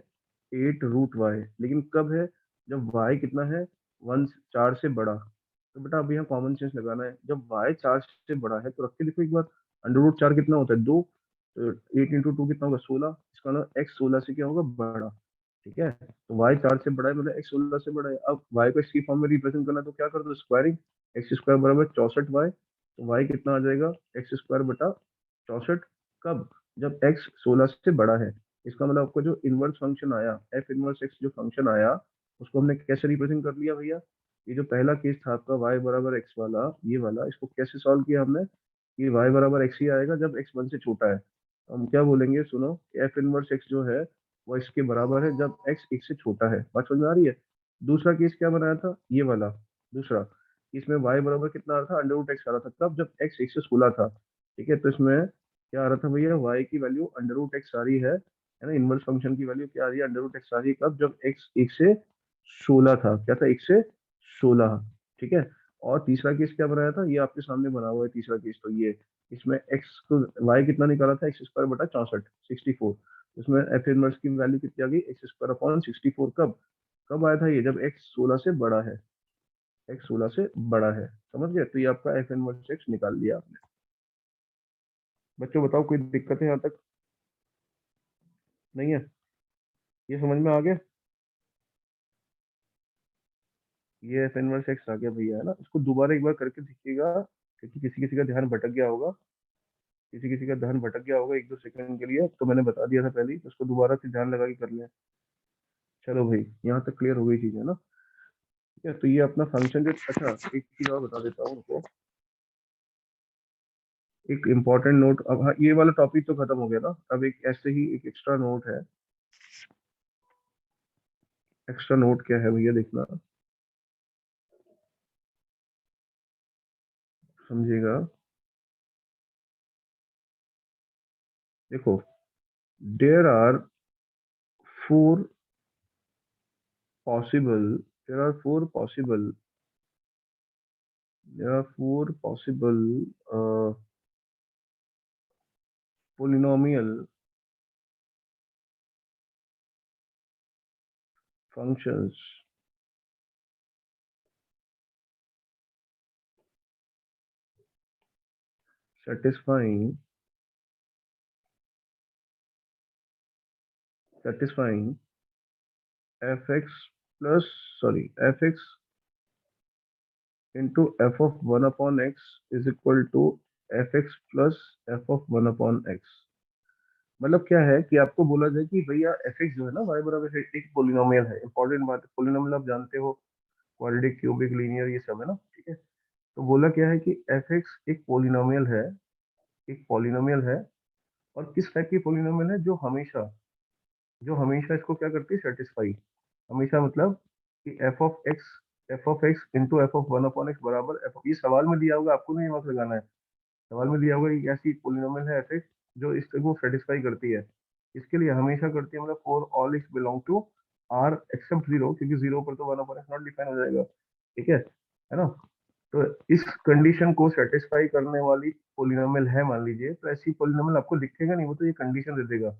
8 √y, लेकिन कब है? जब y कितना है? 4 से बड़ा। तो बेटा अब यहाँ कॉमन सेंस लगाना है। जब y 4 से बड़ा है तो रख के देखो एक बार, अंडर रूट 4 कितना होता है? 2। तो 8 × 2 कितना होगा? 16। इसका मतलब x 16 से क्या होगा? बड़ा। ठीक है, तो y 4 से बड़ा है मतलब x 16 से बड़ा है। अब y को x की फॉर्म में रिप्रेजेंट करना है, तो क्या कर दो? स्क्वायरिंग। एक्स स्क्वायर बराबर 64y, तो y कितना आ जाएगा, एक्स स्क्वायर बटा 64। कब, जब x 16 से बड़ा है। इसका मतलब आपको जो इनवर्स फंक्शन आया, एफ इनवर्स एक्स जो फंक्शन आया, उसको हमने कैसे रिप्रेजेंट कर लिया भैया। ये जो पहला केस था आपका y बराबर x वाला, ये वाला, इसको कैसे सॉल्व किया हमने, कि y बराबर x ही आएगा जब x 1 से छोटा है। तो हम क्या बोलेंगे, सुनो, एफ इनवर्स एक्स जो है वो इसके बराबर है जब x 1 से छोटा है। बात समझ में आ रही है। दूसरा केस क्या बनाया था, ये वाला दूसरा, इसमें y बराबर कितना आ रहा था, अंडर रूट एक्स आ रहा था, तब जब x 1 से 16 था। ठीक है, तो इसमें क्या आ रहा था भैया, y की वैल्यू अंडर रूट एक्स आ रही है ना, इनवर्स फंक्शन की वैल्यू क्या आ रही है, अंडर रूट एक्स आ रही है, कब, जब x 1 से 16 था। क्या था, 1 से 16। ठीक है। और तीसरा केस क्या बनाया था, ये आपके सामने बना हुआ है तीसरा केस, तो ये, इसमें x को y कितना निकाला था, एक्स स्क्वायर बटा 64, 64। इसमें एफ इनवर्स की वैल्यू कितनी आ गई, एक्स स्क्वायर अपॉन 64। कब, कब आया था ये, जब x 16 से बड़ा है, x 16 से बड़ा है। समझ गए, तो ये आपका एफ इनवर्स एक्स निकाल लिया आपने। बच्चों बताओ, कोई दिक्कत है यहाँ तक, नहीं है, ये समझ में आ गया। ये एफ इनवर्स एक्स आ गया भैया, है ना। इसको दोबारा एक बार करके देखिएगा, क्योंकि किसी किसी का ध्यान भटक गया होगा, किसी किसी का ध्यान भटक गया होगा 1-2 सेकंड के लिए, तो मैंने बता दिया था पहले ही, तो उसको दोबारा से ध्यान लगा के कर लें। चलो भाई, यहाँ तक क्लियर हो गई चीज, है ना। ठीक है, तो ये अपना फंक्शन जो, अच्छा एक चीज और बता देता हूँ आपको, एक इम्पोर्टेंट नोट। अब हाँ, ये वाला टॉपिक तो खत्म हो गया ना, अब एक ऐसे ही एक एक्स्ट्रा नोट है। एक्स्ट्रा नोट क्या है भैया, देखना, समझिएगा। देखो, there are four possible there are four possible there are four possible polynomial functions satisfying satisfying fx plus sorry fx into f of 1 upon x is equal to fx plus f of 1 upon x। मतलब क्या है कि आपको बोला जाए कि भैया fx जो है ना, y बराबर एक पोलिनोमियल है। इंपॉर्टेंट बात है, पोलिनोमियल आप जानते हो, क्वाड्रेटिक, क्यूबिक, लीनियर, ये सब है ना। ठीक है, तो बोला क्या है कि fx एक पोलिनोमियल है, एक पॉलिनोमियल है। और किस टाइप की पॉलिनोमियल है, जो हमेशा इसको क्या करती है, सेटिस्फाई। हमेशा मतलब कि F of x into F of 1 upon x बराबर एफ, ये सवाल में दिया होगा, आपको नहीं दिमाग लगाना है। सवाल में दिया होगा कि ऐसी पॉलिनोमियल है एफ एक्स जो इसको सेटिस्फाई करती है। इसके लिए हमेशा करती है, मतलब for all x belong to R except zero, क्योंकि जीरो पर तो 1 अपॉन एक्स नॉट डिफाइन हो जाएगा। ठीक है ना। तो इस कंडीशन को सेटिस्फाई करने वाली पोलिनोमियल है, मान लीजिए, तो ऐसी पोलिनोमियल आपको लिखेगा नहीं, वो तो ये कंडीशन दे देगा।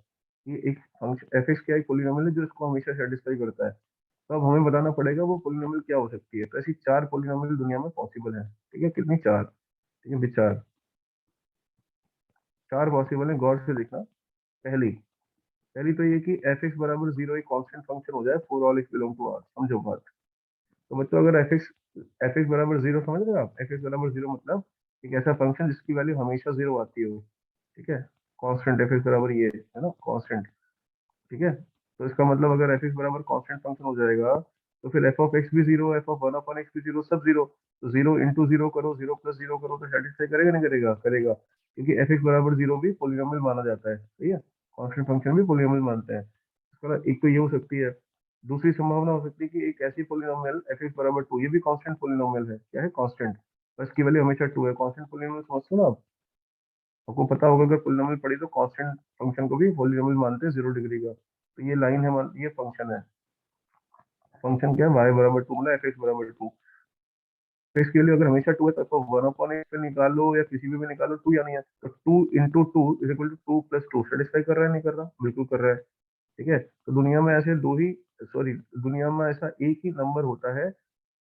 ये एक फंक्शन एफ एक्स क्या एक पोलिनोमियल है जो इसको हमेशा सेटिस्फाई करता है। तो अब हमें बताना पड़ेगा वो पोलिनोमियल क्या हो सकती है। तो ऐसी 4 पोलिनोमियल दुनिया में पॉसिबल है। ठीक है, कितनी, 4। ठीक है, विचार, 4 पॉसिबल है, गौर से देखना। पहली पहली तो ये कि एफ एक्स बराबर जीरो एक कांस्टेंट फंक्शन हो जाए for all x belong to R. समझो बात। तो बच्चों, अगर एफ एक्स बराबर जीरो, समझ रहे हो आप, एफ एक्स बराबर जीरो मतलब एक ऐसा फंक्शन जिसकी वैल्यू हमेशा जीरो आती हो। ठीक है, कांस्टेंट एफ एक्स बराबर ये है ना, कांस्टेंट। ठीक है, तो इसका मतलब अगर एफ एक्स बराबर कांस्टेंट फंक्शन हो जाएगा, तो फिर एफ ऑफ एक्स भी zero, F of 1 upon x भी जीरो, सब जीरो। तो जीरो इंटू जीरो करो, जीरो प्लस जीरो करो, तो सेटिस्फाई करेगा नहीं करेगा, करेगा, क्योंकि एफ एक्स बराबर जीरो भी पोलिनोमियल माना जाता है। सही है, कांस्टेंट फंक्शन भी पोलिनोमियल मानते हैं। इसका मतलब एक तो ये हो सकती है। दूसरी संभावना हो सकती है कि एक ऐसी पोलिनोमियल एफ एक्स बराबर टू, ये भी कांस्टेंट पोलिनोमियल है। क्या है, कांस्टेंट, बस की वैल्यू हमेशा टू है। कांस्टेंट पोलिनोमियल समझते हो ना आप, आपको पता होगा, अगर पोलिनोमियल पढ़ी तो कांस्टेंट फंक्शन को भी पोलिनोमियल मानते हैं 0 डिग्री का। तो ये लाइन है, ये फंक्शन है। फंक्शन क्या है, वाई बराबर टू, मतलब एफ एक्स बराबर टू। एक्स की वैल्यू अगर हमेशा टू है तो 1 अपॉन एक्स पे निकालो या किसी भी निकालो, टू या नहीं है, तो two into two is equal to two plus two. Satisfy कर रहा है, नहीं कर रहा, बिल्कुल कर रहा है। ठीक है, तो दुनिया में ऐसे दो ही, सॉरी, दुनिया में ऐसा एक ही नंबर होता है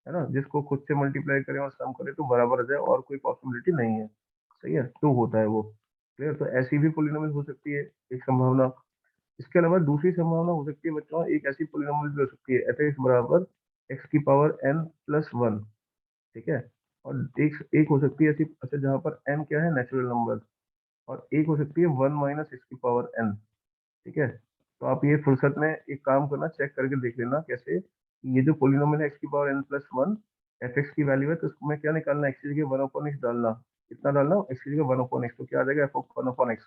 ना, जिसको खुद से मल्टीप्लाई करें और सम करें तो बराबर आ जाए, और कोई पॉसिबिलिटी नहीं है। सही है, टू होता है वो। क्लियर, तो ऐसी भी पॉलिनोमियल हो सकती है, एक संभावना। इसके अलावा दूसरी संभावना हो सकती है बच्चों, एक ऐसी पॉलिनोमियल भी हो सकती है एफ एक्स बराबर एक्स की पावर n प्लस वन। ठीक है, और एक एक हो सकती है ऐसी, अच्छा जहाँ पर n क्या है, नेचुरल नंबर, और एक हो सकती है 1 - x⁴n। ठीक है, तो आप ये फुर्सत में एक काम करना, चेक करके देख लेना कैसे, ये जो पोलिनोमियल है x⁴n+1 एफ एक्स की वैल्यू है, तो उसमें क्या निकालना, x की जगह 1/x डालना। कितना डालना, x की जगह 1/x, तो क्या आ जाएगा f(1/x)।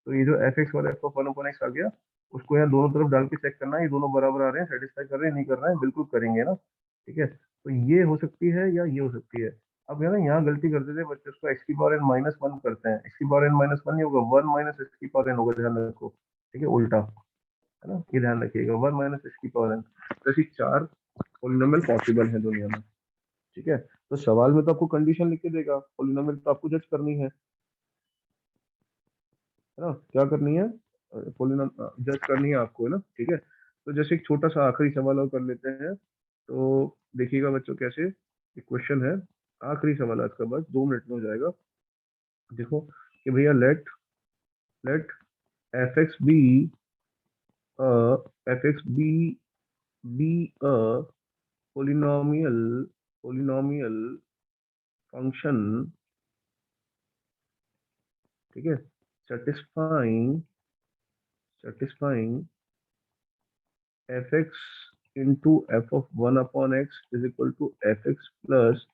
तो ये जो एफ एक्स वाला f(1/x) आ गया, उसको यहाँ दोनों तरफ डाल के चेक करना, ये दोनों बराबर आ रहे हैं, सेटिस्फाई कर रहे हैं, नहीं कर रहे हैं, बिल्कुल करेंगे ना। ठीक है, तो ये हो सकती है या ये हो सकती है। अब है ना, यहाँ गलती करते थे बच्चे, उसको x⁴n−1 करते हैं, x⁴n−1 नहीं होगा, 1 - x⁴n होगा, ध्यान रखो। ठीक है, उल्टा, है ना, ये ध्यान रखिएगा, 1 - x⁴n। तो ऐसी 4 पोलिनोमियल पॉसिबल है दुनिया में। ठीक है, तो सवाल में तो आपको कंडीशन लिख के देगा, पोलिनोमियल तो आपको जज करनी है ना, क्या करनी है, पोलिनोम जज करनी है आपको, है ना। ठीक है, तो जैसे एक छोटा सा आखिरी सवाल और कर लेते हैं, तो देखिएगा बच्चों कैसे, एक क्वेश्चन है, आखिरी सवाल आज का, बस 2 मिनट में हो जाएगा। देखो कि भैया, let let f x be f x be a polynomial polynomial function. ठीक है, satisfying satisfying f x into f(1/x) is equal to f x plus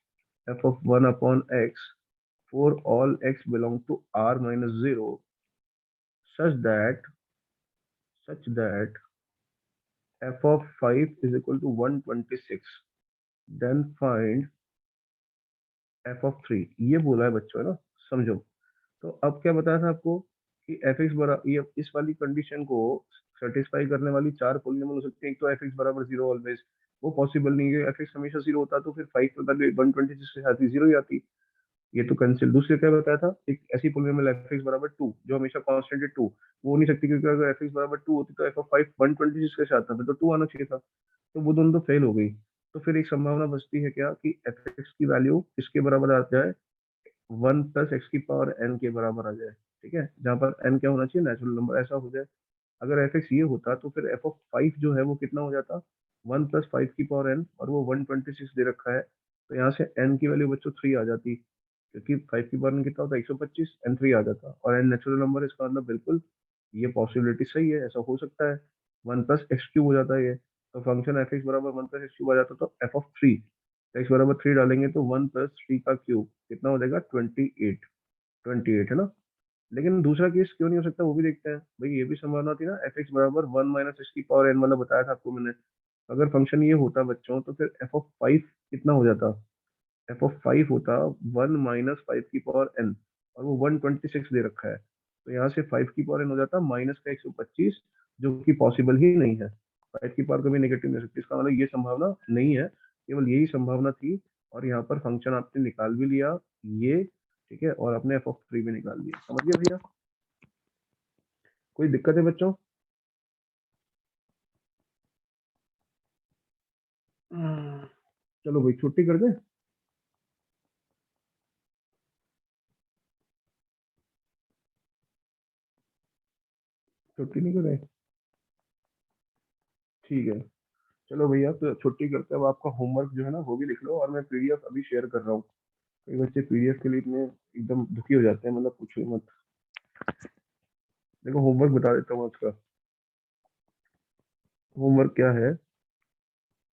f(1/x) for all x belong to r-0, such that f of 5 is equal to 126, then find f of 3। ये बोला है बच्चों, है ना, समझो। तो अब क्या बताया था आपको कि एफ एक्स बराबर, ये इस वाली कंडीशन को सेटिस्फाई करने वाली 4 पोलिनोमियल हो सकते हैं। एक तो एफ एक्स बराबर 0 ऑलवेज, वो पॉसिबल नहीं है, एफ एक्स हमेशा 0 होता, तो फिर 5 पर वैल्यू 126 के साथ ही 0 ही आती, ये तो कैंसिल। दूसरे क्या बताया था, एक ऐसी पोलिनोमियल एफ एक्स बराबर 2 जो हमेशा कांस्टेंट है 2, वो हो नहीं सकती, क्योंकि अगर एफ एक्स बराबर 2 होती तो एफ ऑफ 5 126 के साथ आता, तो 2 आना चाहिए था, तो वो दोनों तो फेल हो गई। तो फिर एक संभावना बचती है क्या, कि एफ एक्स की वैल्यू किसके बराबर आ जाए, 1 + x⁴n के बराबर आ जाए। ठीक है, जहां पर n क्या होना चाहिए, नेचुरल नंबर, ऐसा हो जाए। अगर एफ एक्स ये होता, तो फिर एफ ऑफ 5 जो है वो कितना हो जाता, 1 + 5⁴n, और वो 126 दे रखा है, तो यहाँ से n की वैल्यू बच्चों 3 आ जाती, क्योंकि 5⁴n कितना होता है, 125, n 3 आ जाता, और n नेचुरल नंबर है, इसका मतलब बिल्कुल ये पॉसिबिलिटी सही है, ऐसा हो सकता है। 1 + x³ हो जाता है ये, तो फंक्शन एफ एक्स बराबर 1 + x³ आ जाता, तो एफ ऑफ 3, एक्स बराबर 3 डालेंगे तो 1 + 3 का क्यूब कितना हो जाएगा, 28। 28 है ना। लेकिन दूसरा केस क्यों नहीं हो सकता, वो भी देखते हैं भाई, ये भी संभावना थी ना, एफ एक्स बराबर 1 - x⁴n वाला बताया था आपको मैंने। अगर फंक्शन ये होता बच्चों, तो फिर एफ ऑफ 5 कितना हो जाता, एफ ऑफ 5 होता 1 - 5⁴n, और वो 126 दे रखा है, तो यहाँ से 5⁴n हो जाता माइनस का 125, जो कि पॉसिबल ही नहीं है। 5 कभी नेगेटिव नहीं हो सकती, इसका मतलब ये संभावना नहीं है, केवल यही संभावना थी, और यहाँ पर फंक्शन आपने निकाल भी लिया ये। ठीक है, और आपने एफ ऑफ 3 भी निकाल लिया, समझ गए भैया, कोई दिक्कत है बच्चों। चलो भाई, छुट्टी कर दे। छुट्टी नहीं कर रहे, ठीक है, चलो भैया, तो छुट्टी करते हैं। अब आपका होमवर्क जो है ना वो भी लिख लो, और मैं पीडीएफ अभी शेयर कर रहा हूँ। कई बच्चे पीडीएफ के लिए इतने एकदम दुखी हो जाते हैं, मतलब पूछो ही मत। देखो, होमवर्क बता देता हूँ आज का। होमवर्क क्या है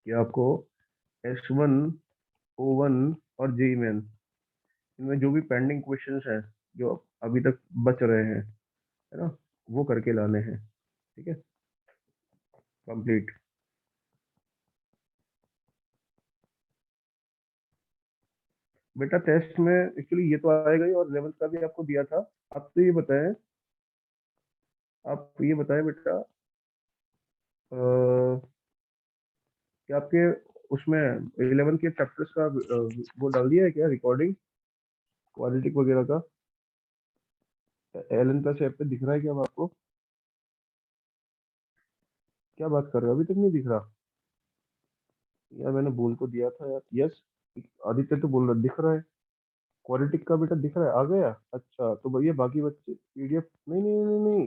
कि आपको S1, O1 और जेई मेन, इनमें जो भी पेंडिंग क्वेश्चंस हैं, जो अभी तक बच रहे हैं, है ना, वो करके लाने हैं। ठीक है, कंप्लीट। बेटा, टेस्ट में एक्चुअली ये तो आएगा ही, और 11th का भी आपको दिया था। आप तो ये बताएं, आप ये बताएं बेटा, कि आपके उसमें 11 के चैप्टर्स का वो डाल दिया है क्या, रिकॉर्डिंग क्वालिटी वगैरह का, एलन का ऐप पे दिख रहा है क्या अब आपको, क्या बात कर रहे हो, अभी तक नहीं दिख रहा। यार मैंने बोल तो दिया था यार, यस, आदित्य तो बोल रहा दिख रहा है, क्वालिटी का बेटा दिख रहा है, आ गया। अच्छा, तो भैया बाकी बच्चे पीडीएफ, नहीं नहीं नहीं नहीं,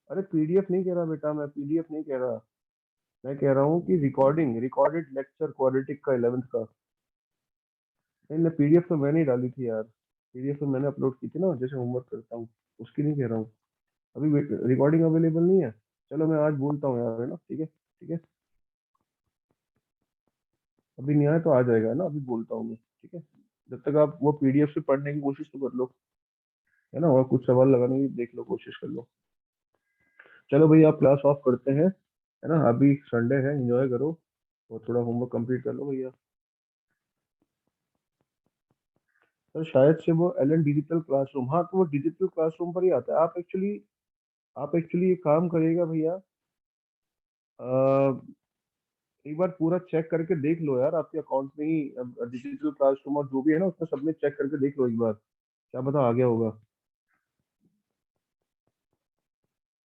अरे पीडीएफ नहीं कह रहा बेटा, मैं पीडीएफ नहीं कह रहा, मैं कह रहा हूँ कि रिकॉर्डिंग, रिकॉर्डेड लेक्चर क्वालिटी का 11th का। नहीं नहीं, पीडीएफ तो मैंने ही डाली थी यार, पीडीएफ तो मैंने अपलोड की थी ना, जैसे होमवर्क करता हूँ, उसकी नहीं कह रहा हूँ। अभी रिकॉर्डिंग अवेलेबल नहीं है। चलो मैं आज बोलता हूँ यार, है ना, ठीक है ठीक है। अभी नहीं आया तो आ जाएगा ना, अभी बोलता हूँ मैं, ठीक है। जब तक आप वो पीडीएफ से पढ़ने की कोशिश तो कर लो, है ना, और कुछ सवाल लगाने की देख लो, कोशिश कर लो। चलो भैया, आप क्लास ऑफ करते हैं, है ना, अभी संडे है, एंजॉय करो और थोड़ा होमवर्क कंप्लीट कर लो भैया। सर शायद से वो एल एन डिजिटल क्लासरूम, हाँ तो वो डिजिटल क्लासरूम पर ही आता है। आप एक्चुअली ये काम करिएगा भैया, एक बार पूरा चेक करके देख लो यार, आपके अकाउंट में ही डिजिटल क्लासरूम और जो भी है ना, उसमें सबमिट चेक करके देख लो एक बार, क्या पता आ गया होगा।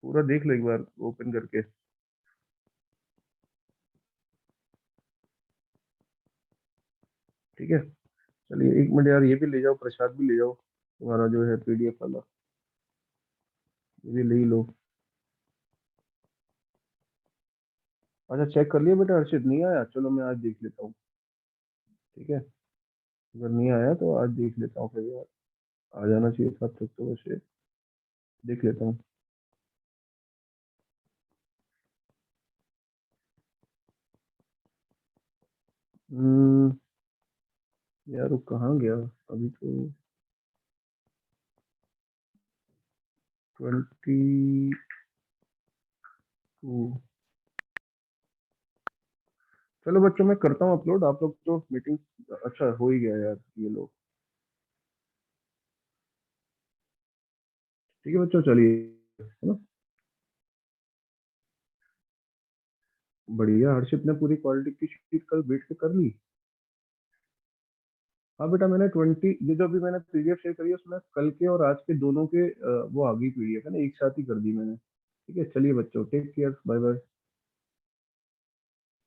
पूरा देख लो एक बार ओपन करके। ठीक है, चलिए एक मिनट यार, ये भी ले जाओ, प्रसाद भी ले जाओ, तुम्हारा जो है पीडीएफ वाला, ये भी ले ही लो। अच्छा चेक कर लिया बेटा, अर्षित नहीं आया, चलो मैं आज देख लेता हूँ, ठीक है। अगर नहीं आया तो आज देख लेता हूँ फिर यार, आ जाना चाहिए था अब तक तो, वैसे देख लेता हूँ। हम्म, यार वो कहाँ गया, अभी तो 22। चलो बच्चों, मैं करता हूँ अपलोड, आप लोग तो मीटिंग, अच्छा हो ही गया यार ये लोग। ठीक है बच्चों, चलिए, है ना। बढ़िया, हर्षित ने पूरी क्वालिटी की शीट कल बैठ के कर ली। हाँ बेटा, मैंने 20, ये जो अभी मैंने पीडीएफ शेयर करी है उसमें कल के और आज के दोनों के वो आ गई पीडीएफ, है ना, एक साथ ही कर दी मैंने। ठीक है, चलिए बच्चों, take care, bye bye.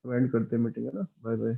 End करते हैं मीटिंग, है ना, बाय बाय।